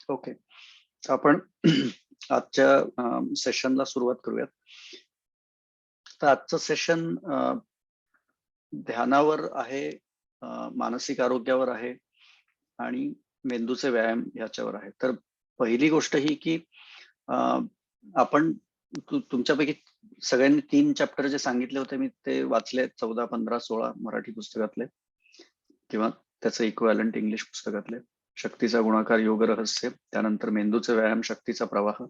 Okay, आपण आजच्या सेशनला सुरुवात करूयात. तर आजचं सेशन ध्यानावर आहे, मानसिक आरोग्यावर आहे आणि मेंदूचे व्यायाम याच्यावर आहे. तर पहिली गोष्ट ही की आपण तुमच्यापैकी सगळ्यांनी 3 चॅप्टर जे सांगितले होते मी ते वाचले, 14, 15, 16 मराठी पुस्तकातले किंवा त्याचं इक्विव्हॅलंट इंग्लिश पुस्तकातले. शक्तीचा गुणाकार, योग रहस्य, त्यानंतर मेंदूचे व्यायाम, शक्तीचा प्रवाह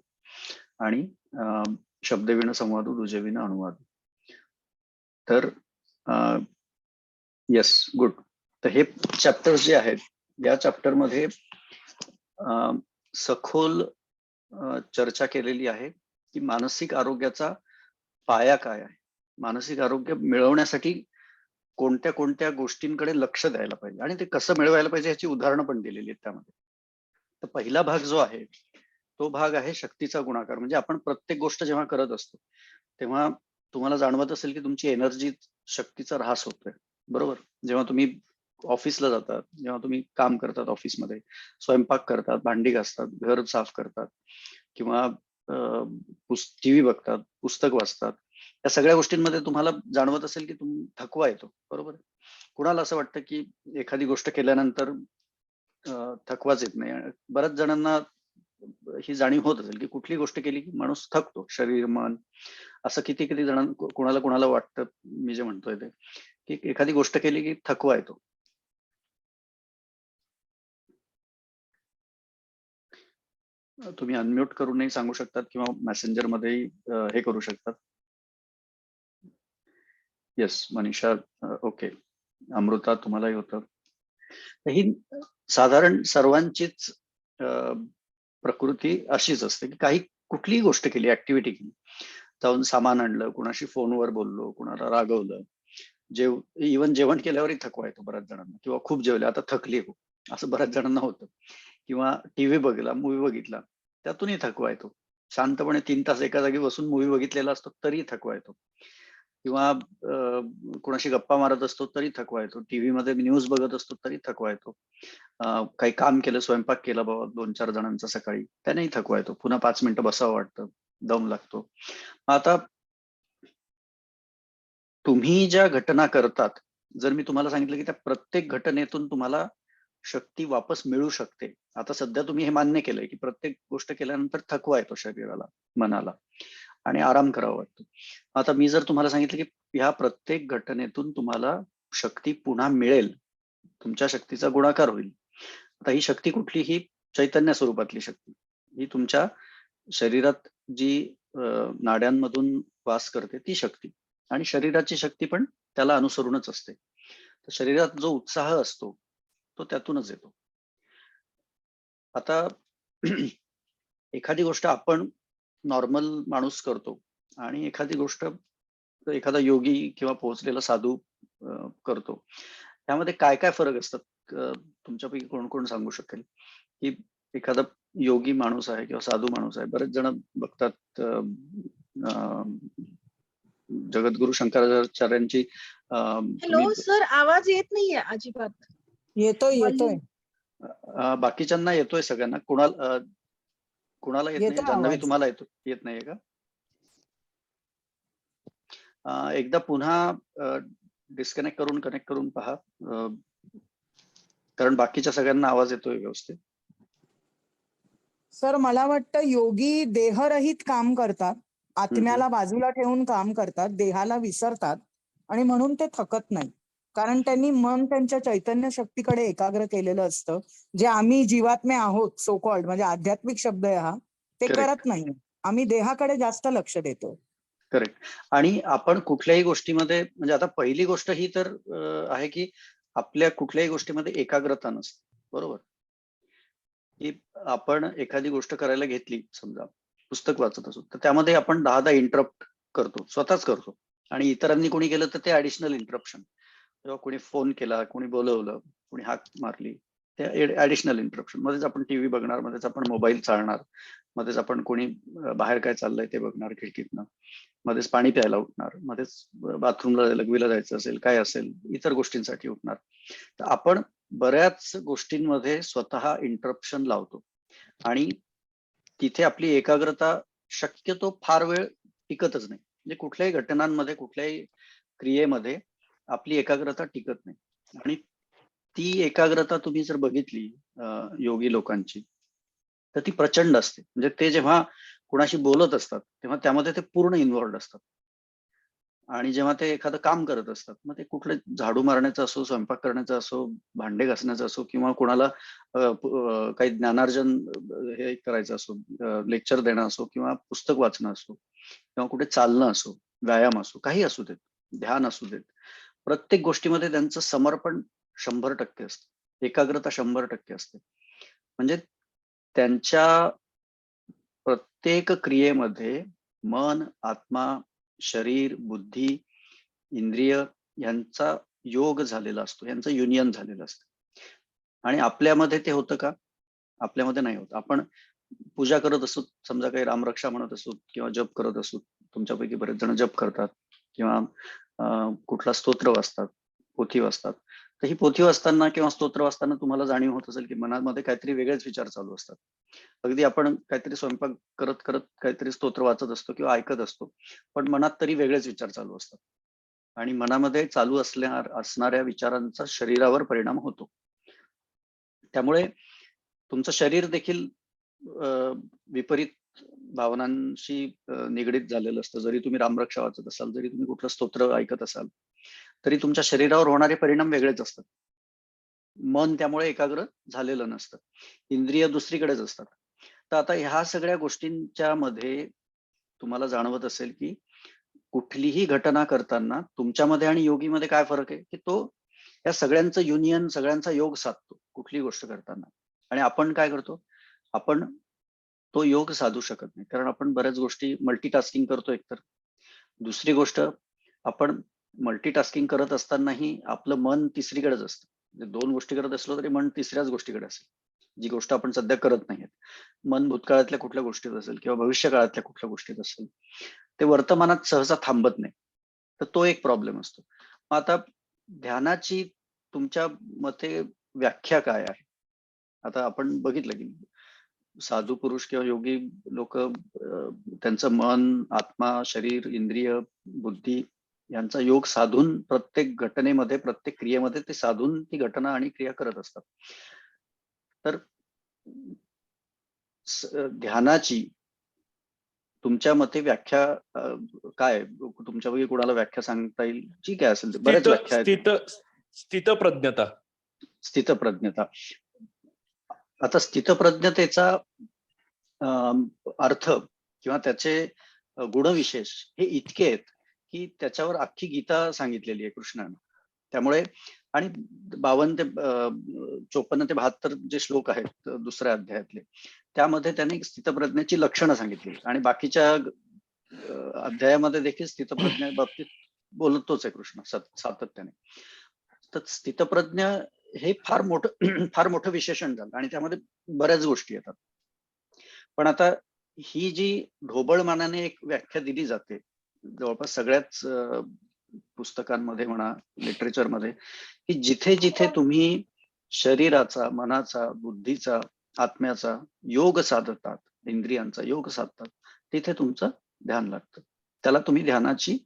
आणि शब्दविण संवाद, रुजविण अनुवाद. तर येस, गुड. तर हे चॅप्टर्स जे आहेत, या चॅप्टरमध्ये सखोल चर्चा केलेली आहे की मानसिक आरोग्याचा पाया काय आहे, मानसिक आरोग्य मिळवण्यासाठी कोणत्या कोणत्या गोष्टींकडे लक्ष द्यायला पाहिजे आणि ते कसं मिळवायला पाहिजे याची उदाहरणं पण दिलेली आहेत त्यामध्ये. तर पहिला भाग जो आहे तो भाग आहे शक्तीचा गुणाकार. म्हणजे आपण प्रत्येक गोष्ट जेव्हा करत असतो तेव्हा तुम्हाला जाणवत असेल की तुमची एनर्जी, शक्तीचा ऱ्हास होतोय, बरोबर. जेव्हा तुम्ही ऑफिसला जातात, जेव्हा तुम्ही काम करतात, ऑफिसमध्ये स्वयंपाक करतात, भांडी घासतात, घर साफ करतात किंवा टीव्ही बघतात, पुस्तक वाचतात, या सगळ्या गोष्टींमध्ये तुम्हाला जाणवत असेल की थकवा येतो, बरोबर. कुणाला असं वाटतं की एखादी गोष्ट केल्यानंतर थकवाच येत नाही. बऱ्याच जणांना ही जाणीव होत असेल की कुठली गोष्ट केली की माणूस थकतो, शरीर मन. असं किती किती जणांना, कुणाला कुणाला वाटतं, मी जे म्हणतोय ते, की एखादी गोष्ट केली की थकवा येतो. तुम्ही अनम्यूट करूनही सांगू शकतात किंवा मेसेंजर मध्येही हे करू शकतात. Yes, Manisha, okay. अमृता, तुम्हालाही होतं. ही साधारण सर्वांचीच प्रकृती अशीच असते की काही कुठलीही गोष्ट केली, ऍक्टिव्हिटी केली, जाऊन सामान आणलं, कुणाशी फोनवर बोललो, कुणाला रागवलं, इव्हन जेवण केल्यावरही थकवा येतो बऱ्याच जणांना, किंवा खूप जेवले आता थकली हो, असं बऱ्याच जणांना होतं. किंवा टीव्ही बघला, मूवी बघितला, त्यातूनही थकवा येतो. शांतपणे 3 तास एका जागी बसून मूवी बघितलेला असतो तरी थकवा येतो. किंवा कोणाशी गप्पा मारत असतो तरी थकवा येतो. टीव्ही मध्ये न्यूज बघत असतो तरी थकवा येतो. काही काम केलं, स्वयंपाक केला बाबा 2-4 जणांचा सकाळी, त्यानेही थकवा येतो. पुन्हा 5 मिनिटं बसावं वाटतं, दम लागतो. आता तुम्ही ज्या घटना करतात, जर मी तुम्हाला सांगितलं की त्या प्रत्येक घटनेतून तुम्हाला शक्ती वापस मिळू शकते. आता सध्या तुम्ही हे मान्य केलंय की प्रत्येक गोष्ट केल्यानंतर थकवा येतो शरीराला, मनाला, आणि आराम करावा वाटतो. आता मी जर तुम्हाला सांगितलं की ह्या प्रत्येक घटनेतून तुम्हाला शक्ती पुन्हा मिळेल, तुमच्या शक्तीचा गुणाकार होईल. आता ही शक्ती कुठली? ही चैतन्य स्वरूपातली शक्ती. ही तुमच्या शरीरात जी नाड्यांमधून वास करते ती शक्ती, आणि शरीराची शक्ती पण त्याला अनुसरूनच असते. तर शरीरात जो उत्साह असतो तो त्यातूनच येतो. आता एखादी गोष्ट आपण नॉर्मल माणूस करतो आणि एखादी गोष्ट एखादा योगी किंवा पोहोचलेला साधू करतो. त्यामध्ये काय काय फरक असतात? तुमच्यापैकी कोण कोण सांगू शकेल की एखादा योगी माणूस आहे किंवा साधू माणूस आहे? बरेच जण बघतात जगद्गुरु शंकराचार्यांची. हॅलो सर, आवाज येत नाहीये अजिबात. येतोय. बाकीच्यांना येतोय सगळ्यांना. कुणाला येत नाही? जान्हवी, तुम्हाला येत नाहीये का? एकदा पुन्हा डिस्कनेक्ट करून कनेक्ट करून पहा, कारण बाकीच्या सगळ्यांना आवाज येतोय व्यवस्थित. सर, मला वाटतं योगी देहरहित काम करतात, आत्म्याला बाजूला ठेवून काम करतात, देहाला विसरतात, आणि म्हणून ते थकत नाही. कारण त्यांनी मन त्यांच्या चैतन्य शक्तीकडे एकाग्र केलेलं असतं, जे आम्ही जीवात्मे आहोत सो कॉल्ड, म्हणजे आध्यात्मिक शब्द आहे हा, ते करत नाही. आम्ही देहाकडे जास्त लक्ष देतो. करेक्ट. आणि आपण कुठल्याही गोष्टीमध्ये, म्हणजे आता पहिली गोष्ट ही तर आहे की आपल्या कुठल्याही गोष्टीमध्ये एकाग्रता नसते, बरोबर. की आपण एखादी गोष्ट करायला घेतली, समजा पुस्तक वाचत असो, तर त्यामध्ये आपण 10 इंटरप्ट करतो, स्वतःच करतो, आणि इतरांनी कोणी केलं तर ते ऍडिशनल इंटरप्शन. जेव्हा कोणी फोन केला, कोणी बोलवलं, कोणी हाक मारली, ते ऍडिशनल इंटरप्शन. मध्येच आपण टीव्ही बघणार, मध्येच आपण मोबाईल चालणार, मध्येच आपण कोणी बाहेर काय चाललंय ते बघणार खिडकीतनं, मध्येच पाणी प्यायला उठणार, मध्येच बाथरूमला लघवीला जायचं असेल, काय असेल, इतर गोष्टींसाठी उठणार. तर आपण बऱ्याच गोष्टींमध्ये स्वतः इंटरप्शन लावतो. आणि तिथे आपली एकाग्रता शक्यतो फार वेळ टिकतच नाही. म्हणजे कुठल्याही घटनांमध्ये, कुठल्याही क्रियेमध्ये आपली एकाग्रता टिकत नाही. आणि ती एकाग्रता तुम्ही जर बघितली योगी लोकांची, तर ती प्रचंड असते. म्हणजे ते जेव्हा कुणाशी बोलत असतात तेव्हा त्यामध्ये ते पूर्ण इन्व्हॉल्ड असतात. आणि जेव्हा ते एखादं काम करत असतात, मग ते कुठले झाडू मारण्याचं असो, स्वयंपाक करायचं असो, भांडे घासण्याचं असो, किंवा कोणाला काही ज्ञानार्जन हे करायचं असो, लेक्चर देणं असो, किंवा पुस्तक वाचणं असो, किंवा कुठे चालणं असो, व्यायाम असो, काही असू देत, ध्यान असू देत, प्रत्येक गोष्टीमध्ये त्यांचं समर्पण 100% असतं, एकाग्रता 100% असते. म्हणजे त्यांच्या प्रत्येक क्रियेमध्ये मन, आत्मा, शरीर, बुद्धी, इंद्रिय यांचा योग झालेला असतो, यांचं युनियन झालेलं असतं. आणि आपल्यामध्ये ते होतं का? आपल्यामध्ये नाही होत. आपण पूजा करत असू, समजा काही रामरक्षा म्हणत असू किंवा जप करत असू, तुमच्यापैकी बरेच जण जप करतात किंवा कुठला स्तोत्र वाचतात, पोथी वाचतात. तर ही पोथी वाचताना किंवा स्तोत्र वाचताना तुम्हाला जाणीव होत असेल की मनामध्ये काहीतरी वेगळेच विचार चालू असतात. अगदी आपण काहीतरी स्वयंपाक करत करत काहीतरी स्तोत्र वाचत असतो किंवा ऐकत असतो, पण मनात तरी वेगळेच विचार चालू असतात. आणि मनामध्ये चालू असणाऱ्या विचारांचा शरीरावर परिणाम होतो. त्यामुळे तुमचं शरीर देखील विपरीत भावनांशी निगडीत झालेलं असतं. जरी तुम्ही रामरक्षा वाचत असाल, जरी तुम्ही कुठलं स्तोत्र ऐकत असाल, तरी तुमच्या शरीरावर होणारे परिणाम वेगळेच असतात. मन त्यामुळे एकाग्र झालेलं नसतं, इंद्रिय दुसरीकडेच असतात. तर आता ह्या सगळ्या गोष्टींच्या मध्ये तुम्हाला जाणवत असेल की कुठलीही घटना करताना तुमच्यामध्ये आणि योगीमध्ये काय फरक आहे, की तो या सगळ्यांचं युनियन, सगळ्यांचा योग साधतो कुठलीही गोष्ट करताना. आणि आपण काय करतो, आपण तो योग साधू शकत नाही, कारण आपण बऱ्याच गोष्टी मल्टीटास्किंग करतो एकतर. दुसरी गोष्ट, आपण मल्टीटास्किंग करत असतानाही आपलं मन तिसरीकडेच असतं. म्हणजे 2 गोष्टी करत असलो तरी मन तिसऱ्याच गोष्टीकडे असेल, जी गोष्ट आपण सध्या करत नाहीये. मन भूतकाळातल्या कुठल्या गोष्टीत असेल किंवा भविष्यकाळातल्या कुठल्या गोष्टीत असेल, ते वर्तमानात सहसा थांबत नाही. तर तो एक प्रॉब्लेम असतो. मग आता ध्यानाची तुमच्या मते व्याख्या काय आहे? आता आपण बघितलं की साधू पुरुष किंवा योगी लोक त्यांचं मन, आत्मा, शरीर, इंद्रिय, बुद्धी यांचा योग साधून प्रत्येक घटनेमध्ये, प्रत्येक क्रियेमध्ये ते साधून ती घटना आणि क्रिया करत असतात. तर ध्यानाची तुमच्या मते व्याख्या काय? तुमच्यापैकी कोणाला व्याख्या सांगता येईल? जी काय असेल ते, बऱ्याच स्थित व्याख्या आहेत. स्थित स्थितप्रज्ञता. स्थितप्रज्ञता. आता स्थितप्रज्ञतेचा अर्थ किंवा त्याचे गुणविशेष हे इतके आहेत की त्याच्यावर अख्खी गीता सांगितलेली आहे कृष्णाने. त्यामुळे आणि 52 ते 54 ते 72 जे श्लोक आहेत दुसऱ्या अध्यायातले, त्यामध्ये त्याने स्थितप्रज्ञेची लक्षणं सांगितली आणि बाकीच्या अध्यायामध्ये देखील स्थितप्रज्ञे बाबतीत बोलतोच आहे कृष्ण सातत्याने. तर स्थितप्रज्ञ हे फार मोठं फार मोठं विशेषण झालं आणि त्यामध्ये बऱ्याच गोष्टी येतात. पण आता ही जी ढोबळमानाने एक व्याख्या दिली जाते जवळपास सगळ्याच पुस्तकांमध्ये म्हणा, लिटरेचरमध्ये, की जिथे जिथे तुम्ही शरीराचा, मनाचा, बुद्धीचा, आत्म्याचा योग साधतात, इंद्रियांचा योग साधतात, तिथे तुमचं ध्यान लागतं. त्याला तुम्ही ध्यानाची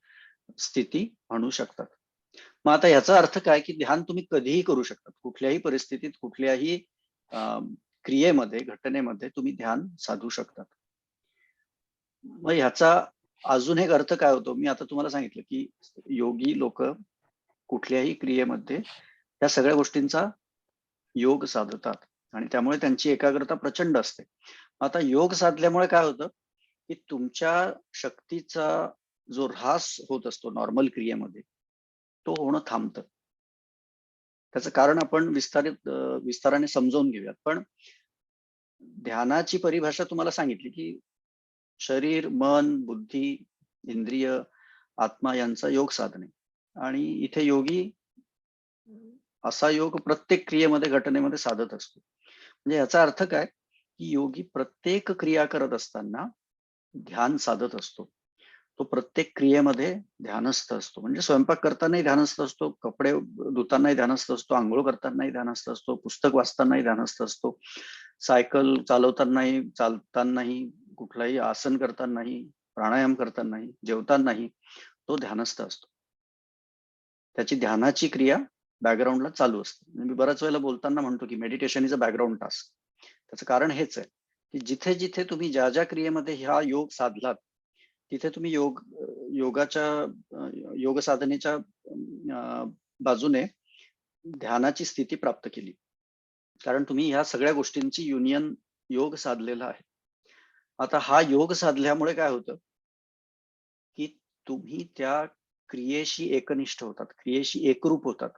स्थिती म्हणू शकतात. मग आता याचा अर्थ काय, की ध्यान तुम्ही कधीही करू शकतात, कुठल्याही परिस्थितीत, कुठल्याही क्रियेमध्ये, घटनेमध्ये तुम्ही ध्यान साधू शकतात. मग ह्याचा अजून एक अर्थ काय होतो, मी आता तुम्हाला सांगितलं की योगी लोक कुठल्याही क्रियेमध्ये या सगळ्या गोष्टींचा योग साधतात आणि त्यामुळे त्यांची एकाग्रता प्रचंड असते. आता योग साधल्यामुळे काय होतं, की तुमच्या शक्तीचा जो ऱ्हास होत असतो नॉर्मल क्रियेमध्ये, तो होणं थांबतं. त्याचं कारण आपण विस्ताराने समजावून घेऊयात. पण ध्यानाची परिभाषा तुम्हाला सांगितली की शरीर, मन, बुद्धी, इंद्रिय, आत्मा यांचा योग साधणे. आणि इथे योगी असा योग प्रत्येक क्रियेमध्ये, घटनेमध्ये साधत असतो. म्हणजे याचा अर्थ काय, की योगी प्रत्येक क्रिया करत असताना ध्यान साधत असतो. तो प्रत्येक क्रियेमध्ये ध्यानस्थ असतो. म्हणजे स्वयंपाक करतानाही ध्यानस्थ असतो, कपडे धुतानाही ध्यानस्थ असतो, आंघोळ करतानाही ध्यानस्थ असतो, पुस्तक वाचतानाही ध्यानस्थ असतो, सायकल चालवतानाही, चालतानाही, कुठलाही आसन करतानाही, प्राणायाम करतानाही, जेवतानाही तो ध्यानस्थ असतो. त्याची ध्यानाची क्रिया बॅकग्राऊंडला चालू असते. मी बऱ्याच वेळेला बोलताना म्हणतो की meditation is a background task. त्याचं कारण हेच आहे की जिथे जिथे तुम्ही ज्या ज्या क्रियेमध्ये हा योग साधलात, तिथे तुम्ही योग साधनेच्या बाजूने ध्यानाची स्थिती प्राप्त केली. कारण तुम्ही ह्या सगळ्या गोष्टींची युनियन योग साधलेला आहे. आता हा योग साधल्यामुळे काय होतं की तुम्ही त्या क्रियेशी एकनिष्ठ होतात, क्रियेशी एकरूप होतात,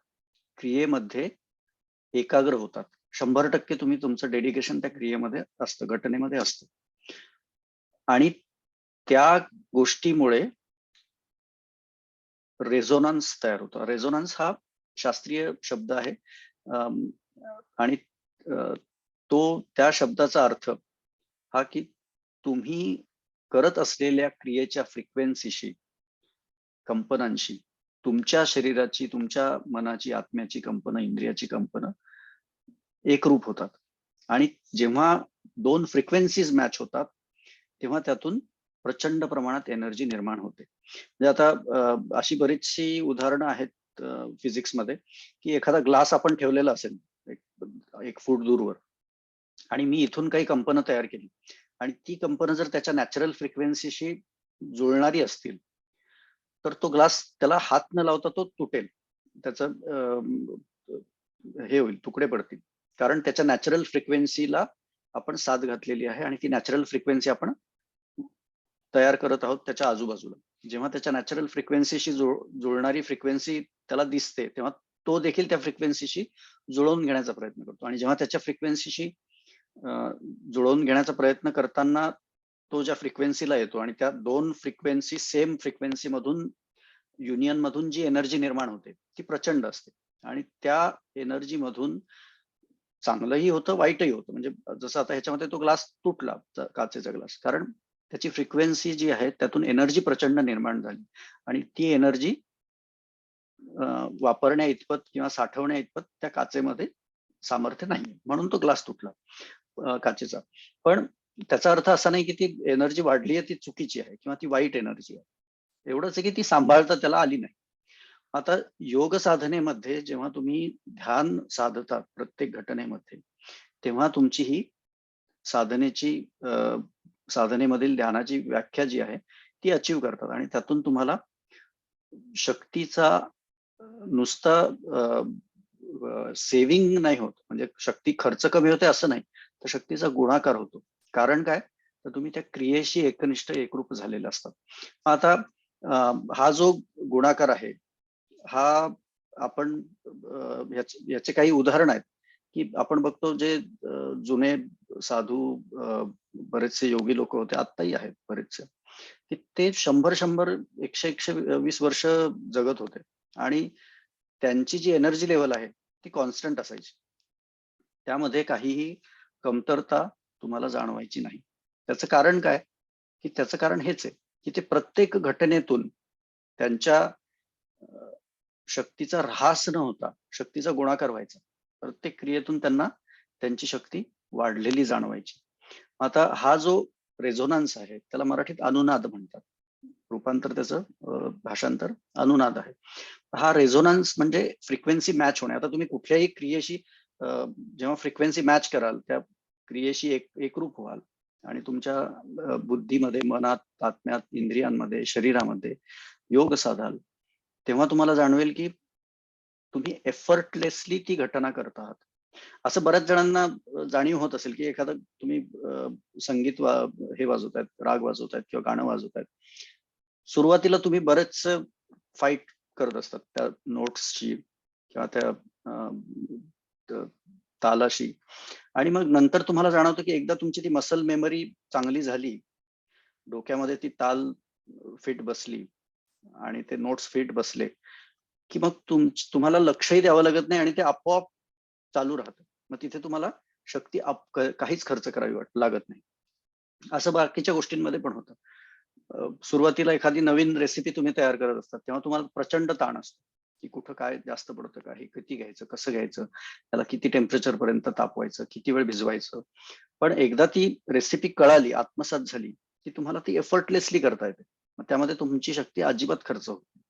क्रियेमध्ये एकाग्र होतात. 100% तुम्ही तुमचं डेडिकेशन त्या क्रियेमध्ये असतं, घटनेमध्ये असतं. आणि त्या गोष्टीमुळे रेझोनन्स तयार होतो. रेझोनन्स हा शास्त्रीय शब्द आहे आणि त्या शब्दाचा अर्थ हा की तुम्ही करत असलेल्या क्रियेच्या फ्रिक्वेन्सीशी, कंपनांशी तुमच्या शरीराची, तुमच्या मनाची, आत्म्याची कंपनं, इंद्रियाची कंपनं एकरूप होतात. आणि जेव्हा 2 फ्रिक्वेन्सीज मॅच होतात तेव्हा त्यातून प्रचंड प्रमाणात एनर्जी निर्माण होते. म्हणजे आता अशी बरीचशी उदाहरणं आहेत फिजिक्समध्ये की एखादा ग्लास आपण ठेवलेला असेल 1 फूट दूरवर आणि मी इथून काही कंपनं तयार केली आणि ती कंपनं जर त्याच्या नॅचरल फ्रिक्वेन्सीशी जुळणारी असतील तर तो ग्लास त्याला हात न लावता तो तुटेल, त्याचं हे होईल, तुकडे पडतील. कारण त्याच्या नॅचरल फ्रिक्वेन्सीला आपण साथ घातलेली आहे आणि ती नॅचरल फ्रिक्वेन्सी आपण तयार करत आहोत त्याच्या आजूबाजूला. जेव्हा त्याच्या नॅचरल फ्रिक्वेन्सीशी जुळणारी फ्रिक्वेन्सी त्याला दिसते तेव्हा तो देखील त्या फ्रिक्वेन्सीशी जुळवून घेण्याचा प्रयत्न करतो. आणि जेव्हा त्याच्या फ्रिक्वेन्सीशी जुळवून घेण्याचा प्रयत्न करताना तो ज्या फ्रिक्वेन्सीला येतो आणि त्या 2 फ्रिक्वेन्सी सेम फ्रिक्वेन्सी मधून, युनियन मधून जी एनर्जी निर्माण होते ती प्रचंड असते. आणि त्या एनर्जी मधून चांगलंही होतं, वाईटही होतं. म्हणजे जसं आता ह्याच्यामध्ये तो ग्लास तुटला, काचेचा ग्लास, कारण त्याची फ्रिक्वेन्सी जी आहे त्यातून एनर्जी प्रचंड निर्माण झाली आणि ती एनर्जी वापरण्या इतपत किंवा साठवण्या इतपत त्या काचेमध्ये सामर्थ्य नाही, म्हणून तो ग्लास तुटला काचेचा. पण त्याचा अर्थ असा नाही की ती एनर्जी वाढली आहे ती चुकीची आहे किंवा ती वाईट एनर्जी आहे. एवढंच आहे की ती सांभाळता त्याला आली नाही. आता योग साधनेमध्ये जेव्हा तुम्ही ध्यान साधता प्रत्येक घटनेमध्ये, तेव्हा तुमची ही साधनेमधील ध्यानाची व्याख्या जी आहे ती अचीव करतात आणि त्यातून तुम्हाला शक्तीचा नुसता सेव्हिंग नाही होत, म्हणजे शक्ती खर्च कमी होते असं नाही, तर शक्तीचा गुणाकार होतो. कारण काय, तर तुम्ही त्या क्रियेशी एकनिष्ठ, एकरूप झालेले असतात. आता हा जो गुणाकार आहे हा आपण याचे काही उदाहरण आहेत की आपण बघतो जे जुने साधू, बरेचसे योगी लोक होते, आत्ताही आहेत बरेचसे, की ते 100 120 वर्ष जगत होते आणि त्यांची जी एनर्जी लेवल आहे ती कॉन्स्टंट असायची. त्यामध्ये काहीही कमतरता तुम्हाला जाणवायची नाही. त्याचं कारण काय, की त्याचं कारण हेच आहे की ते प्रत्येक घटनेतून त्यांच्या शक्तीचा ऱ्हास न होता शक्तीचा गुणाकार व्हायचा. प्रत्येक क्रियेतून त्यांना त्यांची शक्ती वाढलेली जाणवायची. आता हा जो रेझोनन्स आहे त्याला मराठीत अनुनाद म्हणतात. रूपांतर त्याचं भाषांतर अनुनाद आहे. हा रेझोनन्स म्हणजे फ्रिक्वेन्सी मॅच होणे. आता तुम्ही कुठल्याही क्रियेशी जेव्हा फ्रिक्वेन्सी मॅच कराल त्या क्रियेशी एकरूप व्हाल आणि तुमच्या बुद्धीमध्ये, मनात, आत्म्यात, इंद्रियांमध्ये, शरीरामध्ये योग साधाल, तेव्हा तुम्हाला जाणवेल की तुम्ही एफर्टलेसली ती घटना करत आहात. असं बऱ्याच जणांना जाणीव होत असेल की एखादं तुम्ही संगीत हे वाजवतायत, राग वाजवतायत किंवा गाणं वाजवतायत. सुरुवातीला तुम्ही बरेच फाईट करत असतात त्या नोट्सची किंवा त्या तालाशी, आणि मग नंतर तुम्हाला जाणवतं की एकदा तुमची ती मसल मेमरी चांगली झाली, डोक्यामध्ये ती ताल फिट बसली आणि ते नोट्स फिट बसले की मग तुम्हाला लक्षही द्यावं लागत नाही आणि ते आपोआप चालू राहतं. मग तिथे तुम्हाला शक्ती काहीच खर्च करावी लागत नाही. असं बाकीच्या गोष्टींमध्ये पण होतं. सुरुवातीला एखादी नवीन रेसिपी तुम्ही तयार करत असतात तेव्हा तुम्हाला प्रचंड ताण असतो की कुठं काय जास्त पडतं का, हे किती घ्यायचं, कसं घ्यायचं, त्याला किती टेम्परेचर पर्यंत तापवायचं, किती वेळ भिजवायचं. पण एकदा ती रेसिपी कळाली, आत्मसात झाली, की तुम्हाला ती एफर्टलेसली करता येते. मग त्यामध्ये तुमची शक्ती अजिबात खर्च होत नाही.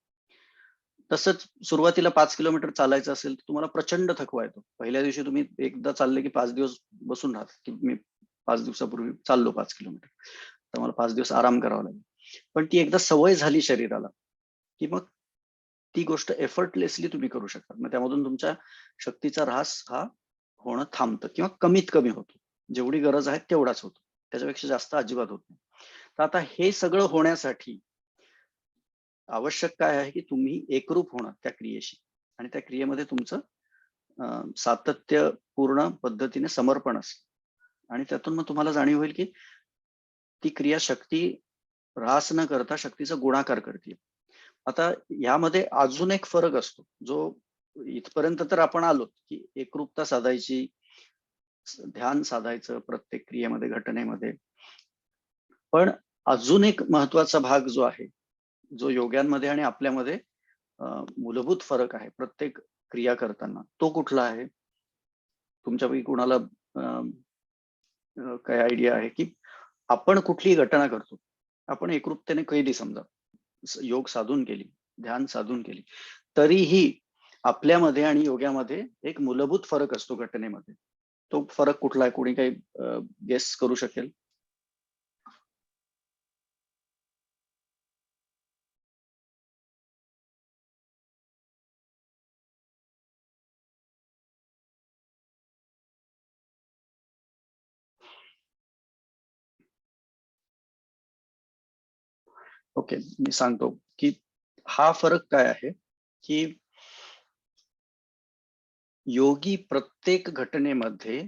तसंच सुरुवातीला 5 किलोमीटर चालायचं असेल तर तुम्हाला प्रचंड थकवा येतो. पहिल्या दिवशी तुम्ही एकदा चालले की 5 दिवस बसून राहता, की मी 5 दिवसापूर्वी चाललो 5 किलोमीटर. तर मला 5 दिवस आराम करावा लागेल. पण ती एकदा सवय झाली शरीराला, की मग ती गोष्ट एफर्टलेसली तुम्ही करू शकता. मग त्यामधून तुमच्या शक्तीचा ऱ्हास हा होणं थांबतं किंवा कमीत कमी होतो. जेवढी गरज आहे तेवढाच होतो. त्याच्यापेक्षा जास्त अजिबात होत नाही. तर आता हे सगळं होण्यासाठी आवश्यक काय आहे, की तुम्ही एकरूप होणं त्या क्रियेशी आणि त्या क्रियेमध्ये तुमचं सातत्यपूर्ण पद्धतीने समर्पण असेल आणि त्यातून मग तुम्हाला जाणीव होईल, की ती क्रिया शक्ती ऱ्हास न करता शक्तीचा गुणाकार करते. आता यामध्ये अजून एक फरक असतो, जो इथपर्यंत तर आपण आलो, की एकरूपता साधायची, ध्यान साधायचं प्रत्येक क्रियेमध्ये, घटनेमध्ये. पण अजून एक महत्वाचा भाग जो आहे, जो योग्यांमध्ये आणि आपल्यामध्ये मूलभूत फरक आहे प्रत्येक क्रिया करताना, तो कुठला आहे? तुमच्यापैकी कुणाला काय आयडिया आहे, की आपण कुठलीही घटना करतो, आपण एकरूपतेने कैली समजा योग साधून केली, ध्यान साधून केली, तरीही आपल्यामध्ये आणि योग्यामध्ये एक मूलभूत फरक असतो घटनेमध्ये. तो फरक कुठला आहे? कोणी काही गेस करू शकेल? ओके, मी सांगतो की हा फरक काय आहे, की योगी प्रत्येक घटनेमध्ये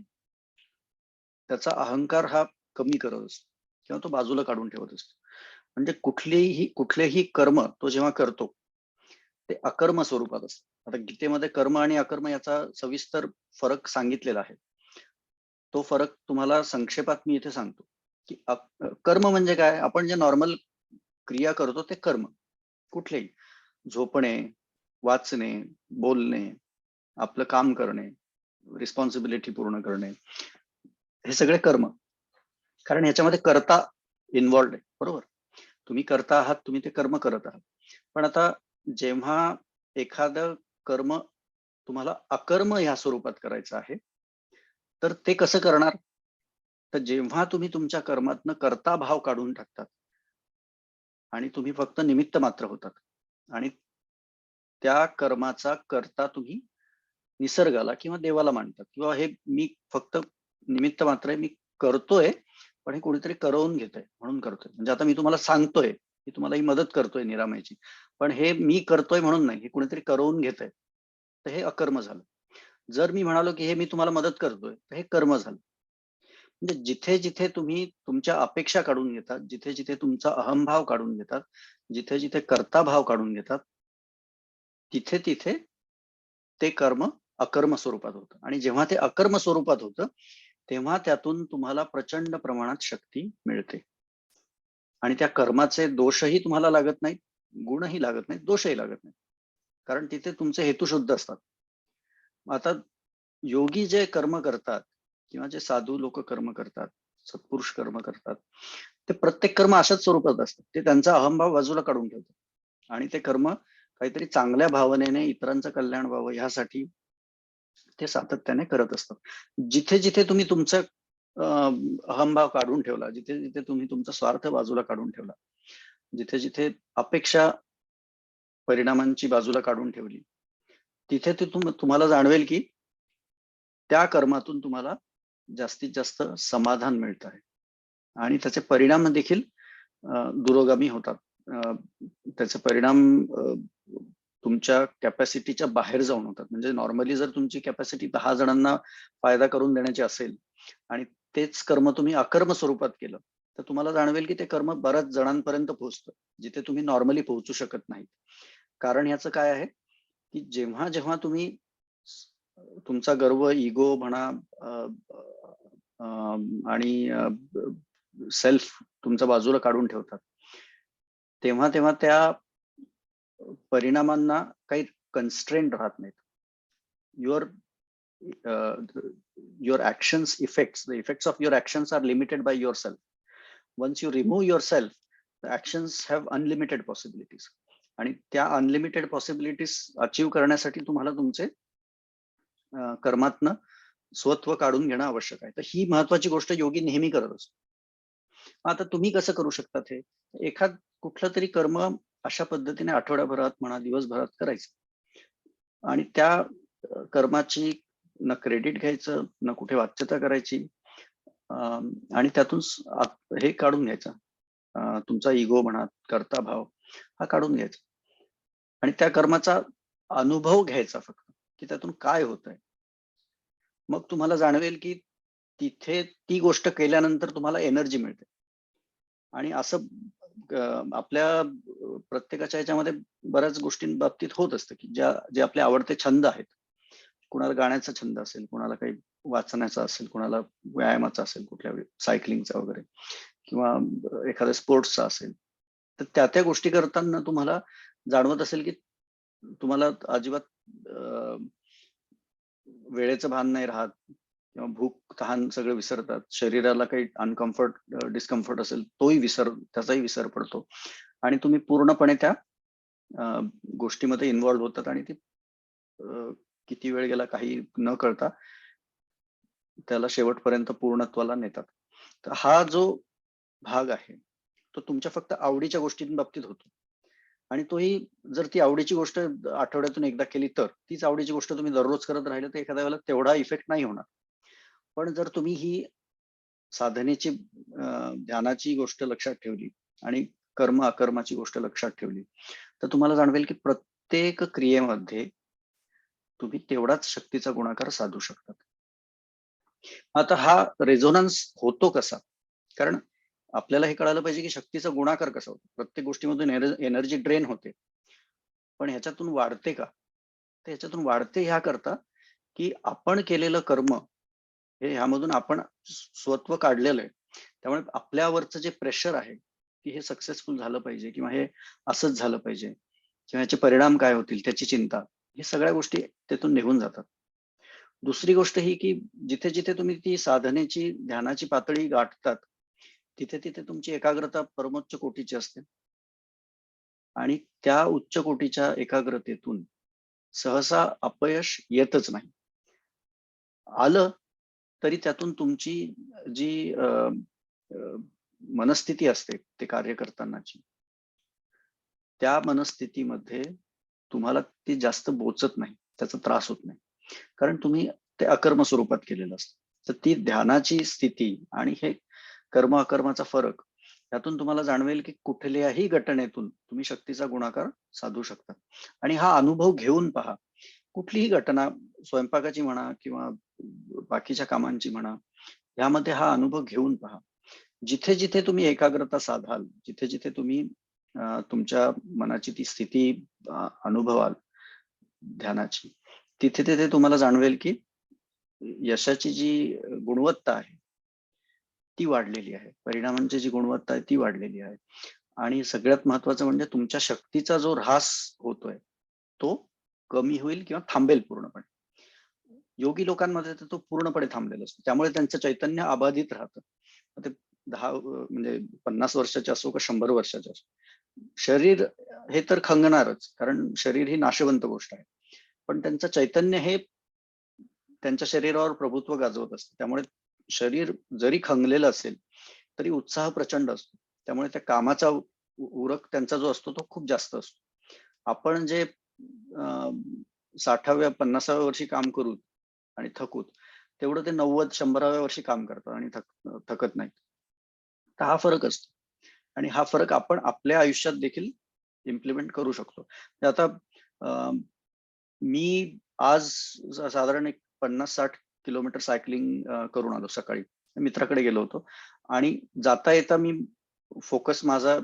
त्याचा अहंकार हा कमी करत असतो किंवा तो बाजूला काढून ठेवत असतो. म्हणजे कुठलेही कर्म तो जेव्हा करतो ते अकर्म स्वरूपात असतं. आता गीतेमध्ये कर्म आणि अकर्म याचा सविस्तर फरक सांगितलेला आहे. तो फरक तुम्हाला संक्षेपात मी इथे सांगतो, की कर्म म्हणजे काय? आपण जे नॉर्मल क्रिया करतो ते कर्म. कुठलेही झोपणे, वाचणे, बोलणे, आपलं काम करणे, रिस्पॉन्सिबिलिटी पूर्ण करणे, हे सगळे कर्म. कारण ह्याच्यामध्ये कर्ता इन्व्हॉल्ड आहे, बरोबर? तुम्ही करता आहात, तुम्ही ते कर्म करत आहात. पण आता जेव्हा एखादं कर्म तुम्हाला अकर्म ह्या स्वरूपात करायचं आहे, तर ते कसं करणार? तर जेव्हा तुम्ही तुमच्या कर्मातनं कर्ता भाव काढून टाकतात आणि तुम्ही फक्त निमित्त मात्र होतात आणि त्या कर्माचा कर्ता तुम्ही निसर्गाला किंवा देवाला मानतात किंवा हे मी फक्त निमित्त मात्र आहे, मी करतोय पण हे कोणीतरी करवून घेतंय म्हणून करतोय. म्हणजे आता मी तुम्हाला सांगतोय, की तुम्हाला ही मदत करतोय निरामयची, पण हे मी करतोय म्हणून नाही, हे कोणीतरी करवून घेतंय. तर हे अकर्म झालं. जर मी म्हणालो, की हे मी तुम्हाला मदत करतोय, तर हे कर्म झालं. म्हणजे जिथे जिथे तुम्ही तुमच्या अपेक्षा काढून घेतात, जिथे जिथे तुमचा अहंभाव काढून घेतात, जिथे जिथे कर्ता भाव काढून घेतात, तिथे तिथे ते कर्म अकर्म स्वरूपात होतं आणि जेव्हा ते अकर्म स्वरूपात होतं तेव्हा त्यातून तुम्हाला प्रचंड प्रमाणात शक्ती मिळते आणि त्या कर्माचे दोषही तुम्हाला लागत नाहीत, गुणही लागत नाहीत, दोषही लागत नाहीत, कारण तिथे तुमचे हेतू शुद्ध असतात. आता योगी जे कर्म करतात किंवा जे साधू लोक कर्म करतात, सत्पुरुष कर्म करतात, ते प्रत्येक कर्म अशाच स्वरूपात असतात. ते त्यांचा अहंभाव बाजूला काढून ठेवतात आणि ते कर्म काहीतरी चांगल्या भावनेने इतरांचं कल्याण व्हावं ह्यासाठी ते सातत्याने करत असतात. जिथे जिथे तुम्ही तुमचा अहंभाव काढून ठेवला, जिथे जिथे तुम्ही तुमचा स्वार्थ बाजूला काढून ठेवला, जिथे जिथे अपेक्षा परिणामांची बाजूला काढून ठेवली, तिथे ते तुम्हाला जाणवेल की त्या कर्मातून तुम्हाला जास्तीत जास्त समाधान मिळत आहे आणि त्याचे परिणाम देखील दुरोगामी होतात. त्याचे परिणाम तुमच्या कॅपॅसिटीच्या बाहेर जाऊन होतात. म्हणजे नॉर्मली जर तुमची कॅपॅसिटी 10 जणांना फायदा करून देण्याची असेल आणि तेच कर्म तुम्ही अकर्म स्वरूपात केलं, तर तुम्हाला जाणवेल की ते कर्म बऱ्याच जणांपर्यंत पोहोचतं, जिथे तुम्ही नॉर्मली पोहोचू शकत नाही. कारण याचं काय आहे, की जेव्हा जेव्हा तुम्ही तुमचा गर्व, इगो म्हणा आणि सेल्फ तुमच्या बाजूला काढून ठेवतात, तेव्हा तेव्हा त्या परिणामांना काही कन्स्ट्रेंड राहत नाहीत. Your actions effects, the effects of your actions are limited by yourself. Once you remove yourself, the actions have unlimited possibilities. आणि त्या अनलिमिटेड पॉसिबिलिटीज अचीव्ह करण्यासाठी तुम्हाला तुमचे कर्मातनं स्वत्व काढून घेणं आवश्यक आहे. तर ही महत्वाची गोष्ट योगी नेहमी करत असतो. आता तुम्ही कसं करू शकता? हे एखाद कुठलं तरी कर्म अशा पद्धतीने आठवड्याभरात म्हणा, दिवसभरात करायचं आणि त्या कर्माची न क्रेडिट घ्यायचं, न कुठे वाच्यता करायची, आणि त्यातून हे काढून घ्यायचं, तुमचा इगो म्हणा, कर्ताभाव हा काढून घ्यायचा आणि त्या कर्माचा अनुभव घ्यायचा फक्त, की त्यातून काय होत आहे. मग तुम्हाला जाणवेल की तिथे ती गोष्ट केल्यानंतर तुम्हाला एनर्जी मिळते. आणि असं आपल्या प्रत्येकाच्या ह्याच्यामध्ये बऱ्याच गोष्टींबाबतीत होत असतं की जे आपले आवडते छंद आहेत, कुणाला गाण्याचा छंद असेल, कुणाला काही वाचण्याचा असेल, कुणाला व्यायामाचा असेल, कुठल्या सायकलिंगचा वगैरे, किंवा एखाद्या स्पोर्ट्सचा असेल, तर त्या गोष्टी करताना तुम्हाला जाणवत असेल की तुम्हाला अजिबात वेळेचं भान नाही राहत, किंवा भूक तहान सगळं विसरतात. शरीराला काही डिस्कम्फर्ट असेल त्याचाही विसर पडतो आणि तुम्ही पूर्णपणे त्या गोष्टीमध्ये इन्व्हॉल्व्ह होतात आणि ती किती वेळ गेला काही न कळता त्याला शेवटपर्यंत पूर्णत्वाला नेतात. तर हा जो भाग आहे तो तुमच्या फक्त आवडीच्या गोष्टींबाबतीत होतो. आणि तोही जर ती आवडीची गोष्ट आठवड्यातून एकदा केली तर, तीच आवडीची गोष्ट तुम्ही दररोज करत राहिले तर एखाद्या वेळेला तेवढा इफेक्ट नाही होणार. पण जर तुम्ही ही साधनेची ध्यानाची गोष्ट लक्षात ठेवली आणि कर्म अकर्माची गोष्ट लक्षात ठेवली, तर तुम्हाला जाणवेल की प्रत्येक क्रियेमध्ये तुम्ही तेवढाच शक्तीचा गुणाकार साधू शकतात. आता हा रेझोनन्स होतो कसा? कारण आपल्याला हे कळायला पाहिजे की शक्तीचा गुणाकार कसा होतो. प्रत्येक गोष्टीमधून एनर्जी ड्रेन होते, पण ह्याच्यातून वाढते का? तर ह्याच्यातून वाढते ह्या करता की आपण केलेलं कर्म हे ह्यामधून आपण स्वत्व काढलेलं आहे. त्यामुळे आपल्यावरचं जे प्रेशर आहे की हे सक्सेसफुल झालं पाहिजे, किंवा हे असंच झालं पाहिजे, किंवा ह्याचे परिणाम काय होतील त्याची चिंता, हे सगळ्या गोष्टी त्यातून निघून जातात. दुसरी गोष्ट ही की जिथे जिथे तुम्ही ती साधनेची ध्यानाची पातळी गाठतात, तिथे तिथे तुमची एकाग्रता परमोच्च कोटीची असते आणि त्या उच्च कोटीच्या एकाग्रतेतून सहसा अपयश येतच नाही. आलं तरी त्यातून तुमची जी मनस्थिती असते ते कार्य करतानाची, त्या मनस्थितीमध्ये तुम्हाला ती जास्त बोचत नाही, त्याचा त्रास होत नाही, कारण तुम्ही ते अकर्म स्वरूपात केलेलं असतं. तर ती ध्यानाची स्थिती आणि हे कर्म अकर्माचा फरक, त्यातून तुम्हाला जाणवेल की कुठल्याही घटनेतून तुम्ही शक्तीचा गुणाकार साधू शकता. आणि हा अनुभव घेऊन पहा. कुठलीही घटना, स्वयंपाकाची म्हणा किंवा बाकीच्या कामांची म्हणा, यामध्ये हा अनुभव घेऊन पहा. जिथे जिथे तुम्ही एकाग्रता साधाल, जिथे जिथे तुम्ही तुमच्या मनाची ती स्थिती अनुभवाल ध्यानाची, तिथे तिथे तुम्हाला जाणवेल की यशाची जी गुणवत्ता आहे ती वाढलेली आहे, परिणामांची जी गुणवत्ता आहे ती वाढलेली आहे. आणि सगळ्यात महत्वाचं म्हणजे तुमच्या शक्तीचा जो ऱ्हास होतोय तो कमी होईल किंवा थांबेल पूर्णपणे. योगी लोकांमध्ये तर तो पूर्णपणे थांबलेला असतो, त्यामुळे त्यांचं चैतन्य अबाधित राहतं. ते 10 म्हणजे 50 वर्षाचे असो का 100 वर्षाचे असो, शरीर हे तर खंगणारच, कारण शरीर ही नाशवंत गोष्ट आहे, पण त्यांचं चैतन्य हे त्यांच्या शरीरावर प्रभुत्व गाजवत असतं. त्यामुळे शरीर जरी खंगलेलं असेल तरी उत्साह प्रचंड असतो. त्यामुळे त्या कामाचा उरक त्यांचा जो असतो तो खूप जास्त असतो. आपण जे 60व्या 50व्या वर्षी काम करू आणि थकूत, तेवढं ते 90-100व्या वर्षी काम करतात आणि थकत नाहीत. तर हा फरक असतो आणि हा फरक आपण आपल्या आयुष्यात देखील इम्प्लिमेंट करू शकतो. आता मी आज साधारण एक 50-60 किलोमीटर सायकलिंग करून आलो सकाळी. मित्राकडे गेलो होतो आणि जाता येता मी फोकस माझा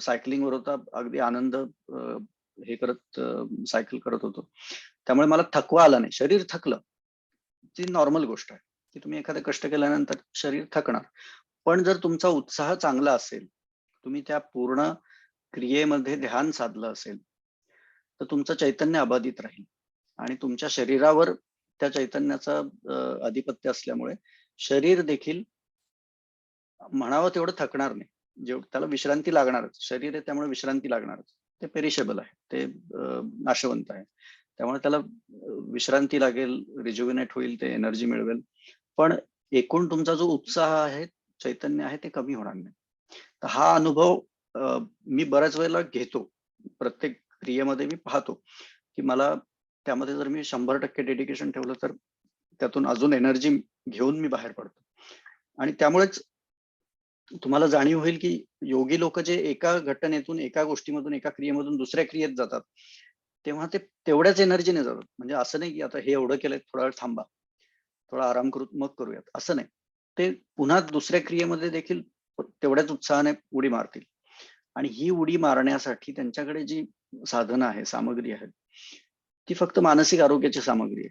सायकलिंगवर होता. अगदी आनंद हे करत सायकल करत होतो. त्यामुळे मला थकवा आला नाही. शरीर थकलं, ती नॉर्मल गोष्ट आहे की तुम्ही एखादे कष्ट केल्यानंतर शरीर थकणार. पण जर तुमचा उत्साह चांगला असेल, तुम्ही त्या पूर्ण क्रियेमध्ये ध्यान साधलं असेल, तर तुमचं चैतन्य अबाधित राहील आणि तुमच्या शरीरावर त्या चैतन्याचा आधिपत्य असल्यामुळे शरीर देखील म्हणावं तेवढं थकणार नाही. त्याला विश्रांती लागणारच. शरीर आहे त्यामुळे विश्रांती लागणारच. ते पेरिशेबल आहे, ते नाशवंत आहे, त्यामुळे त्याला विश्रांती लागेल, रिज्युविनेट होईल, ते एनर्जी मिळवेल. पण एकूण तुमचा जो उत्साह आहे, चैतन्य आहे, ते कमी होणार नाही. तर हा अनुभव मी बऱ्याच वेळेला घेतो. प्रत्येक क्रियेमध्ये मी पाहतो की मला त्यामध्ये जर मी 100% डेडिकेशन ठेवलं तर त्यातून अजून एनर्जी घेऊन मी बाहेर पडतो. आणि त्यामुळेच तुम्हाला जाणीव होईल की योगी लोक जे एका घटनेतून, एका गोष्टीमधून, एका क्रियेमधून दुसऱ्या क्रियेत जातात, तेव्हा ते तेवढ्याच एनर्जीने जातात. म्हणजे असं नाही की आता हे एवढं केलंय, थोडा वेळ थांबा, थोडा आराम करू, मग करूयात, असं नाही. ते पुन्हा दुसऱ्या क्रियेमध्ये देखील तेवढ्याच उत्साहाने उडी मारतील. आणि ही उडी मारण्यासाठी त्यांच्याकडे जी साधनं आहे, सामग्री आहे, ती फक्त मानसिक आरोग्याची सामग्री आहे.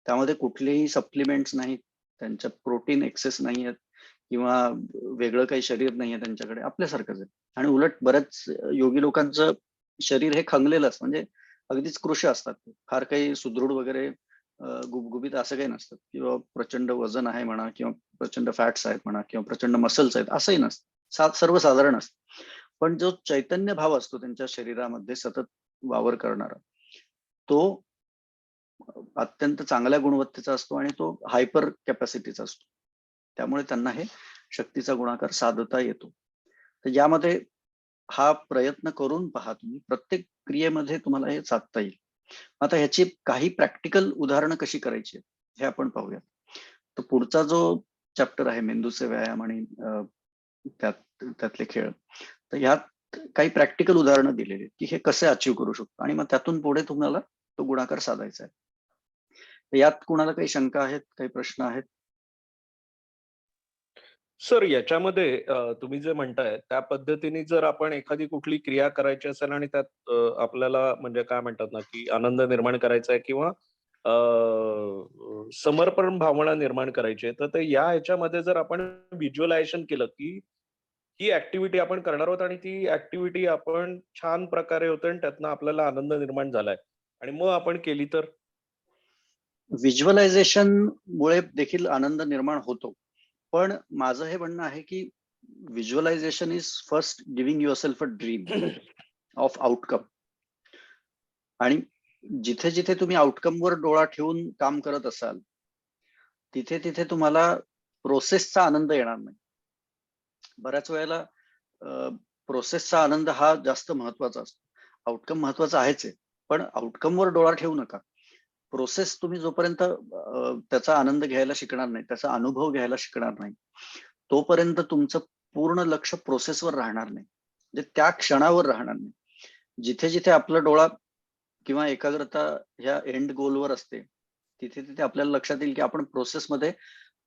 त्यामध्ये कुठलेही सप्लिमेंट्स नाहीत, त्यांच्या प्रोटीन एक्सेस नाही आहेत किंवा वेगळं काही शरीर नाहीये त्यांच्याकडे, आपल्यासारखंच आहे. आणि उलट बऱ्याच योगी लोकांचं शरीर हे खंगलेलंच, म्हणजे अगदीच कृश असतात. फार काही सुदृढ वगैरे गुबगुबीत असं काही नसतं, किंवा प्रचंड वजन आहे म्हणा, किंवा प्रचंड फॅट्स आहेत म्हणा, किंवा प्रचंड मसल्स आहेत, असंही नसतं. सर्वसाधारण असतं. पण जो चैतन्य भाव असतो त्यांच्या शरीरामध्ये सतत वावर करणारा, तो अत्यंत चांगल्या गुणवत्तेचा असतो आणि तो हायपर कॅपॅसिटीचा असतो. त्यामुळे त्यांना हे शक्तीचा गुणाकार साधता येतो. तर यामध्ये हा प्रयत्न करून पहा तुम्ही, प्रत्येक क्रियेमध्ये तुम्हाला हे साधता येईल. आता ह्याची काही प्रॅक्टिकल उदाहरणं कशी करायची हे आपण पाहूया. तर पुढचा जो चॅप्टर आहे मेंदूचे व्यायाम आणि त्यातले खेळ, तर ह्यात काही प्रॅक्टिकल उदाहरणं दिलेली की हे कसे अचीव करू शकतो, आणि मग त्यातून पुढे तुम्हाला तो गुणाकार साधायचा आहे. तर यात कुणाला काही शंका आहेत, काही प्रश्न आहेत? सर, याच्यामध्ये तुम्ही जे म्हणताय त्या पद्धतीने जर आपण एखादी कुठली क्रिया करायची असेल आणि त्यात आपल्याला म्हणजे काय म्हणतात ना, की आनंद निर्माण करायचा आहे किंवा समर्पण भावना निर्माण करायची आहे, तर ते या ह्याच्यामध्ये जर आपण व्हिज्युअलायझेशन केलं, की ही ऍक्टिव्हिटी आपण करणार आहोत आणि ती ऍक्टिव्हिटी आपण छान प्रकारे होते आणि त्यातनं आपल्याला आनंद निर्माण झालाय आणि मग आपण केली तर? व्हिज्युअलायझेशन मुळे देखील आनंद निर्माण होतो. पण माझं हे म्हणणं आहे की visualisation is first giving yourself a dream of outcome. आणि जिथे जिथे तुम्ही आउटकमवर डोळा ठेवून काम करत असाल, तिथे तिथे तुम्हाला प्रोसेसचा आनंद येणार नाही. बऱ्याच वेळेला प्रोसेसचा आनंद हा जास्त महत्वाचा असतो. आउटकम महत्वाचा आहेच आहे, पण आउटकमवर डोळा ठेवू नका. प्रोसेस तुम्ही जोपर्यंत त्याचा आनंद घ्यायला शिकणार नाही, त्याचा अनुभव घ्यायला शिकणार नाही, तोपर्यंत तुमचं पूर्ण लक्ष प्रोसेसवर राहणार नाही, म्हणजे त्या क्षणावर राहणार नाही. जिथे जिथे आपला डोळा किंवा एकाग्रता ह्या एंड गोलवर असते, तिथे तिथे आपल्याला लक्षात येईल की आपण प्रोसेसमध्ये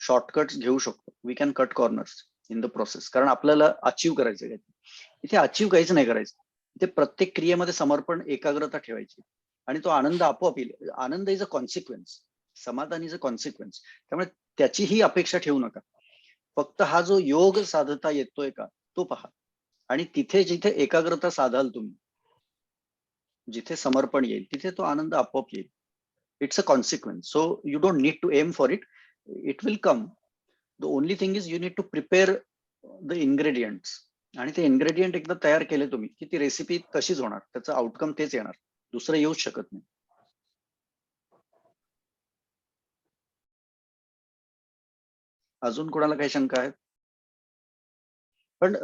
शॉर्टकट्स घेऊ शकतो. We can cut corners in the process, कारण आपल्याला अचीव करायचं आहे. इथे अचीव काहीच नाही करायचं. इथे प्रत्येक क्रियेमध्ये समर्पण, एकाग्रता ठेवायची आणि तो आनंद आपोआप येईल. आनंद इज अ कॉन्सिक्वेन्स, समाधान इज अ कॉन्सिक्वेन्स. त्यामुळे त्याचीही अपेक्षा ठेवू नका. फक्त हा जो योग साधता येतोय का तो पहा. आणि तिथे जिथे एकाग्रता साधाल तुम्ही, जिथे समर्पण येईल, तिथे तो आनंद आपोआप येईल. It's a consequence. So you don't need to aim for it. It will come. The only thing is you need to prepare the ingredients. आणि ते इन्ग्रेडियंट एकदा तयार केले तुम्ही की ती रेसिपी तशीच होणार, त्याचं आउटकम तेच येणार, दुसरं येऊच शकत नाही. अजून कोणाला काही शंका आहेत? पण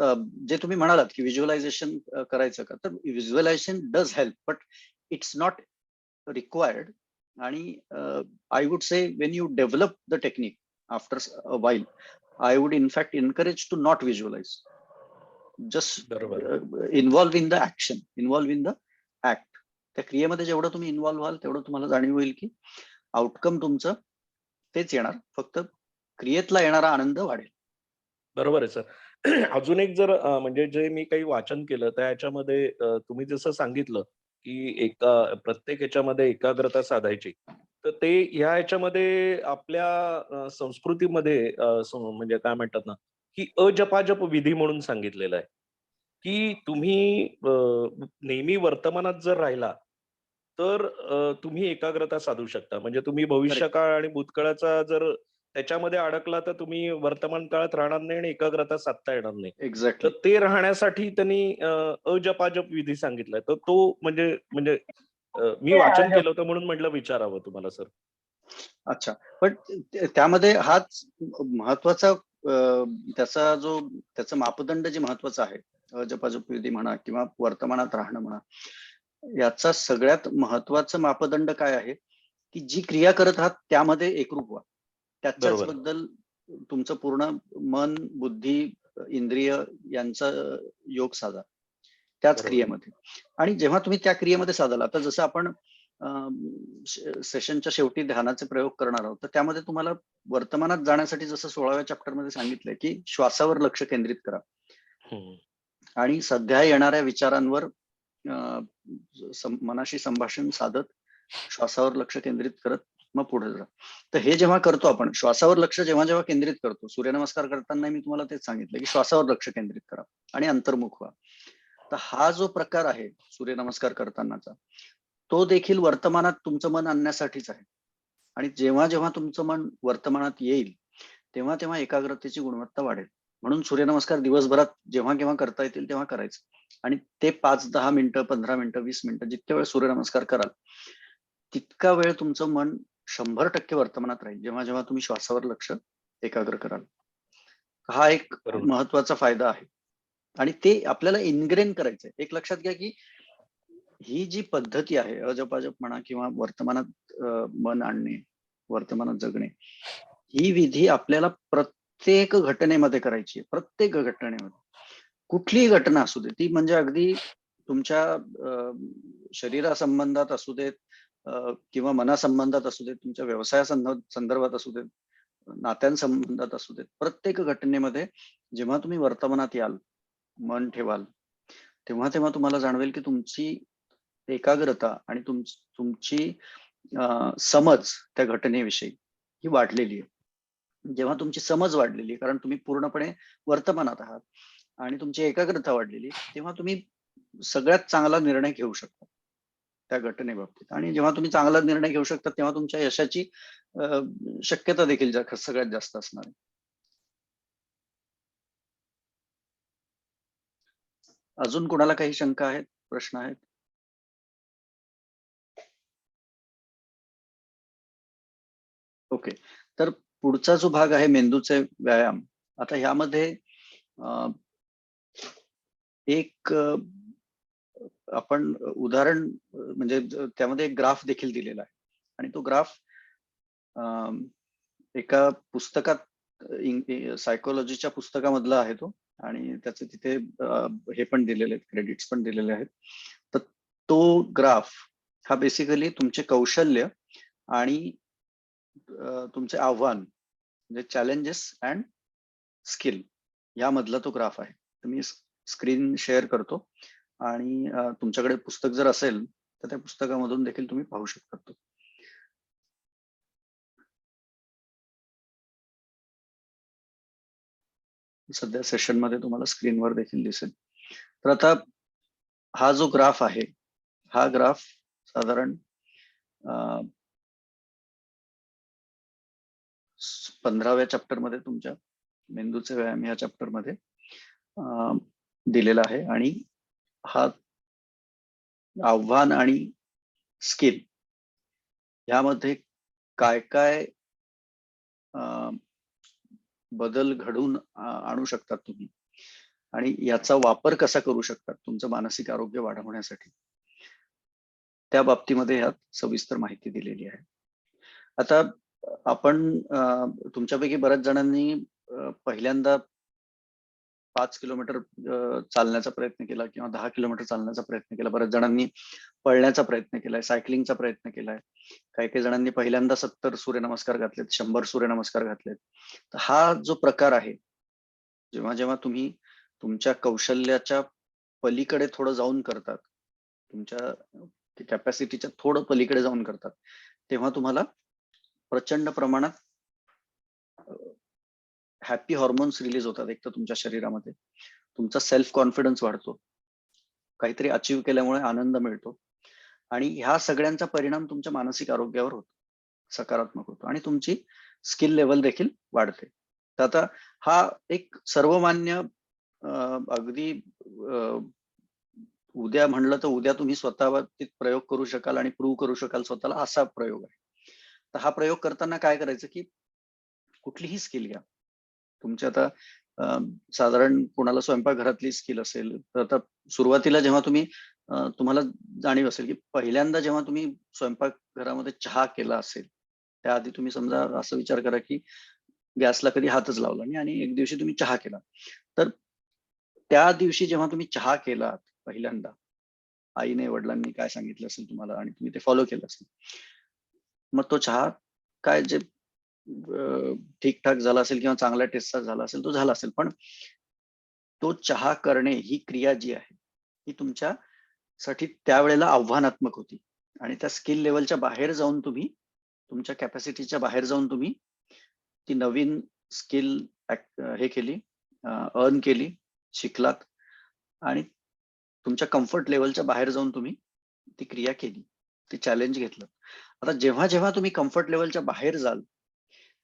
जे तुम्ही म्हणालात की व्हिज्युअलायझेशन करायचं का, तर visualisation does help, but it's not required. आणि I would say when you develop the technique after a while, I would in fact encourage to not visualize. Just बरोबर. involve in the action, involve in the act. त्या क्रियेमध्ये जेवढं तुम्ही involve व्हाल तेवढं तुम्हाला जाणीव होईल की आउटकम तुमचं तेच येणार, फक्त क्रियेतला येणारा आनंद वाढेल. बरोबर आहे सर. अजून एक जर म्हणजे जे मी काही वाचन केलं त्या ह्याच्यामध्ये तुम्ही जसं सांगितलं, की प्रत्येक ह्याच्यामध्ये एकाग्रता साधायची. तर ते ह्या ह्याच्यामध्ये आपल्या संस्कृतीमध्ये म्हणजे काय म्हणतात ना, की अजपाजप विधी म्हणून सांगितलेलं आहे, की तुम्ही नेहमी वर्तमानात जर राहिला, तर तुम्ही एकाग्रता साधू शकता. म्हणजे तुम्ही भविष्यकाळ आणि भूतकाळाचा जर त्याच्यामध्ये अडकला तर तुम्ही वर्तमान काळात राहणार नाही आणि एकाग्रता साधता येणार नाही. तर एक्झॅक्टली. ते राहण्यासाठी त्यांनी अजपाजप विधी सांगितलाय. तर तो म्हणजे म्हणजे मी वाचन केलं होतं म्हणून म्हटलं विचारावं तुम्हाला सर. अच्छा. पण त्यामध्ये हाच महत्वाचा त्याचा मापदंड जे महत्वाचा आहे, अजपाजप विधी म्हणा किंवा वर्तमानात राहणं म्हणा, याचा सगळ्यात महत्वाचं मापदंड काय आहे, की जी क्रिया करत आहात त्यामध्ये एकरूप व्हा. त्याच्याच बरोबर. बद्दल तुमचं पूर्ण मन, बुद्धी, इंद्रिय यांचा योग साधा त्याच बरोबर. क्रियेमध्ये. आणि जेव्हा तुम्ही त्या क्रियेमध्ये साधाल, आता जसं आपण सेशनच्या शेवटी ध्यानाचे प्रयोग करणार आहोत, तर त्यामध्ये तुम्हाला वर्तमानात जाण्यासाठी जसं 16व्या चॅप्टर मध्ये सांगितलंय, की श्वासावर लक्ष केंद्रित करा हं. आणि सध्या येणाऱ्या विचारांवर मनाशी संभाषण साधत श्वासावर लक्ष केंद्रित करत मग पुढे जा. तर हे जेव्हा करतो आपण, श्वासावर लक्ष जेव्हा जेव्हा केंद्रित करतो, सूर्यनमस्कार करताना मी तुम्हाला तेच सांगितलं की श्वासावर लक्ष केंद्रित करा आणि अंतर्मुख व्हा. तर हा जो प्रकार आहे सूर्यनमस्कार करतानाचा, तो देखील वर्तमानात तुमचं मन आणण्यासाठीच आहे. आणि जेव्हा जेव्हा तुमचं मन वर्तमानात येईल, तेव्हा तेव्हा एकाग्रतेची गुणवत्ता वाढेल. म्हणून सूर्यनमस्कार दिवसभरात जेव्हा केव्हा करता येतील तेव्हा करायचं. आणि ते 5-10 मिनिटं, 15 मिनिटं, 20 मिनिटं जितक्या वेळ सूर्यनमस्कार कराल, तितका वेळ तुमचं मन 100% वर्तमानात राहील, जेव्हा जेव्हा तुम्ही श्वासावर लक्ष एकाग्र कराल. हा एक बरोबर. महत्वाचा फायदा आहे. आणि ते आपल्याला इनग्रेन करायचंय. एक लक्षात घ्या की ही जी पद्धती आहे, अजप म्हणा किंवा वर्तमानात मन आणणे, वर्तमानात जगणे, ही विधी आपल्याला प्रत्येक घटनेमध्ये करायची आहे. प्रत्येक घटनेमध्ये, कुठलीही घटना असू दे, ती म्हणजे अगदी तुमच्या शरीरासंबंधात असू देत, किंवा मनासंबंधात असू देत, तुमच्या व्यवसाया संदर्भात असू देत, नात्यांसंबंधात असू देत, प्रत्येक घटनेमध्ये जेव्हा तुम्ही वर्तमानात याल, मन ठेवाल, तेव्हा तेव्हा तुम्हाला जाणवेल की तुमची एकाग्रता आणि तुमची समज त्या घटनेविषयी ही वाढलेली आहे. जेव्हा तुमची समज वाढलेली आहे, कारण तुम्ही पूर्णपणे वर्तमानात आहात आणि तुमची एकाग्रता वाढलेली, तेव्हा तुम्ही सगळ्यात चांगला निर्णय घेऊ शकता त्या घटनेबाबतीत. आणि जेव्हा तुम्ही चांगला निर्णय घेऊ शकता, तेव्हा तुमच्या यशाची शक्यता देखील सगळ्यात जास्त असणार आहे. अजून कोणाला काही शंका आहेत, प्रश्न आहेत? ओके. तर पुढचा जो भाग आहे मेंदूचे व्यायाम, आता ह्यामध्ये एक आपण उदाहरण म्हणजे त्यामध्ये एक ग्राफ देखील दिलेला आहे. आणि तो ग्राफ एका पुस्तकात, सायकोलॉजीच्या पुस्तकामधला आहे तो. आणि त्याचे तिथे हे पण दिलेले आहेत, क्रेडिट्स पण दिलेले आहेत. तर तो ग्राफ हा बेसिकली तुमचे कौशल्य आणि तुमचे आव्हान, म्हणजे चॅलेंजेस अँड स्किल, यामधला तो ग्राफ आहे. तर मी स्क्रीन शेअर करतो आणि तुमच्याकडे पुस्तक जर असेल तर त्या पुस्तकामधून देखील तुम्ही पाहू शकता तो. सध्या सेशन मध्ये तुम्हाला स्क्रीनवर देखील दिसेल. तर आता हा जो ग्राफ आहे, हा ग्राफ साधारण 15व्या चॅप्टर मध्ये, तुमच्या मेंदूचे व्यायाम या चॅप्टर मध्ये दिलेला आहे. आणि हा आव्हान आणि स्किल यामध्ये काय काय बदल घडून आणू शकतात तुम्ही, आणि याचा वापर कसा करू शकतात तुमचं मानसिक आरोग्य वाढवण्यासाठी, त्या बाबतीमध्ये यात सविस्तर माहिती दिलेली आहे. आता आपण तुमच्यापैकी बऱ्याच जणांनी पहिल्यांदा 5 किलोमीटर चालण्याचा प्रयत्न केला किंवा 10 किलोमीटर चालण्याचा प्रयत्न केला. बऱ्याच जणांनी पळण्याचा प्रयत्न केलाय, सायकलिंगचा प्रयत्न केलाय. काही काही जणांनी पहिल्यांदा 70 सूर्यनमस्कार घातलेत, 100 सूर्यनमस्कार घातलेत. तर हा जो प्रकार आहे, जेव्हा जेव्हा तुम्ही तुमच्या कौशल्याच्या पलीकडे थोडं जाऊन करतात, तुमच्या कॅपॅसिटीच्या थोडं पलीकडे जाऊन करतात, तेव्हा तुम्हाला प्रचंड प्रमाणात हॅपी हॉर्मोन्स रिलीज होतात. एक तर तुमच्या शरीरामध्ये तुमचा सेल्फ कॉन्फिडन्स वाढतो, काहीतरी अचीव्ह केल्यामुळे आनंद मिळतो. आणि ह्या सगळ्यांचा परिणाम तुमच्या मानसिक आरोग्यावर होतो, सकारात्मक होतो आणि तुमची स्किल लेवल देखील वाढते. तर आता हा एक सर्वमान्य अगदी उद्या म्हणलं तर उद्या तुम्ही स्वतःवरती प्रयोग करू शकाल आणि प्रूव्ह करू शकाल स्वतःला, असा प्रयोग आहे. तर हा प्रयोग करताना काय करायचं, की कुठलीही स्किल घ्या. तुमची आता साधारण कोणाला स्वयंपाकघरातली स्किल असेल, तर आता सुरुवातीला जेव्हा तुम्ही तुम्हाला जाणीव असेल, की पहिल्यांदा जेव्हा तुम्ही स्वयंपाकघरामध्ये चहा केला असेल, त्याआधी तुम्ही समजा असा विचार करा, की गॅसला कधी हातच लावला नाही आणि एक दिवशी तुम्ही चहा केला. तर त्या दिवशी जेव्हा तुम्ही चहा केलात पहिल्यांदा, आईने, वडिलांनी काय सांगितलं असेल तुम्हाला आणि तुम्ही ते फॉलो केलं असेल. मग तो चहा काय जे ठीक-ठाक झाला असेल किंवा चांगल्या टेस्टचा झाला असेल, तो झाला असेल. पण तो चहा करणे ही क्रिया जी आहे, ही तुमच्यासाठी त्यावेळेला आव्हानात्मक होती आणि त्या स्किल लेव्हलच्या बाहेर जाऊन तुम्ही, तुमच्या कॅपॅसिटीच्या बाहेर जाऊन तुम्ही ती नवीन स्किल हे केली, अर्न केली, शिकलात आणि तुमच्या कम्फर्ट लेव्हलच्या बाहेर जाऊन तुम्ही ती क्रिया केली. ते चॅलेंज घेतलं. आता जेव्हा-जेव्हा तुम्ही कम्फर्ट लेव्हलच्या बाहेर जाल,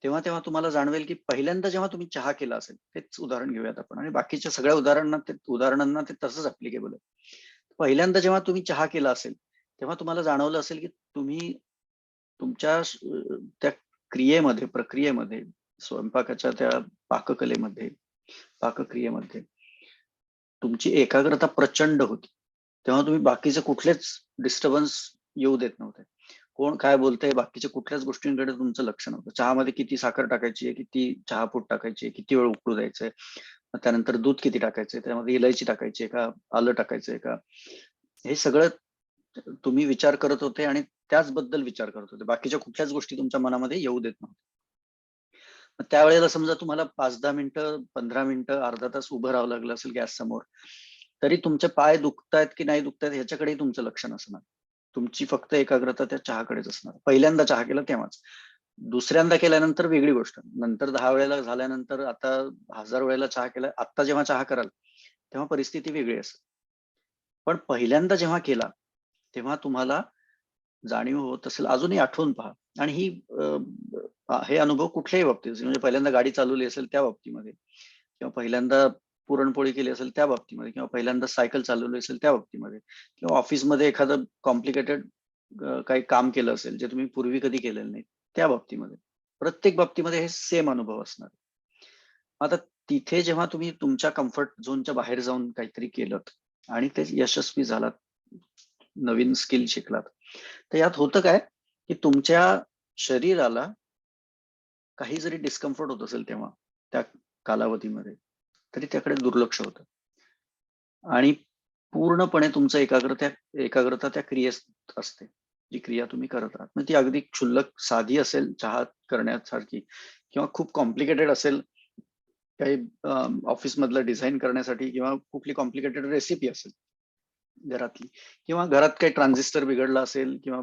तेव्हा-तेव्हा तुम्हाला जाणवेल, की पहिल्यांदा जेव्हा तुम्ही चहा केला असेल, तेच उदाहरण घेऊयात आपण आणि बाकीच्या सगळ्या उदाहरणांना ते तसंच ॲप्लिकेबल आहे. पहिल्यांदा जेव्हा तुम्ही चहा केला असेल, तेव्हा तुम्हाला जाणवलं असेल, की तुम्ही तुमच्या त्या क्रियेमध्ये, प्रक्रियेमध्ये, स्वयंपाकाच्या त्या पाककलेमध्ये, पाकक्रियेमध्ये तुमची एकाग्रता प्रचंड होती. तेव्हा तुम्ही बाकीचे कुठलेच डिस्टर्बन्स येऊ देत नव्हते. कोण काय बोलतंय, बाकीच्या कुठल्याच गोष्टींकडे तुमचं लक्ष नव्हतं. चहामध्ये किती साखर टाकायची आहे, किती चहापूड टाकायची आहे, किती वेळ उकळू द्यायचंय, मग त्यानंतर दूध किती टाकायचंय, त्यामध्ये इलायची टाकायची आहे का, आलं टाकायचंय का, हे सगळं तुम्ही विचार करत होते आणि त्याचबद्दल विचार करत होते. बाकीच्या कुठल्याच गोष्टी तुमच्या मनामध्ये येऊ देत नव्हत्या. मग त्यावेळेला समजा तुम्हाला 5-10 मिनिटं, 15 मिनिटं, अर्धा तास उभं राहावं लागलं असेल गॅस समोर, तरी तुमचे पाय दुखतायत की नाही दुखतायत ह्याच्याकडेही तुमचं लक्ष नसणार. तुमची फक्त एकाग्रता त्या चहाकडेच असणार. पहिल्यांदा चहा केला तेव्हाच. दुसऱ्यांदा केल्यानंतर वेगळी गोष्ट. नंतर 10 वेळेला झाल्यानंतर, आता 1000 वेळेला चहा केला. आत्ता जेव्हा चहा कराल, तेव्हा परिस्थिती वेगळी असेल. पण पहिल्यांदा जेव्हा केला, तेव्हा तुम्हाला जाणीव होत असेल, अजूनही आठवून पहा आणि ही हे अनुभव कुठल्याही बाबतीत असेल, म्हणजे पहिल्यांदा गाडी चालवली असेल त्या बाबतीमध्ये किंवा पहिल्यांदा पुरणपोळी केली असेल त्या बाबतीमध्ये किंवा पहिल्यांदा सायकल चालवली असेल त्या बाबतीमध्ये किंवा ऑफिसमध्ये एखादं कॉम्प्लिकेटेड काही काम केलं असेल जे तुम्ही पूर्वी कधी केलेलं नाही त्या बाबतीमध्ये. प्रत्येक बाबतीमध्ये हे सेम अनुभव असणार. आता तिथे जेव्हा तुम्ही तुमच्या कम्फर्ट झोनच्या बाहेर जाऊन काहीतरी केलं आणि ते यशस्वी झालात, नवीन स्किल शिकलात, तर यात होतं काय, की तुमच्या शरीराला काही जरी डिस्कम्फर्ट होत असेल तेव्हा त्या कालावधीमध्ये, तरी त्याकडे दुर्लक्ष होतं आणि पूर्णपणे तुमचं एकाग्रता त्या क्रियेत असते, जी क्रिया तुम्ही करत आहात. मग ती अगदी क्षुल्लक साधी असेल चहा करण्यासारखी किंवा खूप कॉम्प्लिकेटेड असेल, काही ऑफिस मधलं डिझाईन करण्यासाठी किंवा कुठली कॉम्प्लिकेटेड रेसिपी असेल घरातली किंवा घरात काही ट्रान्झिस्टर बिघडला असेल किंवा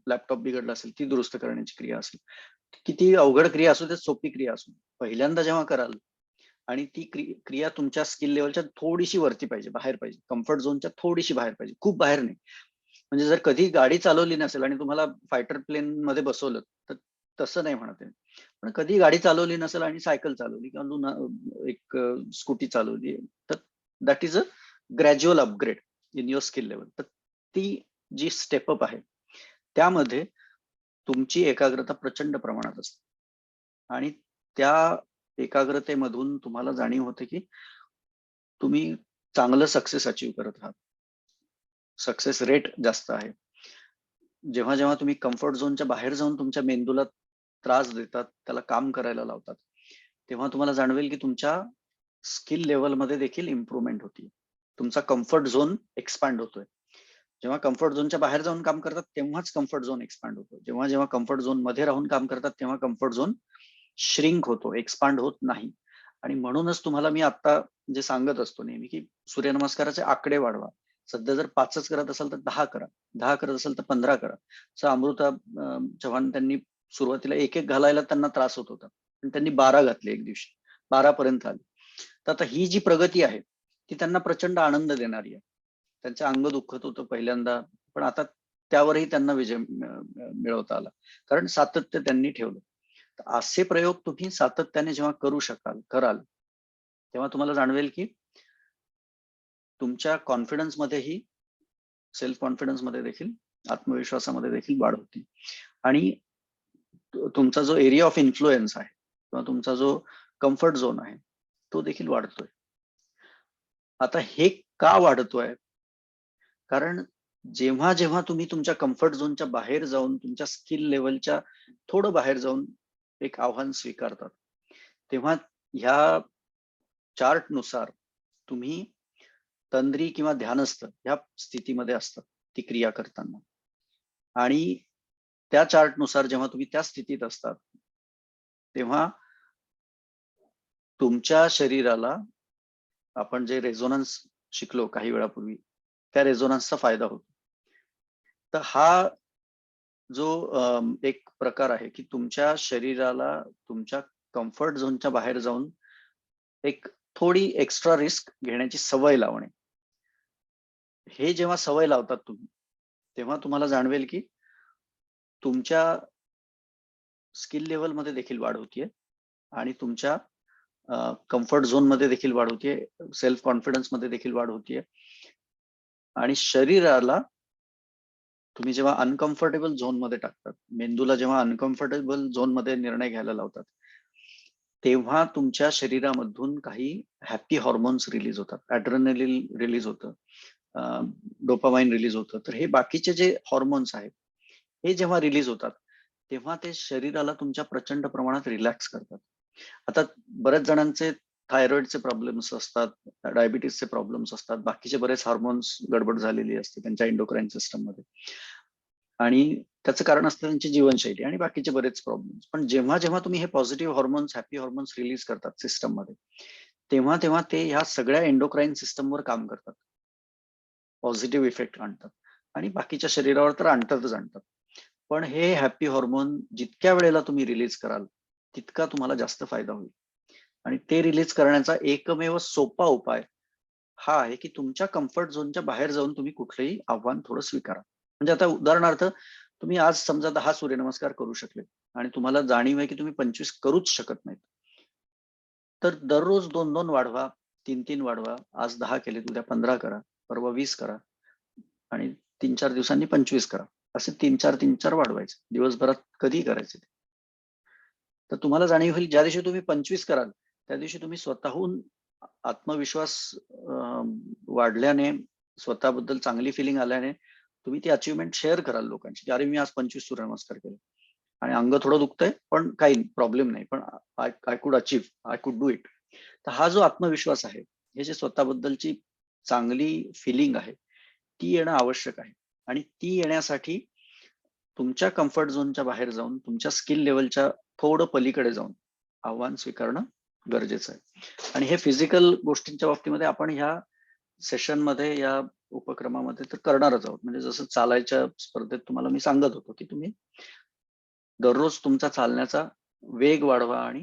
लॅपटॉप बिघडला असेल, ती दुरुस्त करण्याची क्रिया असेल. किती अवघड क्रिया असू दे, सोपी क्रिया असू दे, पहिल्यांदा जेव्हा कराल आणि ती क्रिया तुमच्या स्किल लेवलच्या थोडीशी वरती पाहिजे, बाहेर पाहिजे, कम्फर्ट झोनच्या थोडीशी बाहेर पाहिजे, खूप बाहेर नाही. म्हणजे जर कधी गाडी चालवली नसेल आणि तुम्हाला फायटर प्लेन मध्ये बसवलं, तर तसं नाही म्हणत आहे. पण कधी गाडी चालवली नसेल आणि सायकल चालवली किंवा एक स्कूटी चालवली, तर that is a gradual upgrade in your skill level. तर ती जी स्टेपअप आहे, त्यामध्ये तुमची एकाग्रता प्रचंड प्रमाणात असते आणि त्या एकाग्रतेमधून तुम्हाला जाणीव होते, की तुम्ही चांगलं सक्सेस अचीव्ह करत आहात. सक्सेस रेट जास्त आहे. जेव्हा-जेव्हा तुम्ही कम्फर्ट झोनच्या बाहेर जाऊन तुमच्या मेंदूला त्रास देतात, त्याला काम करायला लावतात, तेव्हा तुम्हाला जाणवेल, की तुमच्या स्किल लेव्हलमध्ये देखील इम्प्रूव्हमेंट होतीये. तुमचा कम्फर्ट झोन एक्सपांड होतोय. जेव्हा कम्फर्ट झोनच्या बाहेर जाऊन काम करतात, तेव्हाच कम्फर्ट झोन एक्सपांड होतो. जेव्हा-जेव्हा कम्फर्ट झोनमध्ये राहून काम करतात, तेव्हा कम्फर्ट झोन श्रिंक होतो, एक्सपांड होत नाही. आणि म्हणूनच तुम्हाला मी आता जे सांगत असतो नेहमी, की सूर्यनमस्काराचे आकडे वाढवा. सध्या जर 5च करत असाल तर 10 करा. 10 करत असाल तर 15 करा. असं अमृता चव्हाण त्यांनी सुरुवातीला एक घालायला त्यांना त्रास होत होता. पण त्यांनी 12 घातले एक दिवशी. 12 पर्यंत आले. तर आता ही जी प्रगती आहे, ती त्यांना प्रचंड आनंद देणारी आहे. त्यांचं अंग दुखत होतं पहिल्यांदा, पण आता त्यावरही त्यांना विजय मिळवता आला, कारण सातत्य त्यांनी ठेवलं. असे प्रयोग तुम्ही सातत्याने जेव्हा कराल तेव्हा तुम्हाला जाणवेल की तुमच्या कॉन्फिडन्स मध्येही, सेल्फ कॉन्फिडन्स मध्ये देखील, आत्मविश्वासामध्ये देखील वाढ होती. आणि तुमचा जो एरिया ऑफ इन्फ्लुएन्स आहे किंवा तुमचा जो कम्फर्ट झोन आहे तो देखील वाढतोय. आता हे का वाढतोय? कारण जेव्हा जेव्हा तुम्ही तुमच्या कम्फर्ट झोनच्या बाहेर जाऊन, तुमच्या स्किल लेवलच्या थोडं बाहेर जाऊन एक आव्हान स्वीकारतात, तेव्हा ह्या चार्ट नुसार तुम्ही तंद्री किंवा ध्यानस्थ ह्या स्थितीमध्ये असतात ती क्रिया करताना. आणि त्या चार्ट नुसार जेव्हा तुम्ही त्या स्थितीत असतात तेव्हा तुमच्या शरीराला, आपण जे रेझोनन्स शिकलो काही वेळापूर्वी, त्या रेझोनन्सचा फायदा होतो. तर हा जो एक प्रकार आहे की तुमच्या शरीराला तुमच्या कम्फर्ट झोनच्या बाहेर जाऊन एक थोडी एक्स्ट्रा रिस्क घेण्याची सवय लावणे. हे जेव्हा सवय लावतात तुम्ही, तेव्हा तुम्हाला जाणवेल की तुमच्या स्किल लेवल मध्ये देखील वाढ होतीये आणि तुमच्या कम्फर्ट झोन मध्ये देखील वाढ होतीये, सेल्फ कॉन्फिडन्स मध्ये देखील वाढ होतीये. आणि शरीराला तुम्ही जेव्हा अनकम्फर्टेबल झोन मध्ये टाकतात, मेंदूला जेव्हा अनकम्फर्टेबल झोन मध्ये निर्णय घ्यायला लावतात, तेव्हा तुमच्या शरीरामधून काही हॅपी हॉर्मोन्स रिलीज होतात, ॲड्रेनलिन रिलीज होतं, डोपामाइन रिलीज होतं. तर हे बाकीचे जे हॉर्मोन्स आहेत हे जेव्हा रिलीज होतात तेव्हा ते शरीराला तुमच्या प्रचंड प्रमाणात रिलॅक्स करतात. आता बऱ्याच जणांचे थायरॉइडचे प्रॉब्लेम्स असतात, डायबिटीसचे प्रॉब्लेम्स असतात, बाकीचे बरेच हार्मोन्स गडबड झालेली असते त्यांच्या एंडोक्राईन सिस्टम मध्ये, आणि त्याचं कारण असतं त्यांची जीवनशैली आणि बाकीचे बरेच प्रॉब्लेम्स. पण जेव्हा जेव्हा तुम्ही हे positive hormones, happy hormones release करतात सिस्टम मध्ये, तेव्हा तेव्हा ते ह्या सगळ्या एंडोक्राईन सिस्टमवर काम करतात, पॉझिटिव्ह इफेक्ट आणतात, आणि बाकीच्या शरीरावर तर आणतात. पण हे हॅपी हॉर्मोन जितक्या वेळेला तुम्ही रिलीज कराल तितका तुम्हाला जास्त फायदा होईल. आणि ते रिलीज करण्याचा एकमेव सोपा उपाय हा आहे की तुमच्या कम्फर्ट झोनच्या बाहेर जाऊन तुम्ही कुठलंही आव्हान थोडं स्वीकारा. म्हणजे आता उदाहरणार्थ, तुम्ही आज समजा 10 सूर्यनमस्कार करू शकले आणि तुम्हाला जाणीव आहे की तुम्ही 25 करूच शकत नाहीत, तर दररोज 2-2 वाढवा, 3-3 वाढवा. आज 10 केले, उद्या 15 करा, परवा 20 करा आणि 3-4 दिवसांनी 25 करा. असे 3-4 वाढवायचे दिवसभरात, कधी करायचे. तर तुम्हाला जाणीव होईल ज्या दिवशी तुम्ही 25 कराल त्या दिवशी तुम्ही स्वतःहून आत्मविश्वास वाढल्याने, स्वतःबद्दल चांगली फिलिंग आल्याने तुम्ही ती अचिव्हमेंट शेअर कराल लोकांची, की अरे मी आज 25 सूर्यनमस्कार केले आणि अंग थोडं दुखतंय पण काही प्रॉब्लेम नाही, पण I could achieve, I could do it. तर हा जो आत्मविश्वास आहे, हे जे स्वतःबद्दलची चांगली फिलिंग आहे, ती येणं आवश्यक आहे. आणि ती येण्यासाठी तुमच्या कम्फर्ट झोनच्या बाहेर जाऊन, तुमच्या स्किल लेवलच्या थोडं पलीकडे जाऊन आव्हान स्वीकारणं गरजेचं आहे. आणि हे फिजिकल गोष्टींच्या बाबतीमध्ये आपण ह्या सेशनमध्ये, या उपक्रमामध्ये तर करणारच आहोत. म्हणजे जसं चालायच्या स्पर्धेत तुम्हाला मी सांगत होतो की तुम्ही दररोज तुमचा चालण्याचा वेग वाढवा आणि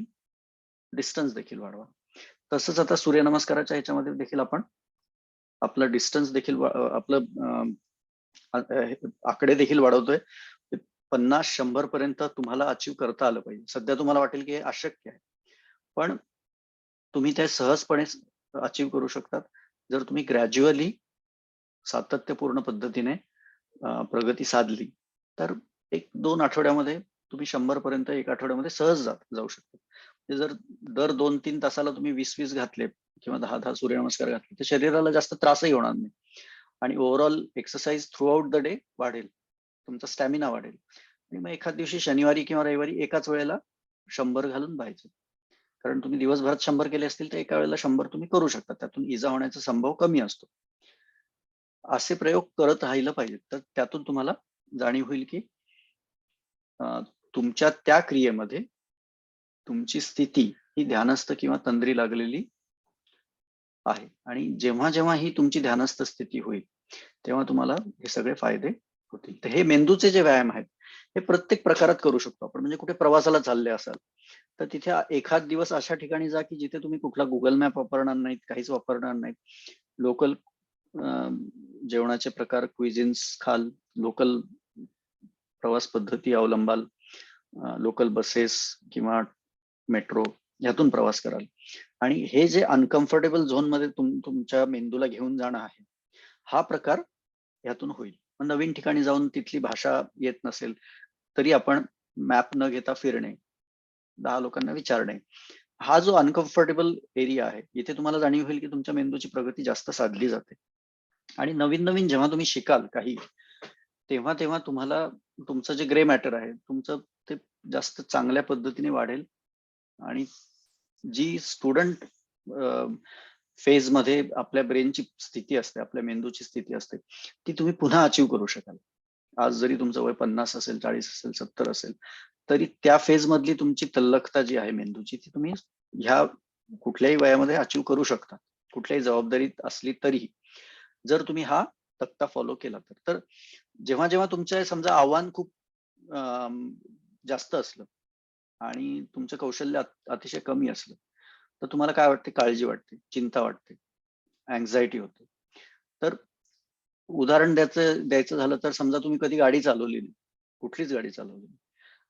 डिस्टन्स देखील वाढवा. तसंच आता सूर्यनमस्काराच्या ह्याच्यामध्ये देखील आपण आपलं डिस्टन्स देखील, आपलं आकडे देखील वाढवतोय. 50-100 पर्यंत तुम्हाला अचीव्ह करता आलं पाहिजे. सध्या तुम्हाला वाटेल की हे अशक्य आहे, पण तुम्ही ते सहजपणे अचीव्ह करू शकतात जर तुम्ही ग्रॅज्युअली, सातत्यपूर्ण पद्धतीने प्रगती साधली. तर 1-2 आठवड्यामध्ये तुम्ही 100 पर्यंत 1 आठवड्यामध्ये सहज जाऊ शकता. म्हणजे जर दर 2-3 तासाला तुम्ही 20-20 घातले किंवा 10-10 सूर्यनमस्कार घातले तर शरीराला जास्त त्रासही होणार नाही आणि overall exercise through out the day वाढेल, तुमचा स्टॅमिना वाढेल. आणि मग एखाद दिवशी शनिवारी किंवा रविवारी एकाच वेळेला 100 घालून पाहायचं, कारण तुम्ही दिवसभरात 100 केले असतील तर एका वेळेला 100 तुम्ही करू शकता, त्यातून इजा होण्याचा संभव कमी असतो. असे प्रयोग करत राहिलं पाहिजे, तर त्यातून तुम्हाला जाणीव होईल की तुमच्या त्या क्रियेमध्ये तुमची स्थिती ही ध्यानस्थ किंवा तंद्री लागलेली आहे. आणि जेव्हा जेव्हा ही तुमची ध्यानस्थ स्थिती होईल तेव्हा तुम्हाला हे सगळे फायदे होतील. तर हे मेंदूचे जे व्यायाम आहेत हे प्रत्येक प्रकारात करू शकतो आपण. म्हणजे कुठे प्रवासाला चालले असाल तर तिथे एखाद दिवस अशा ठिकाणी जा की जिथे तुम्ही कुठला गुगल मॅप वापरणार नाहीत, काहीच वापरणार नाहीत, लोकल जेवणाचे प्रकार, क्विझिन्स खाल, लोकल प्रवास पद्धती अवलंबाल, लोकल बसेस किंवा मेट्रो यातून प्रवास कराल. आणि हे जे अनकम्फर्टेबल झोन मध्ये तुमच्या मेंदूला घेऊन जाणं आहे, हा प्रकार यातून होईल. मग नवीन ठिकाणी जाऊन तिथली भाषा येत नसेल तरी आपण मॅप न घेता फिरणे, 10 लोकांना विचारणे, हा जो अनकम्फर्टेबल एरिया आहे, इथे तुम्हाला जाणीव होईल की तुमच्या मेंदूची प्रगती जास्त साधली जाते. आणि नवीन नवीन जेव्हा तुम्ही शिकाल काही, तेव्हा तेव्हा तुम्हाला तुमचं जे ग्रे मॅटर आहे तुमचं ते जास्त चांगल्या पद्धतीने वाढेल. आणि जी स्टुडंट फेज मध्ये आपल्या ब्रेनची स्थिती असते, आपल्या मेंदूची स्थिती असते, ती तुम्ही पुन्हा अचीव करू शकाल. आज जरी तुमचं वय 50 असेल, 40 असेल, 70 असेल, तरी त्या फेज मधली तुमची तल्लखता जी आहे मेंदूची, ती तुम्ही ह्या कुठल्याही वयामध्ये अचीव करू शकता, कुठल्याही जबाबदारीत असली तरीही, जर तुम्ही हा तक्ता फॉलो केला तर. तर जेव्हा जेव्हा तुमच्या समजा आव्हान खूप जास्त असलं आणि तुमचं कौशल्य अतिशय कमी असलं, तर तुम्हाला काय वाटते? काळजी वाटते, चिंता वाटते, अँझायटी होते. तर उदाहरण द्यायचं झालं तर समजा तुम्ही कधी गाडी चालवली नाही, कुठलीच गाडी चालवली नाही,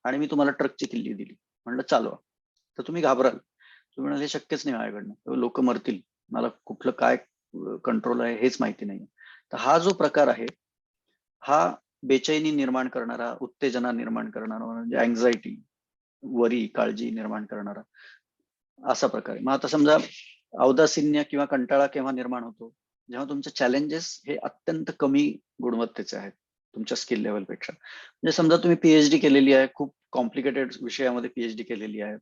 आणि मी तुम्हाला ट्रकची किल्ली दिली, म्हणलं चालवा, तर तुम्ही घाबराल. तुम्ही म्हणाल हे शक्यच नाही माझ्याकडनं, लोक मरतील, मला कुठलं काय कंट्रोल आहे हेच माहिती नाही. तर हा जो प्रकार आहे, हा बेचैनी निर्माण करणारा, उत्तेजना निर्माण करणारा, म्हणजे अँझायटी, वरी, काळजी निर्माण करणारा असा प्रकार आहे. मग आता समजा औदासीन्य किंवा कंटाळा केव्हा निर्माण होतो? जेव्हा तुमचे चॅलेंजेस हे अत्यंत कमी गुणवत्तेचे आहेत तुमच्या स्किल लेवलपेक्षा. म्हणजे समजा तुम्ही पीएचडी केलेली आहे, खूप कॉम्प्लिकेटेड विषयामध्ये पीएचडी केलेली आहे,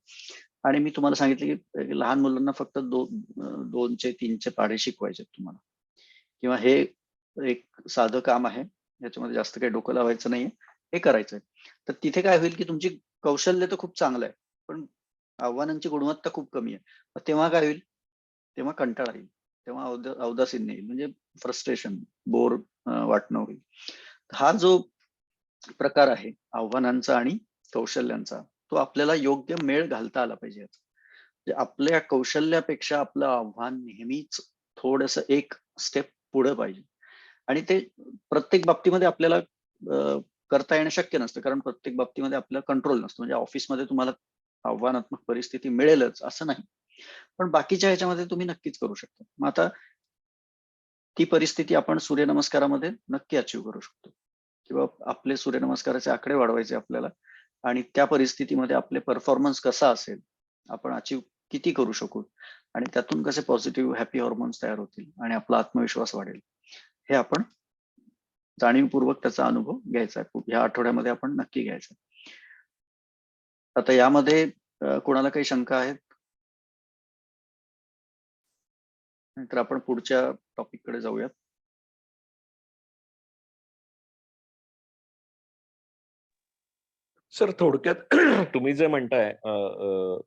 आणि मी तुम्हाला सांगितलं की लहान मुलांना फक्त 2चे 3चे पाढे शिकवायचे तुम्हाला, किंवा हे एक साधं काम आहे, याच्यामध्ये जास्त काही डोकं लावायचं नाहीये, हे करायचंय. तर तिथे काय होईल की तुमची कौशल्य तर खूप चांगलं आहे, पण आव्हानांची गुणवत्ता खूप कमी आहे. मग तेव्हा काय होईल? तेव्हा कंटाळा येईल, तेव्हा औदासीन्य येईल, म्हणजे फ्रस्ट्रेशन, बोर वाटणं होईल. हा जो प्रकार आहे आव्हानांचा आणि कौशल्यांचा, तो आपल्याला योग्य मेळ घालता आला पाहिजे. म्हणजे आपल्या कौशल्यापेक्षा आपलं आव्हान नेहमीच थोडस एक स्टेप पुढे पाहिजे. आणि ते प्रत्येक बाबतीमध्ये आपल्याला करता येणं शक्य नसतं, कारण प्रत्येक बाबतीमध्ये आपल्याला कंट्रोल नसतो. म्हणजे ऑफिसमध्ये तुम्हाला आव्हानात्मक परिस्थिती मिळेलच असं नाही, पण बाकीच्या ह्याच्यामध्ये तुम्ही नक्कीच करू शकता. मग आता ती परिस्थिती आपण सूर्यनमस्कारामध्ये नक्की अचीव करू शकतो, किंवा आपले सूर्यनमस्काराचे आकडे वाढवायचे आपल्याला, आणि त्या परिस्थितीमध्ये आपले परफॉर्मन्स कसा असेल, आपण अचीव किती करू शकू, आणि त्यातून कसे पॉझिटिव्ह हॅपी हॉर्मोन्स तयार होतील आणि आपला आत्मविश्वास वाढेल, हे आपण जाणीवपूर्वक त्याचा अनुभव घ्यायचा आहे. या आठवड्यामध्ये आपण नक्की घ्यायचा. आता यामध्ये कोणाला काही शंका आहेत? नाहीतर आपण पुढच्या टॉपिक कडे जाऊयात. सर थोडक्यात तुम्ही जे म्हणताय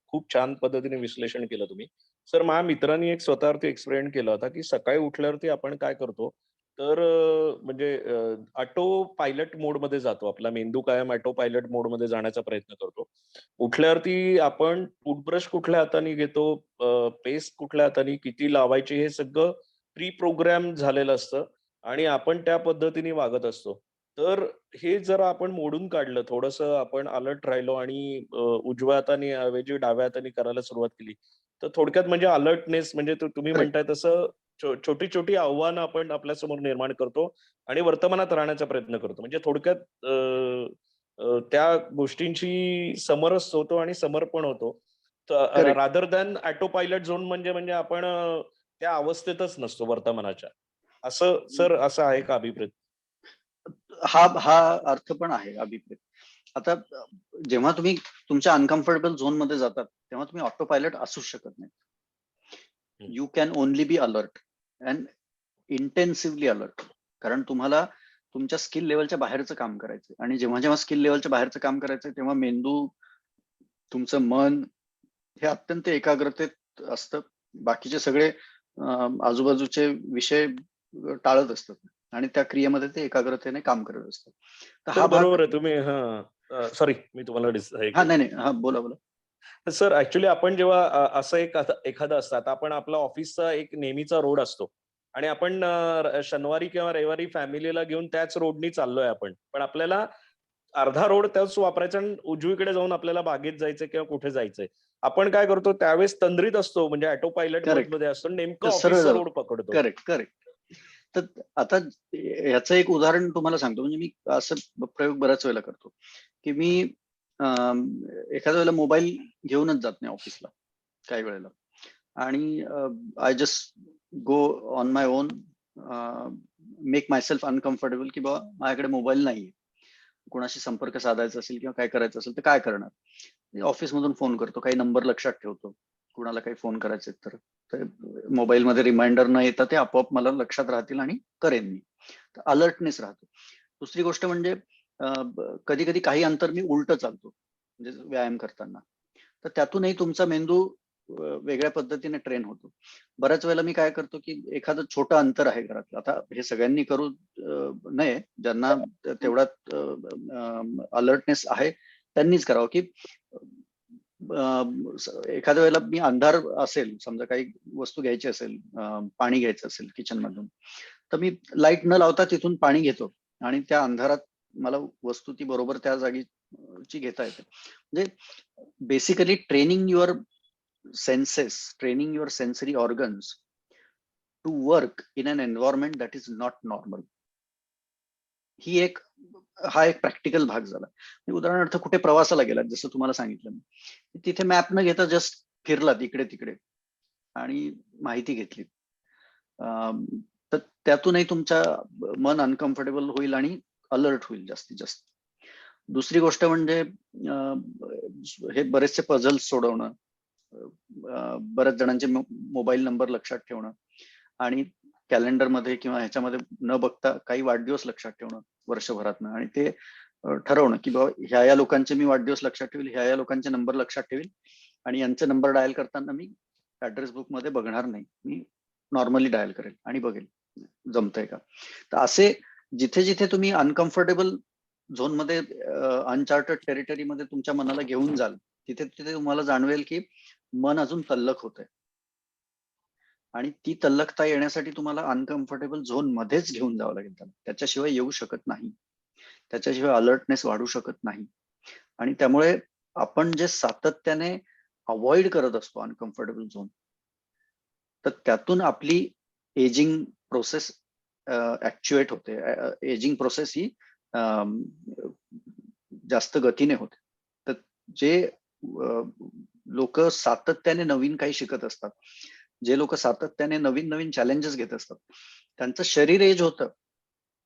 खूप छान पद्धतीने विश्लेषण केलं तुम्ही. सर माझ्या मित्रांनी एक स्वतःवरती एक्सपेरिमेंट केला होता, की सकाळी उठल्यावरती आपण काय करतो, तर म्हणजे ऑटो पायलट मोडमध्ये जातो. आपला मेंदू कायम ऑटो पायलट मोडमध्ये जाण्याचा प्रयत्न करतो. उठल्यावरती आपण टूथब्रश कुठल्या हाताने घेतो, पेस्ट कुठल्या हाताने किती लावायची हे सगळं प्री प्रोग्राम झालेलं असतं आणि आपण त्या पद्धतीने वागत असतो. तर हे जर आपण मोडून काढलं, थोडंसं आपण अलर्ट राहिलो आणि उजव्या हाताने ऐवजी डाव्या हाताने करायला सुरुवात केली, तर थोडक्यात म्हणजे अलर्टनेस म्हणजे तुम्ही करेक्ट. म्हणताय तसं छोटी-छोटी आव्हानं आपण आपल्यासमोर निर्माण करतो आणि वर्तमानात राहण्याचा प्रयत्न करतो. म्हणजे थोडक्यात अ, अ, त्या गोष्टींशी समरस होतो आणि समर्पण होतो. Correct. Rather than auto pilot zone म्हणजे म्हणजे आपण त्या अवस्थेतच नसतो वर्तमानाच्या. असं सर असं आहे का अभिप्रेत? हा अर्थ पण आहे अभिप्रेत. आता जेव्हा तुम्ही तुमच्या अनकम्फर्टेबल झोन मध्ये जातात, तेव्हा तुम्ही ऑटो पायलट असूच शकत नाही. हं. You can only be alert and intensively alert. कारण तुम्हाला तुमच्या स्किल लेवलच्या बाहेरचं काम करायचं, आणि जेव्हा जेव्हा स्किल लेवलच्या बाहेरचं काम करायचं तेव्हा मेंदू, तुमचं मन हे अत्यंत एकाग्रतेत असतं. बाकीचे सगळे आजूबाजूचे विषय टाळत असतात, आणि त्या क्रियेमध्ये ते एकाग्रतेने काम करत असतात. तर सर हा भाग. बरोबर आहे. तुम्ही हां. सॉरी मी तुम्हाला हे हा, केलं. नाही नाही, हा बोला बोला. सर ॲक्चुअली आपण जेव्हा असं एखादं असतं, आता आपण आपला ऑफिसचा एक नेहमीचा रोड असतो आणि आपण शनिवारी किंवा रविवारी फॅमिलीला घेऊन त्याच रोडनी चाललोय आपण. पण आपल्याला अर्धा रोड त्याच वापरायचा आणि उजवीकडे जाऊन आपल्याला बागेत जायचंय किंवा कुठे जायचंय. आपण काय करतो त्यावेळेस तंद्रीत असतो, म्हणजे ऑटो पायलट करेक्ट. मोडमध्ये असतो, नेमकं तर सरळ ऑफिसचा जाऊ. रोड पकडतो. Correct, correct. तर आता ह्याचं एक उदाहरण तुम्हाला सांगतो. म्हणजे मी असं प्रयोग बऱ्याच वेळेला करतो, की मी एखाद्या वेळेला मोबाईल घेऊनच जात नाही ऑफिसला काही वेळेला. आणि I just go on my on, make my self uncomfortable, की बाबा माझ्याकडे मोबाईल नाहीये, कोणाशी संपर्क साधायचा असेल किंवा काय करायचं असेल तर काय करणार. ऑफिसमधून फोन करतो, काही नंबर लक्षात ठेवतो, कुणाला काही फोन करायचे तर मोबाईलमध्ये रिमाइंडर न येता ते आपोआप मला लक्षात राहतील आणि करेन मी. तर अलर्टनेस राहतो. दुसरी गोष्ट म्हणजे कधी कधी काही अंतर मी उलट चालतो, म्हणजे व्यायाम करताना, तर त्यातूनही तुमचा मेंदू वेगळ्या पद्धतीने ट्रेन होतो. बऱ्याच वेळेला मी काय करतो, की एखादं छोटं अंतर आहे घरात, आता हे सगळ्यांनी करू नये, ज्यांना तेवढ्यात अलर्टनेस आहे त्यांनीच करावं, की एखाद्या वेळेला मी अंधार असेल, समजा काही वस्तू घ्यायची असेल, पाणी घ्यायचं असेल किचन मधून, तर मी लाईट न लावता तिथून पाणी घेतो आणि त्या अंधारात मला वस्तू ती बरोबर त्या जागीची घेता येते. म्हणजे basically training your senses, training your sensory organs to work in an environment that is not normal. हा एक प्रॅक्टिकल भाग झाला. उदाहरणार्थ कुठे प्रवासाला गेलात, जसं तुम्हाला सांगितलं मी, तिथे मॅप न घेता जस्ट फिरलात इकडे तिकडे आणि माहिती घेतली, तर त्यातूनही तुमच्या मन अनकम्फर्टेबल होईल आणि अलर्ट होईल जास्तीत जास्त. दुसरी गोष्ट म्हणजे हे बरेचसे पझल्स सोडवणं, बऱ्याच जणांचे मोबाईल नंबर लक्षात ठेवणं आणि कॅलेंडरमध्ये किंवा ह्याच्यामध्ये न बघता काही वाढदिवस लक्षात ठेवणं वर्षभरातनं, आणि ते ठरवणं की बाबा ह्या लोकांचे मी वाढदिवस लक्षात ठेवेल, ह्या लोकांचे नंबर लक्षात ठेवेल आणि यांचे नंबर डायल करताना मी ऍड्रेस बुक मध्ये बघणार नाही, मी नॉर्मली डायल करेल आणि बघेल जमतंय का. तर असे जिथे जिथे तुम्ही अनकम्फर्टेबल झोन मध्ये, अनचार्टर्ड टेरिटरीमध्ये तुमच्या मनाला घेऊन जाल, तिथे तिथे तुम्हाला जाणवेल की मन अजून तल्लख होतंय. आणि ती तल्लखता येण्यासाठी तुम्हाला अनकम्फर्टेबल झोन मध्येच घेऊन जावं लागेल त्याला, त्याच्याशिवाय येऊ शकत नाही, त्याच्याशिवाय अलर्टनेस वाढू शकत नाही. आणि त्यामुळे आपण जे सातत्याने अवॉइड करत असतो अनकम्फर्टेबल झोन, तर त्यातून आपली एजिंग प्रोसेस ऍक्च्युएट होते. एजिंग प्रोसेस ही जास्त गतीने होते. तर जे लोक सातत्याने नवीन काही शिकत असतात, जे लोक सातत्याने नवीन नवीन चॅलेंजेस घेत असतात, त्यांचं शरीर एज होतं,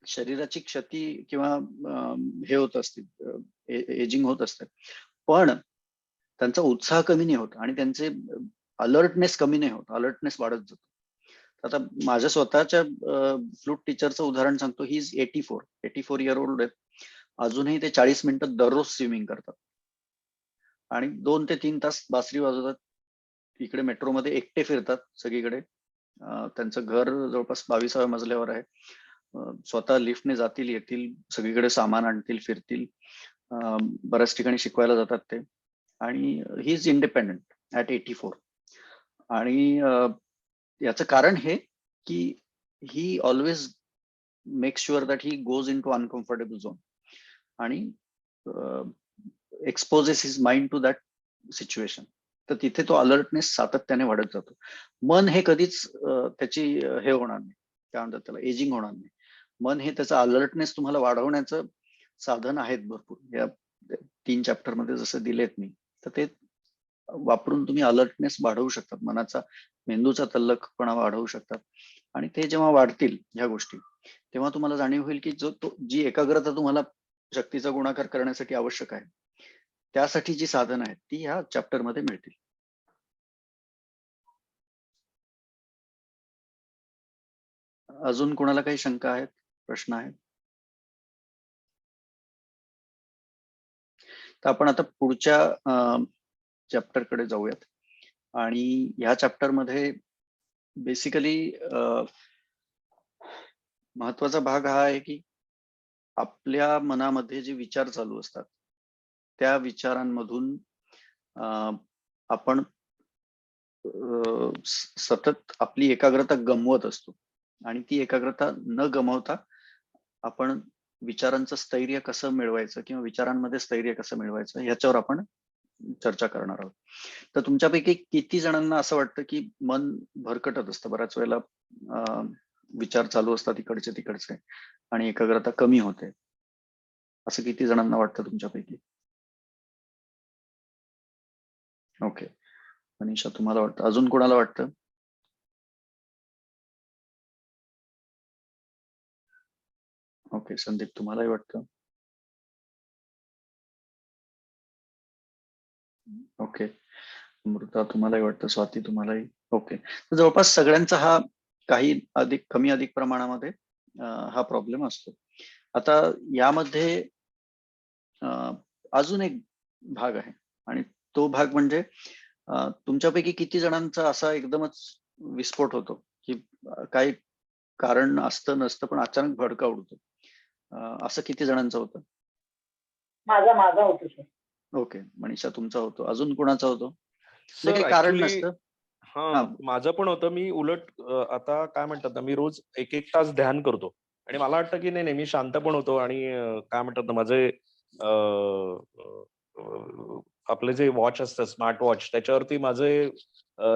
शरीराची क्षती किंवा हे होत असते, एजिंग होत असते, पण त्यांचा उत्साह कमी नाही होत आणि त्यांचे अलर्टनेस कमी नाही होत, अलर्टनेस वाढत जातो. आता माझ्या स्वतःच्या फ्लूट टीचरचं उदाहरण सांगतो. ही इज 84 इयर ओल्ड आहे. अजूनही ते 40 मिनिटं दररोज स्विमिंग करतात आणि 2 ते 3 तास बासरी वाजवतात. इकडे मेट्रोमध्ये एकटे फिरतात सगळीकडे. त्यांचं घर जवळपास 22व्या मजल्यावर आहे. स्वतः लिफ्टने जातील, येतील, सगळीकडे सामान आणतील, फिरतील. बऱ्याच ठिकाणी शिकवायला जातात ते. आणि ही इज इंडिपेंडेंट ऍट 84. आणि याचं कारण हे की he always make sure that he goes into uncomfortable zone आणि exposes his mind to that situation. तर तिथे तो अलर्टनेस सातत्याने वाढत जातो. मन हे कधीच त्याची हे होणार नाही, काय म्हणतात त्याला, एजिंग होणार नाही. मन हे त्याचा अलर्टनेस तुम्हाला वाढवण्याचं साधन आहेत भरपूर. या 3 चॅप्टर मध्ये जसं दिलेत मी, तर ते वापरून तुम्ही अलर्टनेस वाढवू शकतात, मनाचा, मेंदूचा तल्लखपणा वाढवू शकतात. आणि ते जेव्हा वाढतील ह्या गोष्टी, तेव्हा तुम्हाला जाणीव होईल की जी एकाग्रता तुम्हाला शक्तीचा गुणाकार करण्यासाठी आवश्यक आहे, त्यासाठी जी साधनं आहेत ती ह्या चॅप्टर मध्ये मिळतील. अजून कोणाला काही शंका आहेत, प्रश्न आहेत? तर आपण आता पुढच्या चॅप्टर कडे जाऊयात. आणि ह्या चॅप्टर मध्ये बेसिकली महत्वाचा भाग हा आहे की आपल्या मनामध्ये जे विचार चालू असतात, त्या विचारांमधून आपण सतत आपली एकाग्रता गमवत असतो. आणि ती एकाग्रता न गमावता आपण विचारांचं स्थैर्य कसं मिळवायचं किंवा विचारांमध्ये स्थैर्य कसं मिळवायचं ह्याच्यावर आपण चर्चा करणार आहोत. तर तुमच्यापैकी किती जणांना असं वाटतं की मन भरकटत असतं बऱ्याच वेळेला, विचार चालू असतात इकडचे तिकडचे आणि एकाग्रता कमी होते, असं किती जणांना वाटतं तुमच्यापैकी? ओके, मनीषा तुम्हाला वाटतं, अजून कोणाला वाटतं? ओके, संदीप तुम्हालाही वाटतं? ओके, अमृता तुम्हालाही वाटतं, स्वाती तुम्हालाही? ओके, तर जवळपास सगळ्यांचा हा काही अधिक कमी अधिक प्रमाणामध्ये हा प्रॉब्लेम असतो. आता यामध्ये अजून एक भाग आहे आणि तो भाग म्हणजे तुमच्यापैकी किती जणांचा असा एकदमच विस्फोट होतो की काही कारण असतं नसतं पण अचानक भडका उडतो, असं किती जणांचं होतं? माझा होतो सर. ओके, मनीषा तुमचा होतो, अजून कोणाचा होतो? म्हणजे सर काही कारण ऍक्च्युली नसतं. हा, माझं पण होतं. मी उलट आता काय म्हणतात ना, मी रोज 1-1 तास ध्यान करतो आणि मला वाटतं की नाही, मी शांत पण होतो आणि काय म्हणतात ना, माझे अ, अ, अ, आपले जे वॉच असतं स्मार्ट वॉच त्याच्यावरती माझे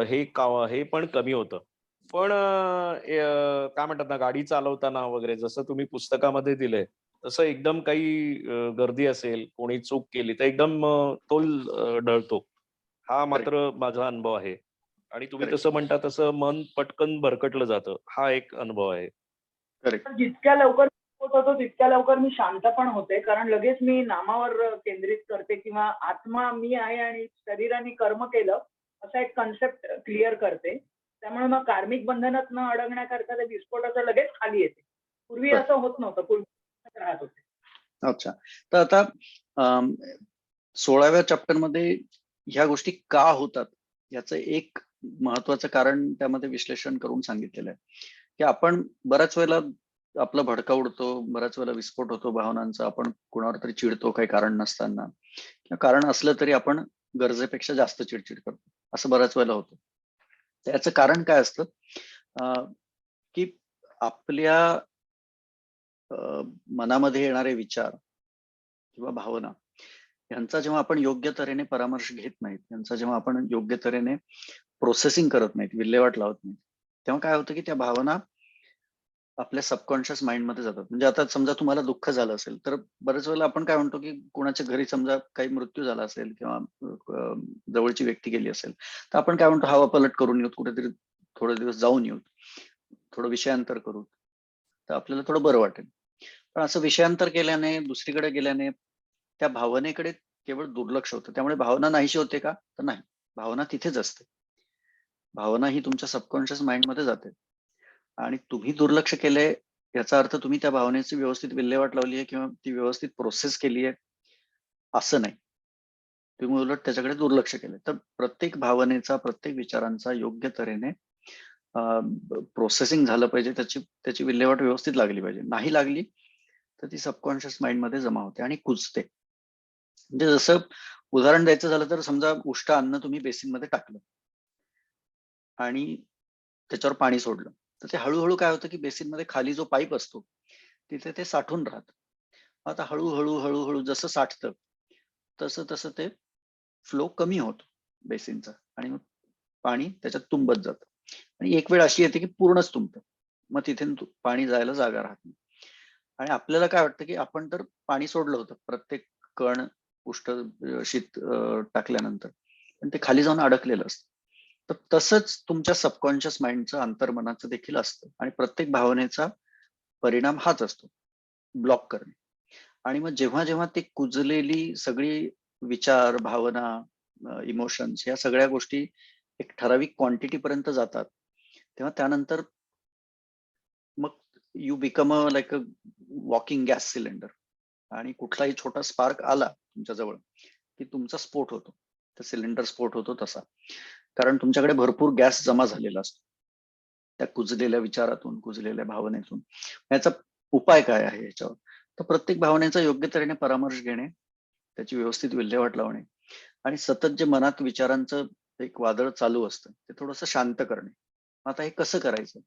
हे पण कमी होतं. पण काय म्हणतात ना, गाडी चालवताना वगैरे जसं तुम्ही पुस्तकामध्ये दिलंय, तसं एकदम काही गर्दी असेल, कोणी चूक केली तर एकदम तोल ढळतो. हा करेक्ट मात्र माझा अनुभव आहे. आणि तुम्ही करेक्ट तसं म्हणता तसं मन पटकन भरकटलं जातं. हा एक अनुभव आहे. करेक्ट. पण जितक्या लवकर होत होतो तितक्या लवकर मी शांत पण होते, कारण लगेच मी नामावर केंद्रित करते किंवा आत्मा मी आहे आणि शरीराने कर्म केलं असा एक कन्सेप्ट क्लिअर करते. त्यामुळे मग कार्मिक बंधनात न अडकण्याकरता ते विस्फोटाचं लगेच खाली येते. पूर्वी बर, असं होत नव्हतं, पूर्वी राहत होते. अच्छा. तर आता 16व्या चॅप्टर मध्ये ह्या गोष्टी का होतात याचं एक महत्वाचं कारण त्यामध्ये विश्लेषण करून सांगितलेलं आहे की आपण बऱ्याच वेळेला आपला भडका उडतो, बऱ्याच वेळेला विस्फोट होतो भावनांचा, आपण कुणावर तरी चिडतो काही कारण नसताना, किंवा कारण असलं तरी आपण गरजेपेक्षा जास्त चिडचिड करतो, असं बऱ्याच वेळेला होतं. त्याचं कारण काय असतं की आपल्या मनामध्ये येणारे विचार किंवा भावना यांचा जेव्हा आपण योग्य तऱ्हेने परामर्श घेत नाहीत, यांचा जेव्हा आपण योग्य तऱ्हेने प्रोसेसिंग करत नाहीत, विल्हेवाट लावत नाहीत, तेव्हा काय होतं की त्या भावना आपल्या सबकॉन्शियस माइंड मध्ये जातात. म्हणजे आता समजा तुम्हाला दुःख झालं असेल तर बऱ्याच वेळेला आपण काय म्हणतो की कोणाच्या घरी समजा काही मृत्यू झाला असेल किंवा जवळची व्यक्ती गेली असेल तर आपण काय म्हणतो, हवा पलट करून येऊत, कुठेतरी थोडे दिवस जाऊन येऊत, थोडं विषयांतर करू, तर आपल्याला थोडं बरं वाटेल. पण असं विषयांतर केल्याने, दुसरीकडे गेल्याने त्या भावनेकडे केवळ दुर्लक्ष होतं. त्यामुळे भावना नाहीशी होते का? तर नाही, भावना तिथेच असते. भावना ही तुमच्या सबकॉन्शियस माइंड मध्ये जाते आणि तुम्ही दुर्लक्ष केलंय याचा अर्थ तुम्ही त्या भावनेची व्यवस्थित विल्हेवाट लावली आहे किंवा ती व्यवस्थित प्रोसेस केली आहे असं नाही. तुम्ही उलट त्याच्याकडे दुर्लक्ष केलंय. तर प्रत्येक भावनेचा, प्रत्येक विचारांचा योग्य तऱ्हेने प्रोसेसिंग झालं पाहिजे, त्याची त्याची विल्हेवाट व्यवस्थित लागली पाहिजे. नाही लागली तर ती सबकॉन्शियस माइंड मध्ये जमा होते आणि कुजते. म्हणजे जसं उदाहरण द्यायचं झालं तर समजा उष्ट अन्न तुम्ही बेसिन मध्ये टाकलं आणि त्याच्यावर पाणी सोडलं तर ते हळूहळू काय होतं की बेसिन मध्ये खाली जो पाईप असतो तिथे ते साठून राहतं. आता हळूहळू हळूहळू जसं साठतं तसं तसं ते फ्लो कमी होतो बेसिनचा आणि मग पाणी त्याच्यात तुंबत जातं आणि एक वेळ अशी येते की पूर्णच तुंबतं, मग तिथे पाणी जायला जागा राहत नाही. आणि आपल्याला काय वाटतं की आपण तर पाणी सोडलं होतं प्रत्येक कण उष्ट शीत टाकल्यानंतर, पण ते खाली जाऊन अडकलेलं असतं. तर तसंच तुमच्या सबकॉन्शियस माइंडचं, अंतर्मनाचं देखील असतं आणि प्रत्येक भावनेचा परिणाम हाच असतो, ब्लॉक करणे. आणि मग जेव्हा जेव्हा ते कुजलेली सगळी विचार, भावना, इमोशन्स या सगळ्या गोष्टी एक ठराविक क्वांटिटी पर्यंत जातात, तेव्हा त्यानंतर मग you become a like a walking gas cylinder. आणि कुठलाही छोटा स्पार्क आला तुमच्या जवळ की तुमचा स्फोट होतो, तर सिलेंडर स्फोट होतो तसा. कारण तुमच्याकडे भरपूर गॅस जमा झालेला असतो त्या कुजलेल्या विचारातून, कुजलेल्या भावनेतून. याचा उपाय काय आहे याच्यावर? तर प्रत्येक भावनेचा योग्य तऱ्हेने परामर्श घेणे, त्याची व्यवस्थित विल्हेवाट लावणे आणि सतत जे मनात विचारांचं एक वादळ चालू असतं ते थोडंसं शांत करणे. आता हे कसं करायचं?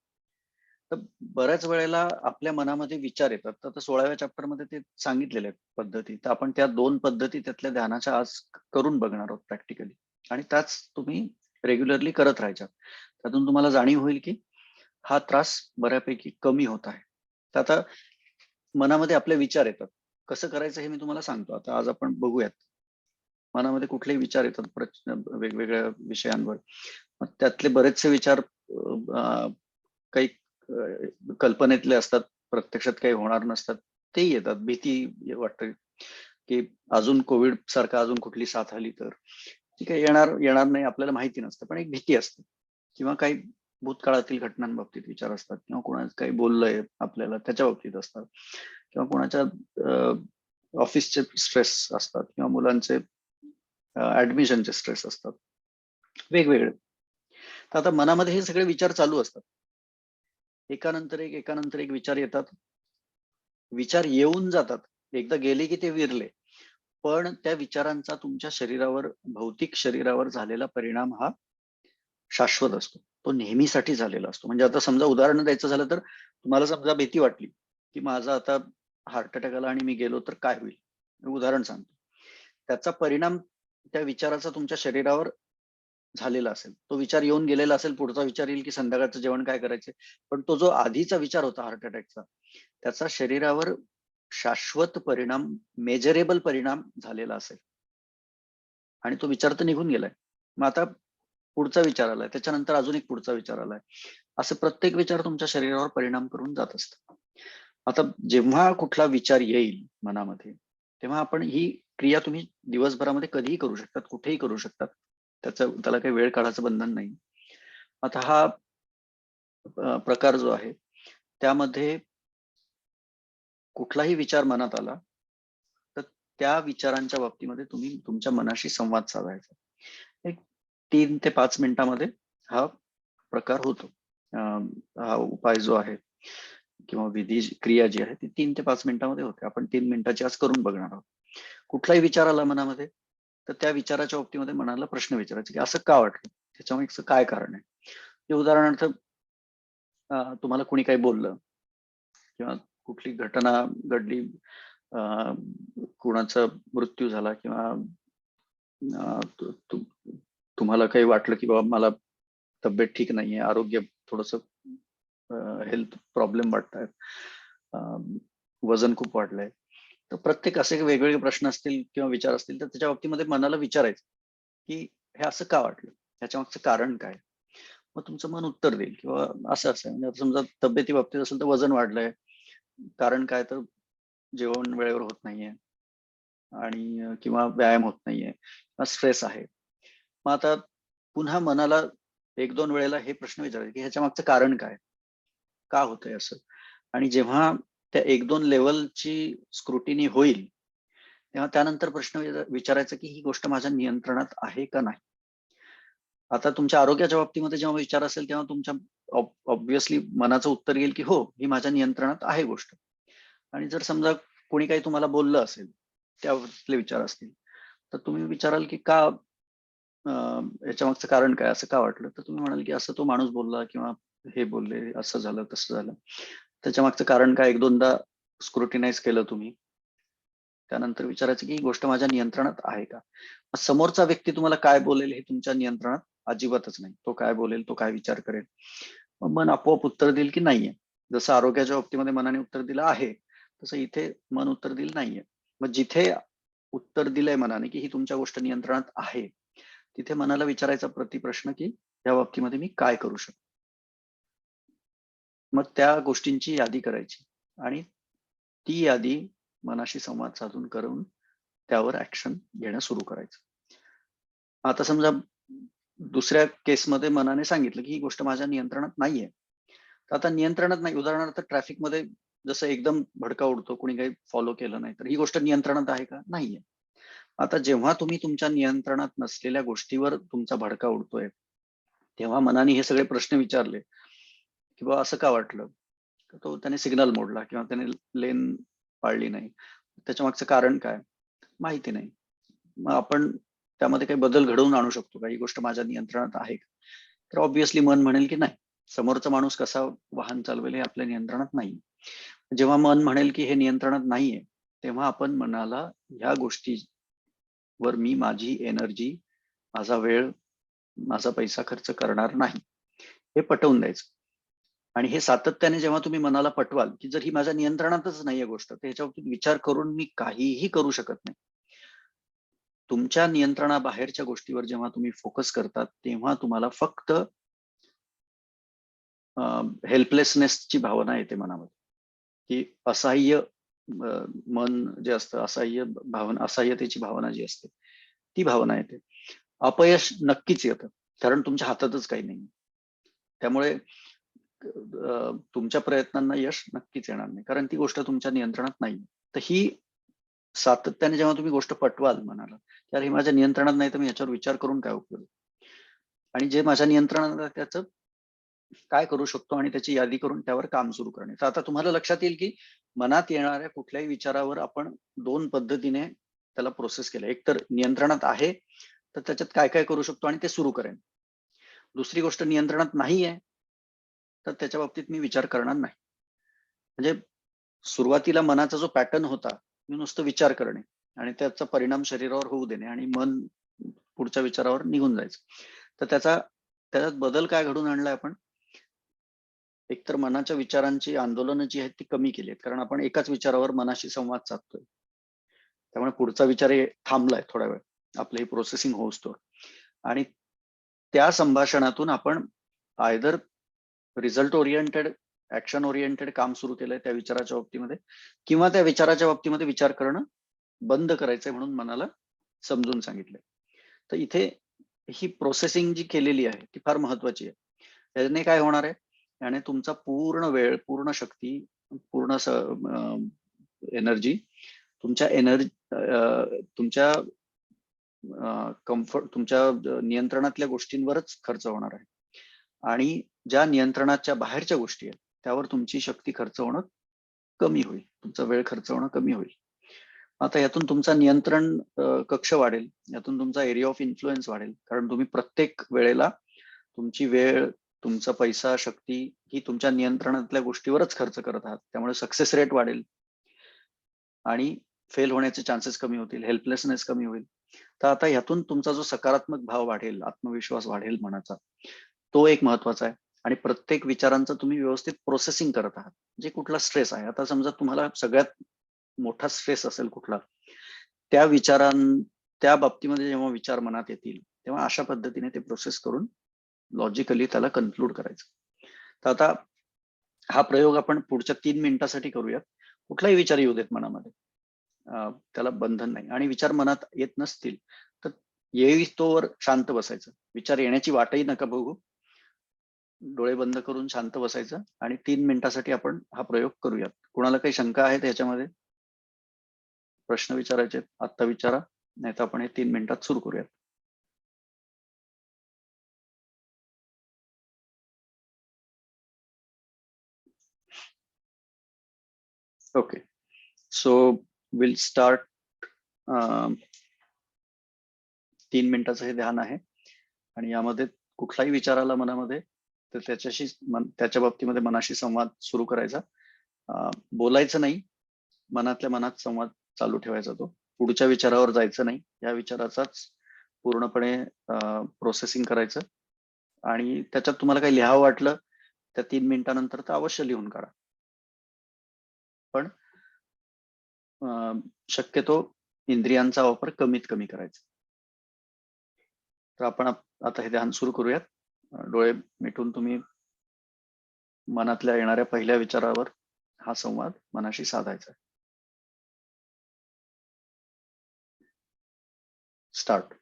तर बऱ्याच वेळेला आपल्या मनामध्ये विचार येतात. तर आता 16व्या चॅप्टरमध्ये ते सांगितलेल्या आहेत पद्धती. तर आपण त्या 2 पद्धती त्यातल्या ध्यानाच्या आज करून बघणार आहोत प्रॅक्टिकली आणि त्याच तुम्ही रेग्युलरली करत राहायच्या. त्यातून तुम्हाला जाणीव होईल की हा त्रास बऱ्यापैकी कमी होत आहे. तर आता मनामध्ये आपले विचार येतात. कसं करायचं हे मी तुम्हाला सांगतो. आता आज आपण बघूयात. मनामध्ये कुठलेही विचार येतात वेगवेगळ्या विषयांवर. मग त्यातले बरेचसे विचार काही कल्पनेतले असतात, प्रत्यक्षात काही होणार नसतात. तेही येतात. भीती वाटते, की अजून कोविड सारखा अजून कुठली साथ आली तर. ठीक आहे, येणार नाही आपल्याला माहिती नसतं, पण एक भीती असते. किंवा काही भूतकाळातील घटनांबाबतीत विचार असतात किंवा कोणाचं काही बोललंय आपल्याला त्याच्या बाबतीत असतात किंवा कोणाच्या ऑफिसचे स्ट्रेस असतात किंवा मुलांचे ऍडमिशनचे स्ट्रेस असतात, वेगवेगळे. तर आता मनामध्ये हे सगळे विचार चालू असतात. एकानंतर एक विचार येतात. विचार येऊन जातात. एकदा गेले की ते विरले. पण त्या विचारांचा तुमच्या शरीरावर, भौतिक शरीरावर झालेला परिणाम हा शाश्वत असतो. तो नेहमीसाठी झालेला असतो. म्हणजे आता समजा उदाहरण द्यायचं झालं तर तुम्हाला समजा भीती वाटली, की माझा आता हार्ट अटॅक आला आणि मी गेलो तर काय होईल? उदाहरण सांगतो. त्याचा परिणाम त्या विचाराचा तुमच्या शरीरावर झालेला असेल. तो विचार येऊन गेलेला असेल, पुढचा विचार येईल की संध्याकाळचं जेवण काय करायचं. पण तो जो आधीचा विचार होता हार्ट अटॅकचा, त्याचा शरीरावर शाश्वत परिणाम, मेजरेबल परिणाम झालेला असेल आणि तो विचार तर निघून गेलाय. मग आता पुढचा विचार आलाय, त्याच्यानंतर अजून एक पुढचा विचार आलाय. असं प्रत्येक विचार तुमच्या शरीरावर परिणाम करून जात असतं. आता जेव्हा कुठला विचार येईल मनामध्ये, तेव्हा आपण ही क्रिया तुम्ही दिवसभरामध्ये कधीही करू शकतात, कुठेही करू शकतात. त्याला काही वेळ काढायचं बंधन नाही. आता हा प्रकार जो आहे त्यामध्ये कुठलाही विचार मनात आला तर त्या विचारांच्या बाबतीमध्ये तुम्ही तुमच्या मनाशी संवाद साधायचा. एक 3 ते 5 मिनिटामध्ये हा प्रकार होतो. हा उपाय जो आहे किंवा क्रिया जी आहे ती 3 ते 5 मिनिटामध्ये होते. आपण 3 मिनिटाची आज करून बघणार आहोत. कुठलाही विचार आला मनामध्ये तर त्या विचाराच्या बाबतीमध्ये मनाला प्रश्न विचारायचे की असं का वाटलं, त्याच्यामागचं काय कारण आहे. उदाहरणार्थ तुम्हाला कोणी काही बोललं किंवा कुठली घटना घडली, कुणाचा मृत्यू झाला किंवा तुम्हाला काही वाटलं की बाबा मला तब्येत ठीक नाहीये, आरोग्य थोडस हेल्थ प्रॉब्लेम वाटतायत, वजन खूप वाढलंय. तर प्रत्येक असे वेगवेगळे प्रश्न असतील किंवा विचार असतील तर त्याच्या बाबतीमध्ये मनाला विचारायचं की हे असं का वाटलं, ह्याच्या मागचं कारण काय. मग तुमचं मन उत्तर देईल किंवा असं असं म्हणजे आता समजा तब्येती बाबतीत असेल तर वजन वाढलंय, कारण काय तर जेवण वेळेवर होत नाहीये आणि किंवा व्यायाम होत नाहीये किंवा स्ट्रेस आहे. मग आता पुन्हा मनाला 1-2 वेळेला हे प्रश्न विचारायचे की ह्याच्या मागचं कारण काय, का होतंय असं. आणि जेव्हा त्या 1-2 लेवलची स्क्रुटिनी होईल तेव्हा त्यानंतर प्रश्न विचारायचा की ही गोष्ट माझ्या नियंत्रणात आहे का नाही. आता तुमच्या आरोग्याच्या बाबतीमध्ये जेव्हा विचार असेल तेव्हा तुमच्या ऑब्व्हियसली मनाचं उत्तर येईल की हो, ही माझ्या नियंत्रणात आहे गोष्ट. आणि जर समजा कोणी काही तुम्हाला बोललं असेल, त्यातले विचार असतील, तर तुम्ही विचाराल की का, याच्या मागचं कारण काय, असं का वाटलं. तर तुम्ही म्हणाल की असं तो माणूस बोलला किंवा हे बोलले, असं झालं तसं झालं. त्याच्या मागचं कारण काय, 1-2दा स्क्रुटिनाइज केलं तुम्ही. त्यानंतर विचारायचं की ही गोष्ट माझ्या नियंत्रणात आहे का. समोरचा व्यक्ती तुम्हाला काय बोलेल हे तुमच्या नियंत्रणात अजिबातच नाही. तो काय बोलेल, तो काय विचार करेल, मग मन आपोआप उत्तर देईल की नाहीये. जसं आरोग्याच्या बाबतीमध्ये मनाने उत्तर दिलं आहे, तसं इथे मन उत्तर दिलं नाहीये. मग जिथे उत्तर दिलंय मनाने की ही तुमच्या गोष्ट नियंत्रणात आहे, तिथे मनाला विचारायचा प्रतिप्रश्न की या बाबतीमध्ये मी काय करू शकतो. मग त्या गोष्टींची यादी करायची आणि ती यादी मनाशी संवाद साधून करून त्यावर ऍक्शन घेणं सुरू करायचं. आता समजा दुसऱ्या केसमध्ये मनाने सांगितलं की ही गोष्ट माझ्या नियंत्रणात नाहीये. तर आता नियंत्रणात नाही, उदाहरणार्थ ट्रॅफिकमध्ये जसं एकदम भडका उडतो, कोणी काही फॉलो केलं नाही, तर ही गोष्ट नियंत्रणात आहे का, नाहीये. आता जेव्हा तुम्ही तुमच्या नियंत्रणात नसलेल्या गोष्टीवर तुमचा भडका उडतोय, तेव्हा मनाने हे सगळे प्रश्न विचारले की बाबा असं का वाटलं. तो त्याने सिग्नल मोडला किंवा त्याने लेन पाळली नाही, त्याच्या मागचं कारण काय माहिती नाही. मग आपण त्यामध्ये काही बदल घडवून आणू शकतो का, ही गोष्ट माझ्या नियंत्रणात आहे का. तर ऑब्व्हियसली मन म्हणेल की नाही, समोरचा माणूस कसा वाहन चालवेल हे आपल्या नियंत्रणात नाही. जेव्हा मन म्हणेल की हे नियंत्रणात नाहीये, तेव्हा आपण मनाला ह्या गोष्टीवर मी माझी एनर्जी, माझा वेळ, माझा पैसा खर्च करणार नाही, हे पटवून द्यायचं. आणि हे सातत्याने जेव्हा तुम्ही मनाला पटवाल, की जर ही माझ्या नियंत्रणातच नाहीये गोष्ट, तर ह्याच्याबाबतीत विचार करून मी काहीही करू शकत नाही. तुमच्या नियंत्रणाबाहेरच्या गोष्टीवर जेव्हा तुम्ही फोकस करतात, तेव्हा तुम्हाला फक्त हेल्पलेसनेसची भावना येते मनामध्ये, की असहाय्य मन जे असतं, असहाय्यतेची भावना जी असते, ती भावना येते. अपयश नक्कीच येतं, कारण तुमच्या हातातच काही नाही. त्यामुळे तुमच्या प्रयत्नांना यश नक्कीच येणार नाही, कारण ती गोष्ट तुमच्या नियंत्रणात नाही. तर ही सातत्याने जेव्हा तुम्ही गोष्ट पटवाल मनाला, की हे माझ्या नियंत्रणात नाही, तर मी याच्यावर विचार करून काय उपयोग? आणि जे माझ्या नियंत्रणात आहे त्याचं काय करू शकतो आणि त्याची यादी करून त्यावर काम सुरू करणे. तर आता तुम्हाला लक्षात येईल, की मनात येणाऱ्या कुठल्याही विचारावर आपण 2 पद्धतीने त्याला प्रोसेस केलं. एक तर नियंत्रणात आहे, तर त्याच्यात काय-काय करू शकतो आणि ते सुरू करेन. दुसरी गोष्ट नियंत्रणात नाहीये, तर त्याच्या बाबतीत मी विचार करणार नाही. म्हणजे सुरुवातीला मनाचा जो पॅटर्न होता, मी नुसतं विचार करणे आणि त्याचा परिणाम शरीरावर होऊ देणे आणि मन पुढच्या विचारावर निघून जायचं. तर त्याच्यात बदल काय घडवून आणलाय आपण? एकतर मनाच्या विचारांची आंदोलनं जी आहेत ती कमी केली आहेत. कारण आपण एकाच विचारावर मनाशी संवाद साधतोय. त्यामुळे पुढचा विचार थांबलाय थोडा वेळ. आपलं हे प्रोसेसिंग होऊस्तोवर. आणि त्या संभाषणातून आपण either result oriented, action oriented काम सुरू केलंय त्या विचाराच्या बाबतीमध्ये, किंवा त्या विचाराच्या बाबतीमध्ये विचार करणं बंद करायचंय म्हणून मनाला समजून सांगितलंय. तर इथे ही प्रोसेसिंग जी केलेली आहे ती फार महत्वाची आहे. त्याने काय होणार आहे? याने तुमचा पूर्ण वेळ, पूर्ण शक्ती, पूर्ण एनर्जी तुमच्या कम्फर्ट, तुमच्या नियंत्रणातल्या गोष्टींवरच खर्च होणार आहे. आणि ज्या नियंत्रणाच्या बाहेरच्या गोष्टी आहेत, त्यावर तुमची शक्ती खर्च होणं कमी होईल. तुमचा वेळ खर्च होणं कमी होईल. आता यातून तुमचा नियंत्रण कक्ष वाढेल. यातून तुमचा एरिया ऑफ इन्फ्लुएन्स वाढेल. कारण तुम्ही प्रत्येक वेळेला तुमची वेळ, तुमचा पैसा, शक्ती ही तुमच्या नियंत्रणातल्या गोष्टीवरच खर्च करत आहात. त्यामुळे सक्सेस रेट वाढेल आणि फेल होण्याचे चान्सेस कमी होतील, हेल्पलेसनेस कमी होईल. तर आता ह्यातून तुमचा जो सकारात्मक भाव वाढेल, आत्मविश्वास वाढेल मनाचा, तो एक महत्वाचा आहे. आणि प्रत्येक विचारांचं तुम्ही व्यवस्थित प्रोसेसिंग करत आहात. जे कुठला स्ट्रेस आहे, आता समजा तुम्हाला सगळ्यात मोठा स्ट्रेस असेल कुठला, त्या बाबतीमध्ये जेव्हा विचार मनात येतील, तेव्हा अशा पद्धतीने ते प्रोसेस करून लॉजिकली त्याला कन्क्लूड करायचं. तर आता हा प्रयोग आपण पुढच्या 3 मिनिटासाठी करूयात. कुठलाही विचार येऊ देत मनामध्ये. त्याला बंधन नाही. आणि विचार मनात येत नसतील, तर येईस्तोवर शांत बसायचं. विचार येण्याची वाटही नका बघू. डोळे बंद करून शांत बसायचं आणि 3 मिनिटासाठी आपण हा प्रयोग करूयात. कुणाला काही शंका आहेत याच्यामध्ये? प्रश्न विचारायचे आत्ता विचारा, नाहीतर आपण हे 3 मिनिटात सुरू करूयात. Okay, so will start. 3 मिनिटाचं हे ध्यान आहे आणि यामध्ये कुठलाही विचार आला मनामध्ये तर त्याच्या बाबतीमध्ये मनाशी संवाद सुरू करायचा. बोलायचं नाही, मनातल्या मनात संवाद चालू ठेवायचा. तो पुढच्या विचारावर जायचं नाही, या विचाराचाच पूर्णपणे प्रोसेसिंग करायचं. आणि त्याच्यात तुम्हाला काही लिहावं वाटलं त्या 3 मिनिटानंतर तर अवश्य लिहून काढा. पण शक्यतो इंद्रियांचा वापर कमीत कमी करायचा. तर आपण आता हे ध्यान सुरू करूयात. डोळे मिटून तुम्ही मनातल्या येणाऱ्या पहिल्या विचारावर हा संवाद मनाशी साधायचा. स्टार्ट.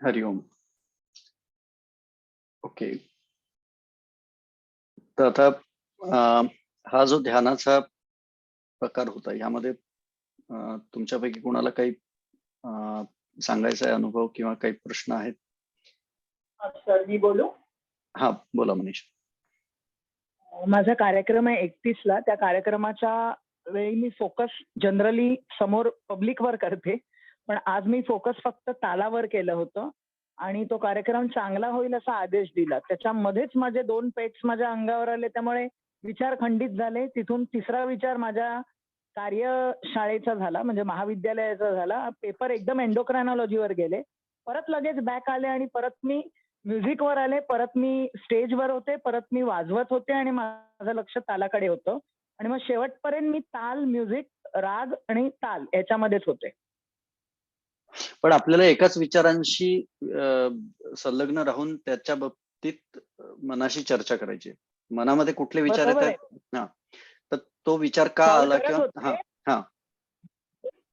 हरिओम. ओके. तर आता हा जो ध्यानाचा प्रकार होता यामध्ये तुमच्यापैकी कोणाला काही सांगायचा आहे अनुभव किंवा काही प्रश्न आहेत? सर मी बोलू? हा, बोला मनीष. माझा कार्यक्रम आहे 31ला. त्या कार्यक्रमाच्या वेळी मी फोकस जनरली समोर पब्लिकवर करते, पण आज मी फोकस फक्त तालावर केलं होतं आणि तो कार्यक्रम चांगला होईल असा आदेश दिला. त्याच्यामध्येच माझे 2 पेट्स माझ्या अंगावर आले, त्यामुळे विचार खंडित झाले. तिथून तिसरा विचार माझ्या कार्यशाळेचा झाला, म्हणजे महाविद्यालयाचा झाला. पेपर एकदम एंडोक्रायनॉलॉजीवर गेले, परत लगेच बॅक आले आणि परत मी म्युझिकवर आले, परत मी स्टेजवर होते, परत मी वाजवत होते आणि माझं लक्ष तालाकडे होतं आणि मग शेवटपर्यंत मी ताल, म्युझिक, राग आणि ताल याच्यामध्येच होते. पण आपल्याला एकाच विचारांशी संलग्न राहून त्याच्या बाबतीत मनाशी चर्चा करायची. मनामध्ये कुठले विचार बरोबर येतात, हा, तर तो विचार का Solve आला करत किंवा होते. हा हा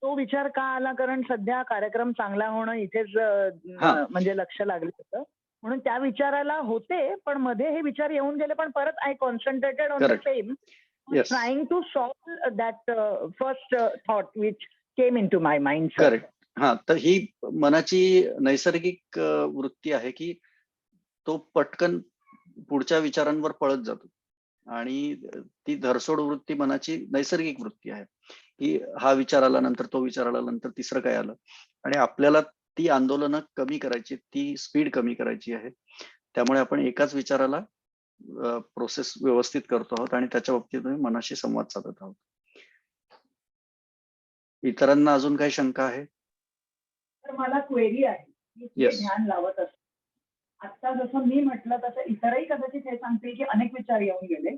तो विचार का आला, कारण सध्या कार्यक्रम चांगला होणं इथेच हा. म्हणजे लक्ष लागलं होतं, म्हणून त्या विचाराला होते, पण मध्ये हे विचार येऊन गेले, पण परत I concentrated on the Correct. Same, Yes. Trying to solve that first thought which came into my mind. Correct. हा, तर ही मनाची नैसर्गिक वृत्ती आहे की तो पटकन पुढच्या विचारांवर पळत जातो आणि ती धरसोड वृत्ती मनाची नैसर्गिक वृत्ती आहे की हा विचार आला, नंतर तो विचार आला, नंतर तिसरं काय आलं, आणि आपल्याला ती आंदोलनं कमी करायची, ती स्पीड कमी करायची आहे. त्यामुळे आपण एकाच विचाराला प्रोसेस व्यवस्थित करतो आहोत आणि त्याच्या बाबतीत मनाशी संवाद साधत आहोत. इतरांना अजून काही शंका आहे? तर मला क्वेरी आहे, की हे Yes. ध्यान लावत असतो. आता जसं मी म्हटलं तसं इतरही कदाचित हे सांगते की अनेक विचार येऊन गेले,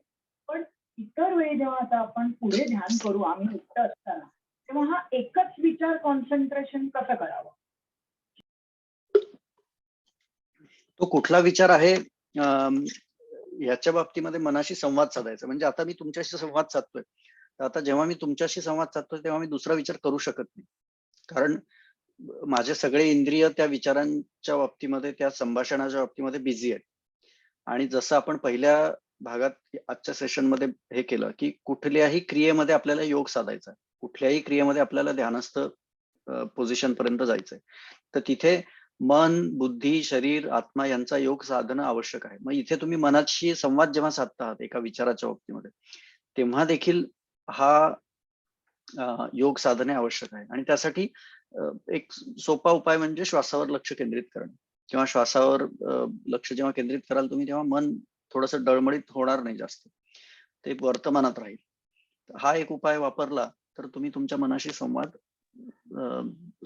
पण इतर वेळी जेव्हा आता आपण पुढे ध्यान करू आम्ही एकटं असताना, तेव्हा हा एकच विचार कॉन्सन्ट्रेशन कसं करावं? तो कुठला विचार आहे याच्या बाबतीमध्ये मनाशी संवाद साधायचा. म्हणजे आता मी तुमच्याशी संवाद साधतोय, तर आता जेव्हा मी तुमच्याशी संवाद साधतोय तेव्हा मी दुसरा विचार करू शकत नाही, कारण माझे सगळे इंद्रिय त्या विचारांच्या बाबतीमध्ये, त्या संभाषणाच्या बाबतीमध्ये बिझी आहेत. आणि जसं आपण पहिल्या भागात आजच्या सेशनमध्ये हे केलं की कुठल्याही क्रियेमध्ये आपल्याला योग साधायचा, कुठल्याही क्रियेमध्ये आपल्याला ध्यानस्थ पोझिशन पर्यंत जायचंय, तर तिथे मन, बुद्धी, शरीर, आत्मा यांचा योग साधणं आवश्यक आहे. मग इथे तुम्ही मनाशी संवाद जेव्हा साधता आहात एका विचाराच्या बाबतीमध्ये, तेव्हा देखील हा योग साधने आवश्यक आहे. आणि त्यासाठी एक सोपा उपाय म्हणजे श्वासावर लक्ष केंद्रित करणं, किंवा श्वासावर लक्ष जेव्हा केंद्रित कराल तुम्ही, तेव्हा मन थोडंसं डळमळीत होणार नाही जास्त, ते वर्तमानात राहील. हा एक उपाय वापरला तर तुम्ही तुमच्या मनाशी संवाद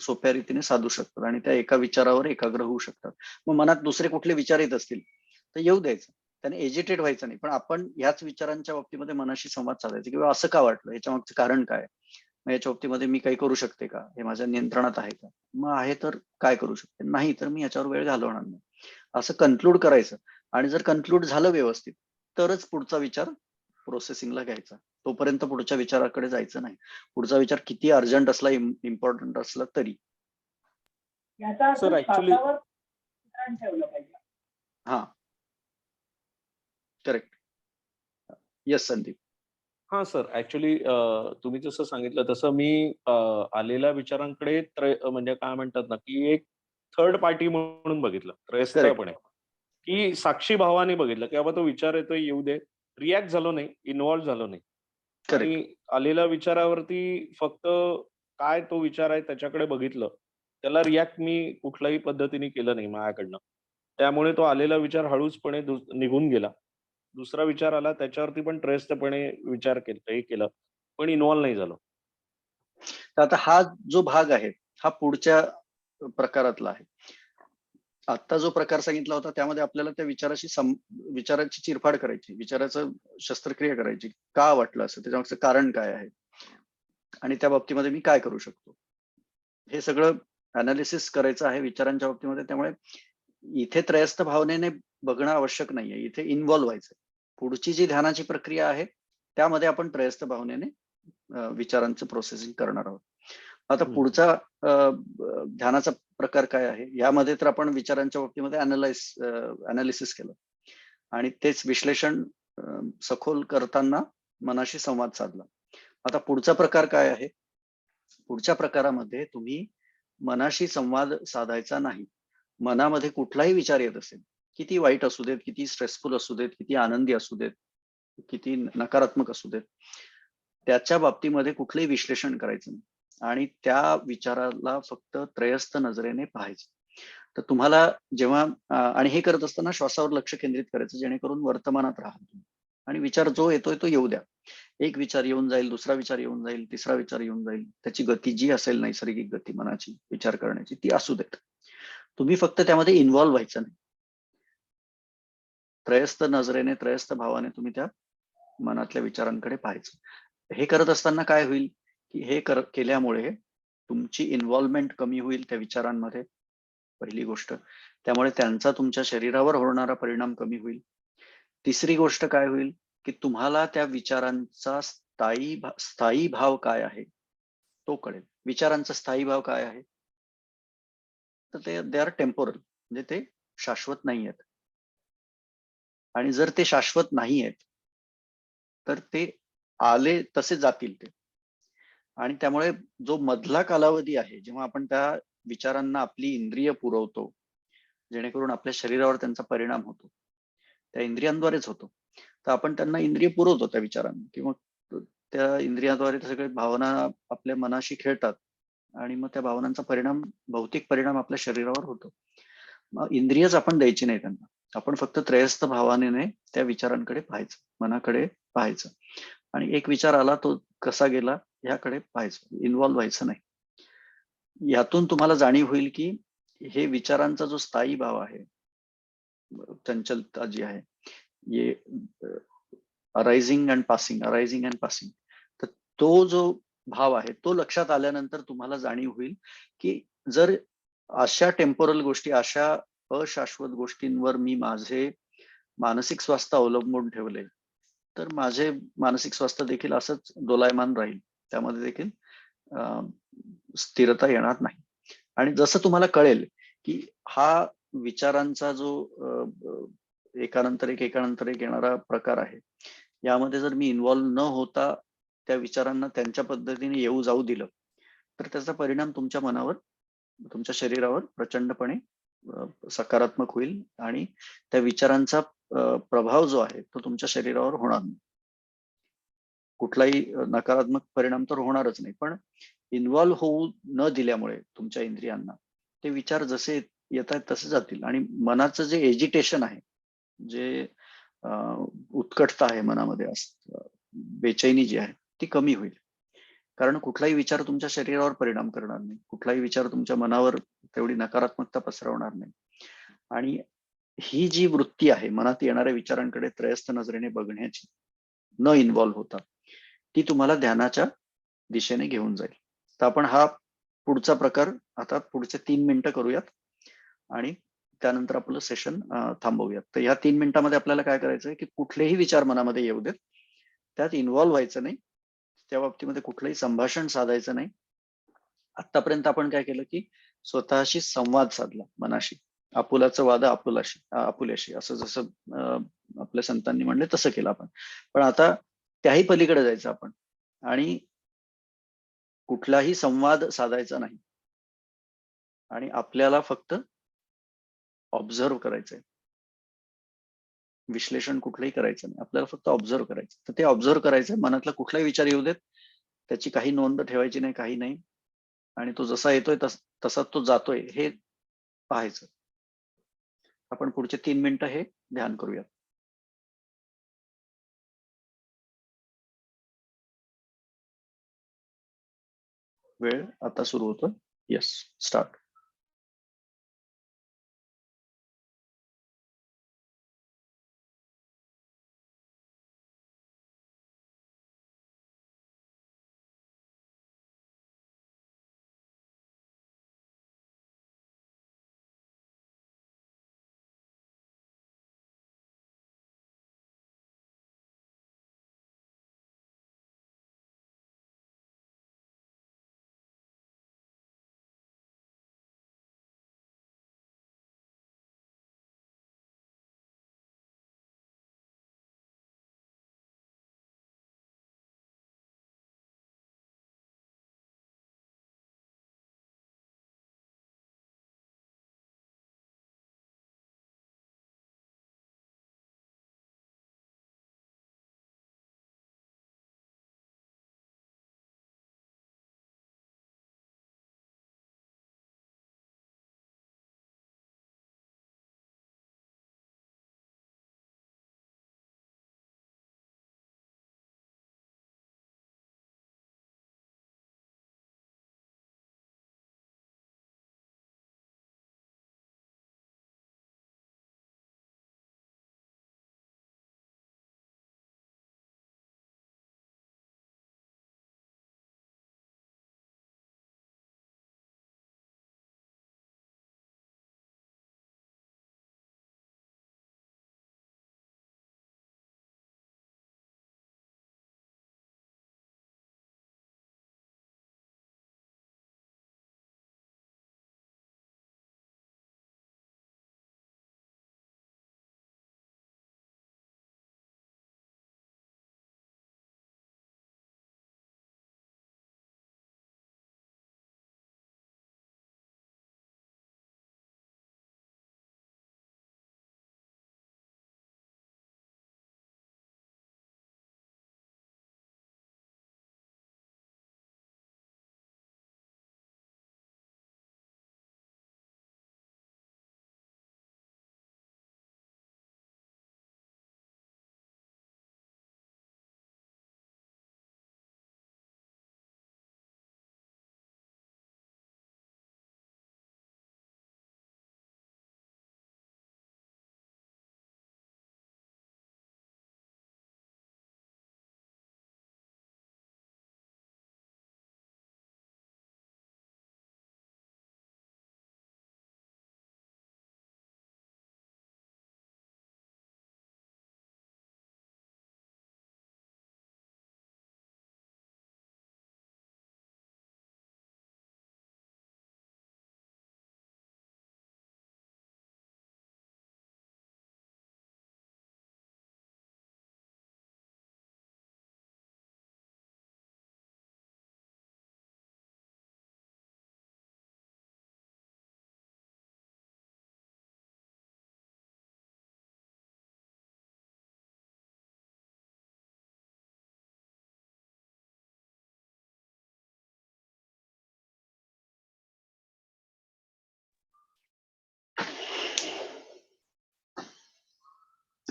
सोप्या रीतीने साधू शकतात आणि त्या एका विचारावर एकाग्र होऊ शकतात. मग मनात दुसरे कुठले विचार येत असतील तर येऊ द्यायचं, त्याने एजिटेट व्हायचं नाही, पण आपण ह्याच विचारांच्या बाबतीमध्ये मनाशी संवाद साधायचा, किंवा असं का वाटलं, याच्या मागचं कारण काय, मग याच्या बाबतीमध्ये मी काही करू शकते का, हे माझ्या नियंत्रणात आहे का, मग आहे तर काय करू शकते, नाही तर मी याच्यावर वेळ घालवणार नाही, असं कन्क्लूड करायचं. आणि जर कन्क्लूड झालं व्यवस्थित तरच पुढचा विचार प्रोसेसिंगला घ्यायचा, तोपर्यंत पुढच्या विचाराकडे जायचं नाही. पुढचा विचार किती अर्जंट असला, इम्पॉर्टंट असला तरी. याचा अर्थ सर ऍक्च्युली श्वासावर नियंत्रण ठेवलं पाहिजे. हा, करेक्ट. येस संदीप. हा सर, ऍक्च्युली तुम्ही जसं सांगितलं तसं मी आलेल्या विचारांकडे म्हणजे काय म्हणतात ना, की एक थर्ड पार्टी म्हणून बघितलं, त्रयस्थपणे, की साक्षी भावाने बघितलं की बाबा तो विचार येतोय, येऊ दे, रिॲक्ट झालो नाही, इन्व्हॉल्व्ह झालो नाही, करेक्ट. आणि आलेल्या विचारावरती फक्त काय तो विचार आहे त्याच्याकडे बघितलं, त्याला रिॲक्ट मी कुठल्याही पद्धतीने केलं नाही माझ्याकडनं. त्यामुळे तो आलेला विचार हळूचपणे निघून गेला. दुसरा विचार आला, त्याच्यावरती पण त्रयस्थपणे विचार केला, हे केलं, पण इन्व्हॉल्व्ह नाही झालो. तर आता हा जो भाग आहे हा पुढच्या प्रकारातला आहे. आता जो प्रकार सांगितला होता त्यामध्ये आपल्याला त्या विचाराची चिरफाड करायची, विचाराचं शस्त्रक्रिया करायची, का वाटलं असं, त्याच्यामागचं कारण काय आहे आणि त्या बाबतीमध्ये मी काय करू शकतो, हे सगळं अनालिसिस करायचं आहे विचारांच्या बाबतीमध्ये. त्यामुळे इथे त्रयस्थ भावनेने बघणं आवश्यक नाहीये, इथे इन्व्हॉल्व्ह व्हायचं. पुढची जी ध्यानाची प्रक्रिया आहे त्यामध्ये आपण त्रयस्थ भावनेने विचारांचं प्रोसेसिंग करणार आहोत. आता हं. पुढचा ध्यानाचा प्रकार काय आहे? यामध्ये तर आपण विचारांच्या बाबतीमध्ये अनालिसिस केलं आणि तेच विश्लेषण सखोल करताना मनाशी संवाद साधला. आता पुढचा प्रकार काय आहे? पुढच्या प्रकारामध्ये तुम्ही मनाशी संवाद साधायचा नाही. मनामध्ये कुठलाही विचार येत असेल, किती वाईट असू देत, किती स्ट्रेसफुल असू देत, किती आनंदी असू देत, किती नकारात्मक असू देत, त्याच्या बाबतीमध्ये कुठलंही विश्लेषण करायचं नाही आणि त्या विचाराला फक्त त्रयस्थ नजरेने पाहायचं. तर तुम्हाला जेव्हा आणि हे करत असताना श्वासावर लक्ष केंद्रित करायचं, जेणेकरून वर्तमानात राहाल तुम्ही आणि विचार जो येतोय तो येऊ द्या. एक विचार येऊन जाईल, दुसरा विचार येऊन जाईल, तिसरा विचार येऊन जाईल. त्याची गती जी असेल, नैसर्गिक गती मनाची विचार करण्याची, ती असू देत. तुम्ही फक्त त्यामध्ये इन्व्हॉल्व्ह व्हायचं नाही. त्रयस्थ नजरेने, त्रयस्थ भावाने तुम्ही त्या मनातल्या विचारांकडे पाहायचं. हे करत असताना काय होईल, की हे केल्यामुळे तुमची इन्व्हॉल्वमेंट कमी होईल त्या विचारांमध्ये, पहिली गोष्ट. त्यामुळे त्यांचा तुमच्या शरीरावर होणारा परिणाम कमी होईल. तिसरी गोष्ट काय होईल, की तुम्हाला त्या विचारांचा स्थायी भाव काय आहे, तो कळेल. विचारांचा स्थायी भाव काय आहे? तर दे आर टेम्पोरल, म्हणजे ते शाश्वत नाही आहेत. आणि जर ते शाश्वत नाही आहेत, तर ते आले तसे जातील ते. आणि त्यामुळे जो मधला कालावधी आहे, जेव्हा आपण त्या विचारांना आपली इंद्रिय पुरवतो, जेणेकरून आपल्या शरीरावर त्यांचा परिणाम होतो, त्या इंद्रियांद्वारेच होतो. तर आपण त्यांना इंद्रिय पुरवतो त्या विचारांना, किंवा त्या इंद्रियाद्वारे सगळे भावना आपल्या मनाशी खेळतात आणि मग त्या भावनांचा परिणाम, भौतिक परिणाम आपल्या शरीरावर होतो. मग इंद्रियच आपण द्यायची नाही त्यांना. आपण फक्त त्रयस्थ भावाने त्या विचारांकडे पाहायचं, मनाकडे पाहायचं आणि एक विचार आला तो कसा गेला याकडे पाहायचं, इन्व्हॉल्व्ह व्हायचं नाही. यातून तुम्हाला जाणीव होईल की हे विचारांचा जो स्थायी भाव आहे, चंचलता जी आहे, ये arising and passing, arising and passing, तर तो जो भाव आहे तो लक्षात आल्यानंतर तुम्हाला जाणीव होईल की जर अशा टेम्पोरल गोष्टी, अशा अशाश्वत गोष्टींवर मी माझे मानसिक स्वास्थ्य अवलंबून ठेवले, तर माझे मानसिक स्वास्थ्य देखील असंच दोलायमान राहील. त्यामध्ये देखील स्थिरता येणार नाही. आणि जसं तुम्हाला कळेल की हा विचारांचा जो एकानंतर एक येणारा प्रकार आहे, यामध्ये जर मी इन्व्हॉल्व्ह न होता त्या विचारांना त्यांच्या पद्धतीने येऊ जाऊ दिलं, तर त्याचा परिणाम तुमच्या मनावर, तुमच्या शरीरावर प्रचंडपणे सकारात्मक होईल आणि त्या विचारांचा प्रभाव जो आहे तो तुमच्या शरीरावर होणार नाही. कुठलाही नकारात्मक परिणाम तर होणारच नाही, पण इन्व्हॉल्व्ह होऊ न दिल्यामुळे तुमच्या इंद्रियांना ते विचार जसे येत आहेत तसे जातील आणि मनाचं जे एजिटेशन आहे, जे उत्कटता आहे मनामध्ये, बेचैनी जी आहे ती कमी होईल. कारण कुठलाही विचार तुमच्या शरीरावर परिणाम करणार नाही, कुठलाही विचार तुमच्या मनावर तेवढी नकारात्मकता पसरवणार नाही. आणि ही जी वृत्ती आहे मनात येणाऱ्या विचारांकडे त्रयस्थ नजरेने बघण्याची, न इन्व्हॉल्व्ह होता, ती तुम्हाला ध्यानाच्या दिशेने घेऊन जाईल. तर आपण हा पुढचा प्रकार आता पुढचे 3 मिनिटं करूयात आणि त्यानंतर आपलं सेशन थांबवूयात. तर ह्या 3 मिनिटांमध्ये आपल्याला काय करायचंय की कुठलेही विचार मनामध्ये येऊ देत, त्यात इन्व्हॉल्व्ह व्हायचं नाही, त्या बाबतीमध्ये कुठलंही संभाषण साधायचं नाही. आतापर्यंत आपण काय केलं की स्वतःशी संवाद साधला मनाशी. आपुलाचं वाद आपुल्याशी, असं जसं आपल्या संतांनी म्हणले तसं केलं आपण. पण आता त्याही पलीकडे जायचं आपण आणि कुठलाही संवाद साधायचा नाही आणि आपल्याला फक्त ऑब्झर्व्ह करायचंय. विश्लेषण कुठलंही करायचं नाही, आपल्याला फक्त ऑब्झर्व्ह करायचं. तर ते ऑब्झर्व्ह करायचं, मनातला कुठलाही विचार येऊ देत, त्याची काही नोंद ठेवायची नाही, काही नाही. आणि तो जसा येतोय तसा तो जातोय हे पाहायचं. आपण पुढचे 3 मिनिटं हे ध्यान करूया. वेळ आता सुरू होतो. Yes, start.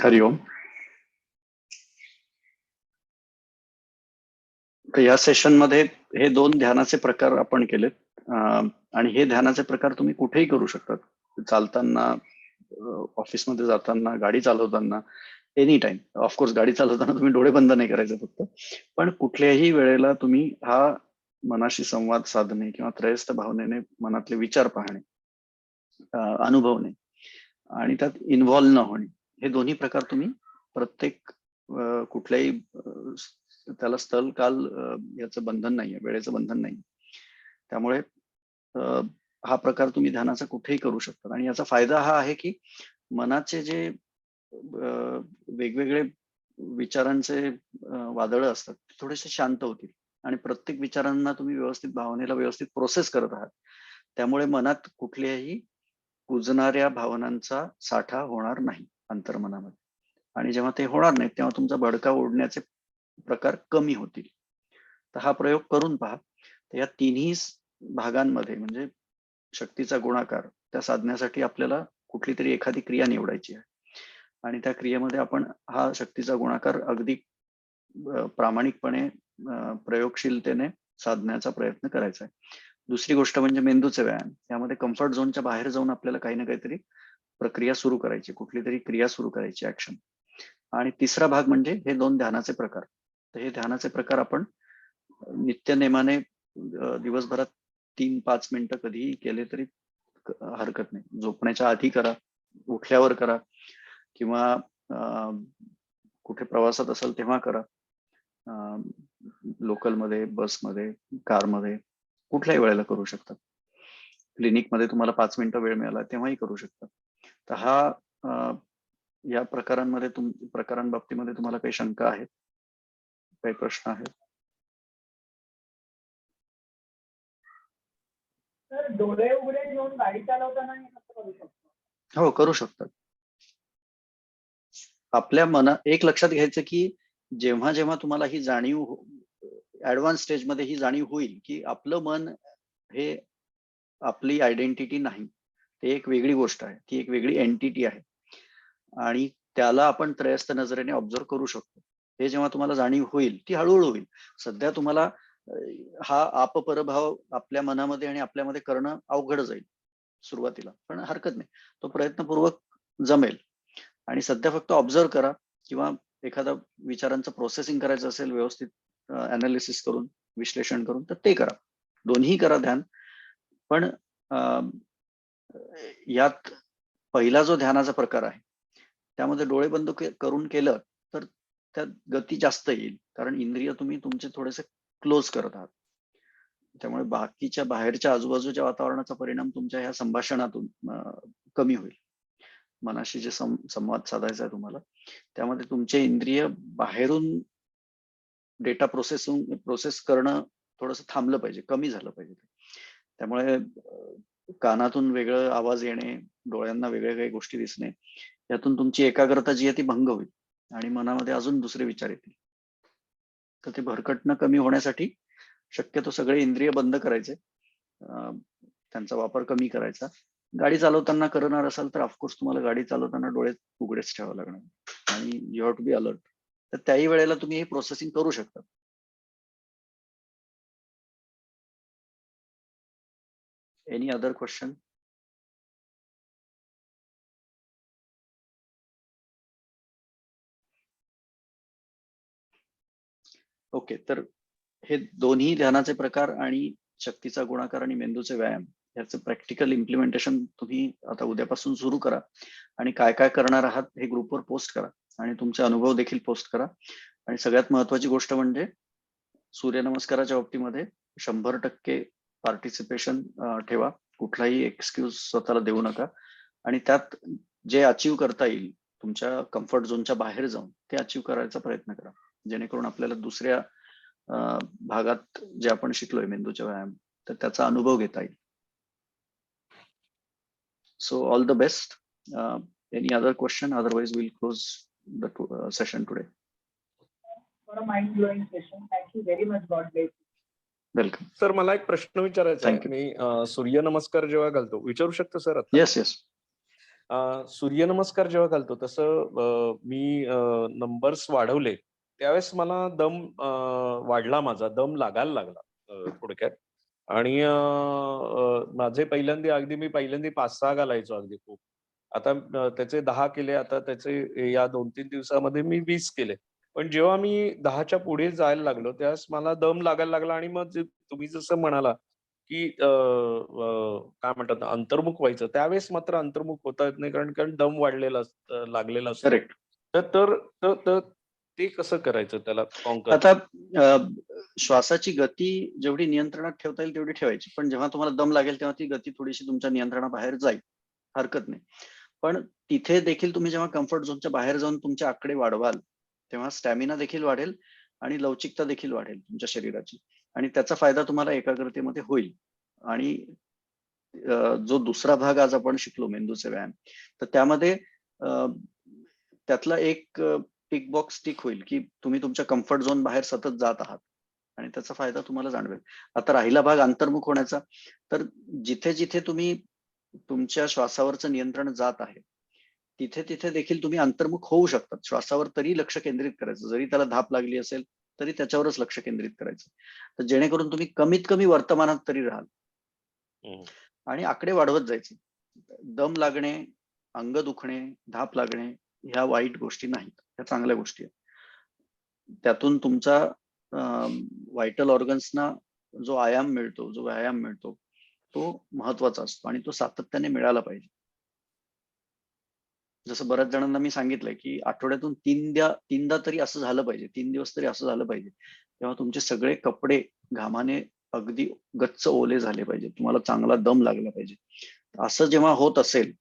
हरिओम. तर या सेशनमध्ये हे 2 ध्यानाचे प्रकार आपण केलेत. आणि हे ध्यानाचे प्रकार तुम्ही कुठेही करू शकता. चालताना, ऑफिसमध्ये जाताना, गाडी चालवताना, एनी टाइम. ऑफकोर्स गाडी चालवताना तुम्ही डोळे बंद नाही करायचे फक्त. पण कुठल्याही वेळेला तुम्ही हा मनाशी संवाद साधणे किंवा त्रयस्थ भावनेने मनातले विचार पाहणे, अनुभवणे आणि त्यात इन्व्हॉल्व न होणे, हे दोन्ही प्रकार तुम्ही प्रत्येक कुठल्याही त्याला स्थल काल याचं बंधन नाहीये, वेळेचं बंधन नाही. त्यामुळे हा प्रकार तुम्ही ध्यानाचा कुठेही करू शकता. आणि याचा फायदा हा आहे की मनाचे जे वेगवेगळे विचारांचे वादळ असतात ते थोडेसे शांत होतील आणि प्रत्येक विचारांना तुम्ही व्यवस्थित, भावनेला व्यवस्थित प्रोसेस करत आहात. त्यामुळे मनात कुठल्याही कुजणाऱ्या भावनांचा साठा होणार नाही अंतर्मनामध्ये. आणि जेव्हा ते होणार नाही तेव्हा तुमचा भडका ओढण्याचे प्रकार कमी होतील. तर हा प्रयोग करून पहा. तर या तिन्ही भागांमध्ये म्हणजे शक्तीचा गुणाकार त्या साधण्यासाठी आपल्याला कुठली तरी एखादी क्रिया निवडायची आहे आणि त्या क्रियेमध्ये आपण हा शक्तीचा गुणाकार अगदी प्रामाणिकपणे प्रयोगशीलतेने साधण्याचा प्रयत्न करायचा आहे. दुसरी गोष्ट म्हणजे मेंदूचे व्यायाम. यामध्ये कम्फर्ट झोनच्या बाहेर जाऊन आपल्याला काही ना काहीतरी प्रक्रिया सुरू करायची, कुठली तरी क्रिया सुरू करायची, ऍक्शन. आणि तिसरा भाग म्हणजे हे 2 ध्यानाचे प्रकार. तर हे ध्यानाचे प्रकार आपण नित्यनेमाने दिवसभरात 3-5 मिनिटं कधीही केले तरी हरकत नाही. झोपण्याच्या आधी करा, उठल्यावर करा किंवा कुठे प्रवासात असाल तेव्हा करा. लोकलमध्ये, बसमध्ये, कारमध्ये, कुठल्याही वेळेला करू शकता. क्लिनिकमध्ये तुम्हाला 5 मिनिटं वेळ मिळाला तेव्हाही करू शकता. तर हा या प्रकारांबाबतीमध्ये तुम्हाला काही शंका आहेत, काही प्रश्न आहेत? तर डोळे उघडे घेऊन गाडी चालवताना हे कसं करू शकतो? हो, करू शकतात. आपल्या मनात एक लक्षात घ्यायचं की जेव्हा जेव्हा तुम्हाला ही जाणीव ऍडव्हान्स स्टेजमध्ये ही जाणीव होईल की आपलं मन हे आपली आयडेंटिटी नाही, ते एक वेगळी गोष्ट आहे, ती एक वेगळी एंटिटी आहे आणि त्याला आपण त्रयस्थ नजरेने ऑब्झर्व करू शकतो. हे जेव्हा तुम्हाला जाणीव होईल ती हळूहळू होईल. सध्या तुम्हाला हा आपपरभाव आपल्या मनामध्ये आणि आपल्यामध्ये करणं अवघड जाईल सुरुवातीला, पण हरकत नाही, तो प्रयत्नपूर्वक जमेल. आणि सध्या फक्त ऑब्झर्व करा किंवा एखादा विचारांचं प्रोसेसिंग करायचं असेल व्यवस्थित अनालिसिस करून, विश्लेषण करून, तर ते करा. दोन्ही करा ध्यान. पण यात पहिला जो ध्यानाचा प्रकार आहे त्यामध्ये डोळे बंद करून केलं तर त्यात गती जास्त येईल, कारण इंद्रिय तुम्ही तुमचे थोडेसे क्लोज करत आहात. त्यामुळे बाकीच्या बाहेरच्या आजूबाजूच्या वातावरणाचा परिणाम तुमच्या ह्या संभाषणातून कमी होईल. मनाशी जे संवाद साधायचा आहे तुम्हाला, त्यामध्ये तुमचे इंद्रिय बाहेरून डेटा प्रोसेस करणं थोडंसं थांबलं पाहिजे, कमी झालं पाहिजे. त्यामुळे कानातून वेगळं आवाज येणे, डोळ्यांना वेगळ्या काही गोष्टी दिसणे, यातून तुमची एकाग्रता जी आहे ती भंग होईल आणि मनामध्ये अजून दुसरे विचार येतील. तर ते भरकटणं कमी होण्यासाठी शक्यतो सगळे इंद्रिय बंद करायचे, त्यांचा वापर कमी करायचा. गाडी चालवताना करणार असाल तर ऑफकोर्स तुम्हाला गाडी चालवताना डोळे उघडेच ठेवावे लागणार आणि you have to be alert. तर त्याही वेळेला तुम्ही हे प्रोसेसिंग करू शकता. Any other question? ओके. तर हे दोन्ही ध्यानाचे प्रकार आणि शक्तीचा गुणाकार आणि मेंदूचे व्यायाम याचं प्रॅक्टिकल इम्प्लिमेंटेशन तुम्ही आता उद्यापासून सुरू करा आणि काय काय करणार आहात हे ग्रुपवर पोस्ट करा आणि तुमचे अनुभव देखील पोस्ट करा. आणि सगळ्यात महत्वाची गोष्ट म्हणजे सूर्यनमस्काराच्या बाबतीमध्ये 100% पार्टिसिपेशन ठेवा. कुठलाही एक्सक्यूज स्वतःला देऊ नका आणि त्यात जे अचीव करता येईल तुमच्या कम्फर्ट झोनच्या बाहेर जाऊन ते अचीव करायचा प्रयत्न करा, जेणेकरून आपल्याला दुसऱ्या भागात जे आपण शिकलोय मेंदूच्या व्यायाम, तर त्याचा अनुभव घेता येईल. So all the best. Any other question? Otherwise will close the session today. For a mind blowing session. Thank you very much. God bless you. Welcome. Sir, मला एक प्रश्न विचारायचा आहे. मी सूर्यनमस्कार जेव्हा घालतो, विचारू शकतो सर आता? Yes yes. सूर्यनमस्कार जेव्हा घालतो तसं मी नंबर्स वाढवले, त्यावेळेस मला दम वाढला माझा, दम लागायला लागला थोडक्यात. आणि माझे अगदी मी पहिल्यांदा 5-6 घालायचो अगदी खूप. आता त्याचे 10 केले, आता त्याचे या 2-3 दिवसामध्ये मी 20 केले. पण जेव्हा मी 10च्या पुढे जायला लागलो, त्यावेळेस मला दम लागायला लागला आणि मग जे तुम्ही जसं म्हणाला, की काय म्हणतात ना, अंतर्मुख व्हायचं. त्यावेळेस मात्र अंतर्मुख होता येत नाही कारण कारण दम वाढलेला लागलेला असतो. करेक्ट. तर तर तर तर ते कसं करायचं त्याला काँकर? आता अ, श्वासाची गती जेवढी नियंत्रणात ठेवता येईल तेवढी ठेवायची. पण जेव्हा तुम्हाला दम लागेल तेव्हा ती गती थोडीशी तुमच्या नियंत्रणाबाहेर जाईल. हरकत नाही. पण तिथे देखील तुम्ही जेव्हा कम्फर्ट झोनच्या बाहेर जाऊन तुमचे आकडे वाढवाल, तेव्हा स्टॅमिना देखील वाढेल आणि लवचिकता देखील वाढेल तुमच्या शरीराची आणि त्याचा फायदा तुम्हाला एकाग्रतेमध्ये होईल. आणि जो दुसरा भाग आज आपण शिकलो मेंदूचे व्यायाम, तर त्यामध्ये अ, त्यातला एक टिक बॉक्स टिक होईल, की तुम्ही तुमच्या कम्फर्ट झोन बाहेर सतत जात आहात आणि त्याचा फायदा तुम्हाला जाणवेल. आता राहिला भाग अंतर्मुख होण्याचा, तर जिथे-जिथे तुम्ही तुमच्या श्वासावरचं नियंत्रण जात आहे, तिथे-तिथे देखील तुम्ही अंतर्मुख होऊ शकतात. श्वासावर तरी लक्ष केंद्रित करायचं. जरी त्याला धाप लागली असेल, तरी त्याच्यावरच लक्ष केंद्रित करायचं. तर जेणेकरून तुम्ही कमीत कमी वर्तमानात तरी राहाल हं. आणि आकडे वाढवत जायचे. दम लागणे, अंग दुखणे, धाप लागणे ह्या वाईट गोष्टी नाहीत. ह्या चांगल्या गोष्टी आहेत. त्यातून तुमचा व्हायटल ऑर्गन्सना जो आयाम मिळतो, जो व्यायाम मिळतो, तो महत्वाचा असतो आणि तो सातत्याने मिळाला पाहिजे. जसं बऱ्याच जणांना मी सांगितलंय, की आठवड्यातून 3दा तरी असं झालं पाहिजे. 3 दिवस तरी असं झालं पाहिजे. तेव्हा तुमचे सगळे कपडे घामाने अगदी गच्च ओले झाले पाहिजे. तुम्हाला चांगला दम लागला पाहिजे. असं जेव्हा होत असेल,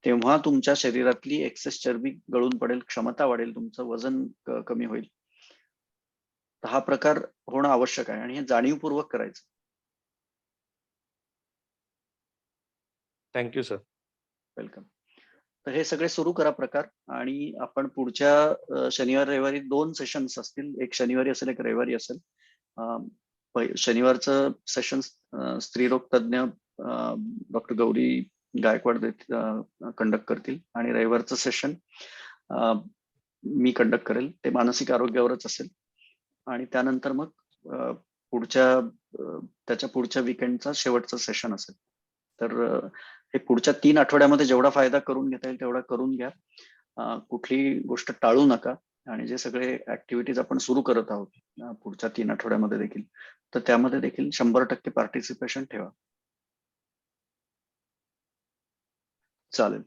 तेव्हा तुमच्या शरीरातली एक्सेस चरबी गळून पडेल, क्षमता वाढेल, तुमचं वजन कमी होईल. तर हा प्रकार होणं आवश्यक आहे आणि हे जाणीवपूर्वक करायचं. Thank you sir. वेलकम. तर हे सगळे सुरू करा प्रकार आणि आपण पुढच्या शनिवार रविवारी 2 सेशन्स असतील. एक शनिवारी असेल, एक रविवारी असेल. शनिवारचं सेशन स्त्रीरोग तज्ञ डॉक्टर गौरी गायकवाड कंडक्ट करतील आणि रविवारचं सेशन मी कंडक्ट करेल. ते मानसिक आरोग्यावरच असेल आणि त्यानंतर मग त्याच्या पुढच्या वीकेंडचा शेवटचं सेशन असेल. तर हे पुढच्या 3 आठवड्यामध्ये जेवढा फायदा करून घेता येईल तेवढा करून घ्या. कुठलीही गोष्ट टाळू नका आणि जे सगळे ऍक्टिव्हिटीज आपण सुरू करत आहोत पुढच्या 3 आठवड्यामध्ये देखील, तर त्यामध्ये देखील 100% पार्टिसिपेशन ठेवा. चालेल.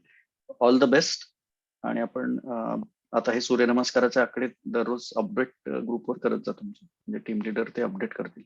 All the best. आणि आपण आता हे सूर्यनमस्काराचे आकडे दररोज अपडेट ग्रुपवर करत जा तुमचे. म्हणजे टीम लीडर ते अपडेट करतील.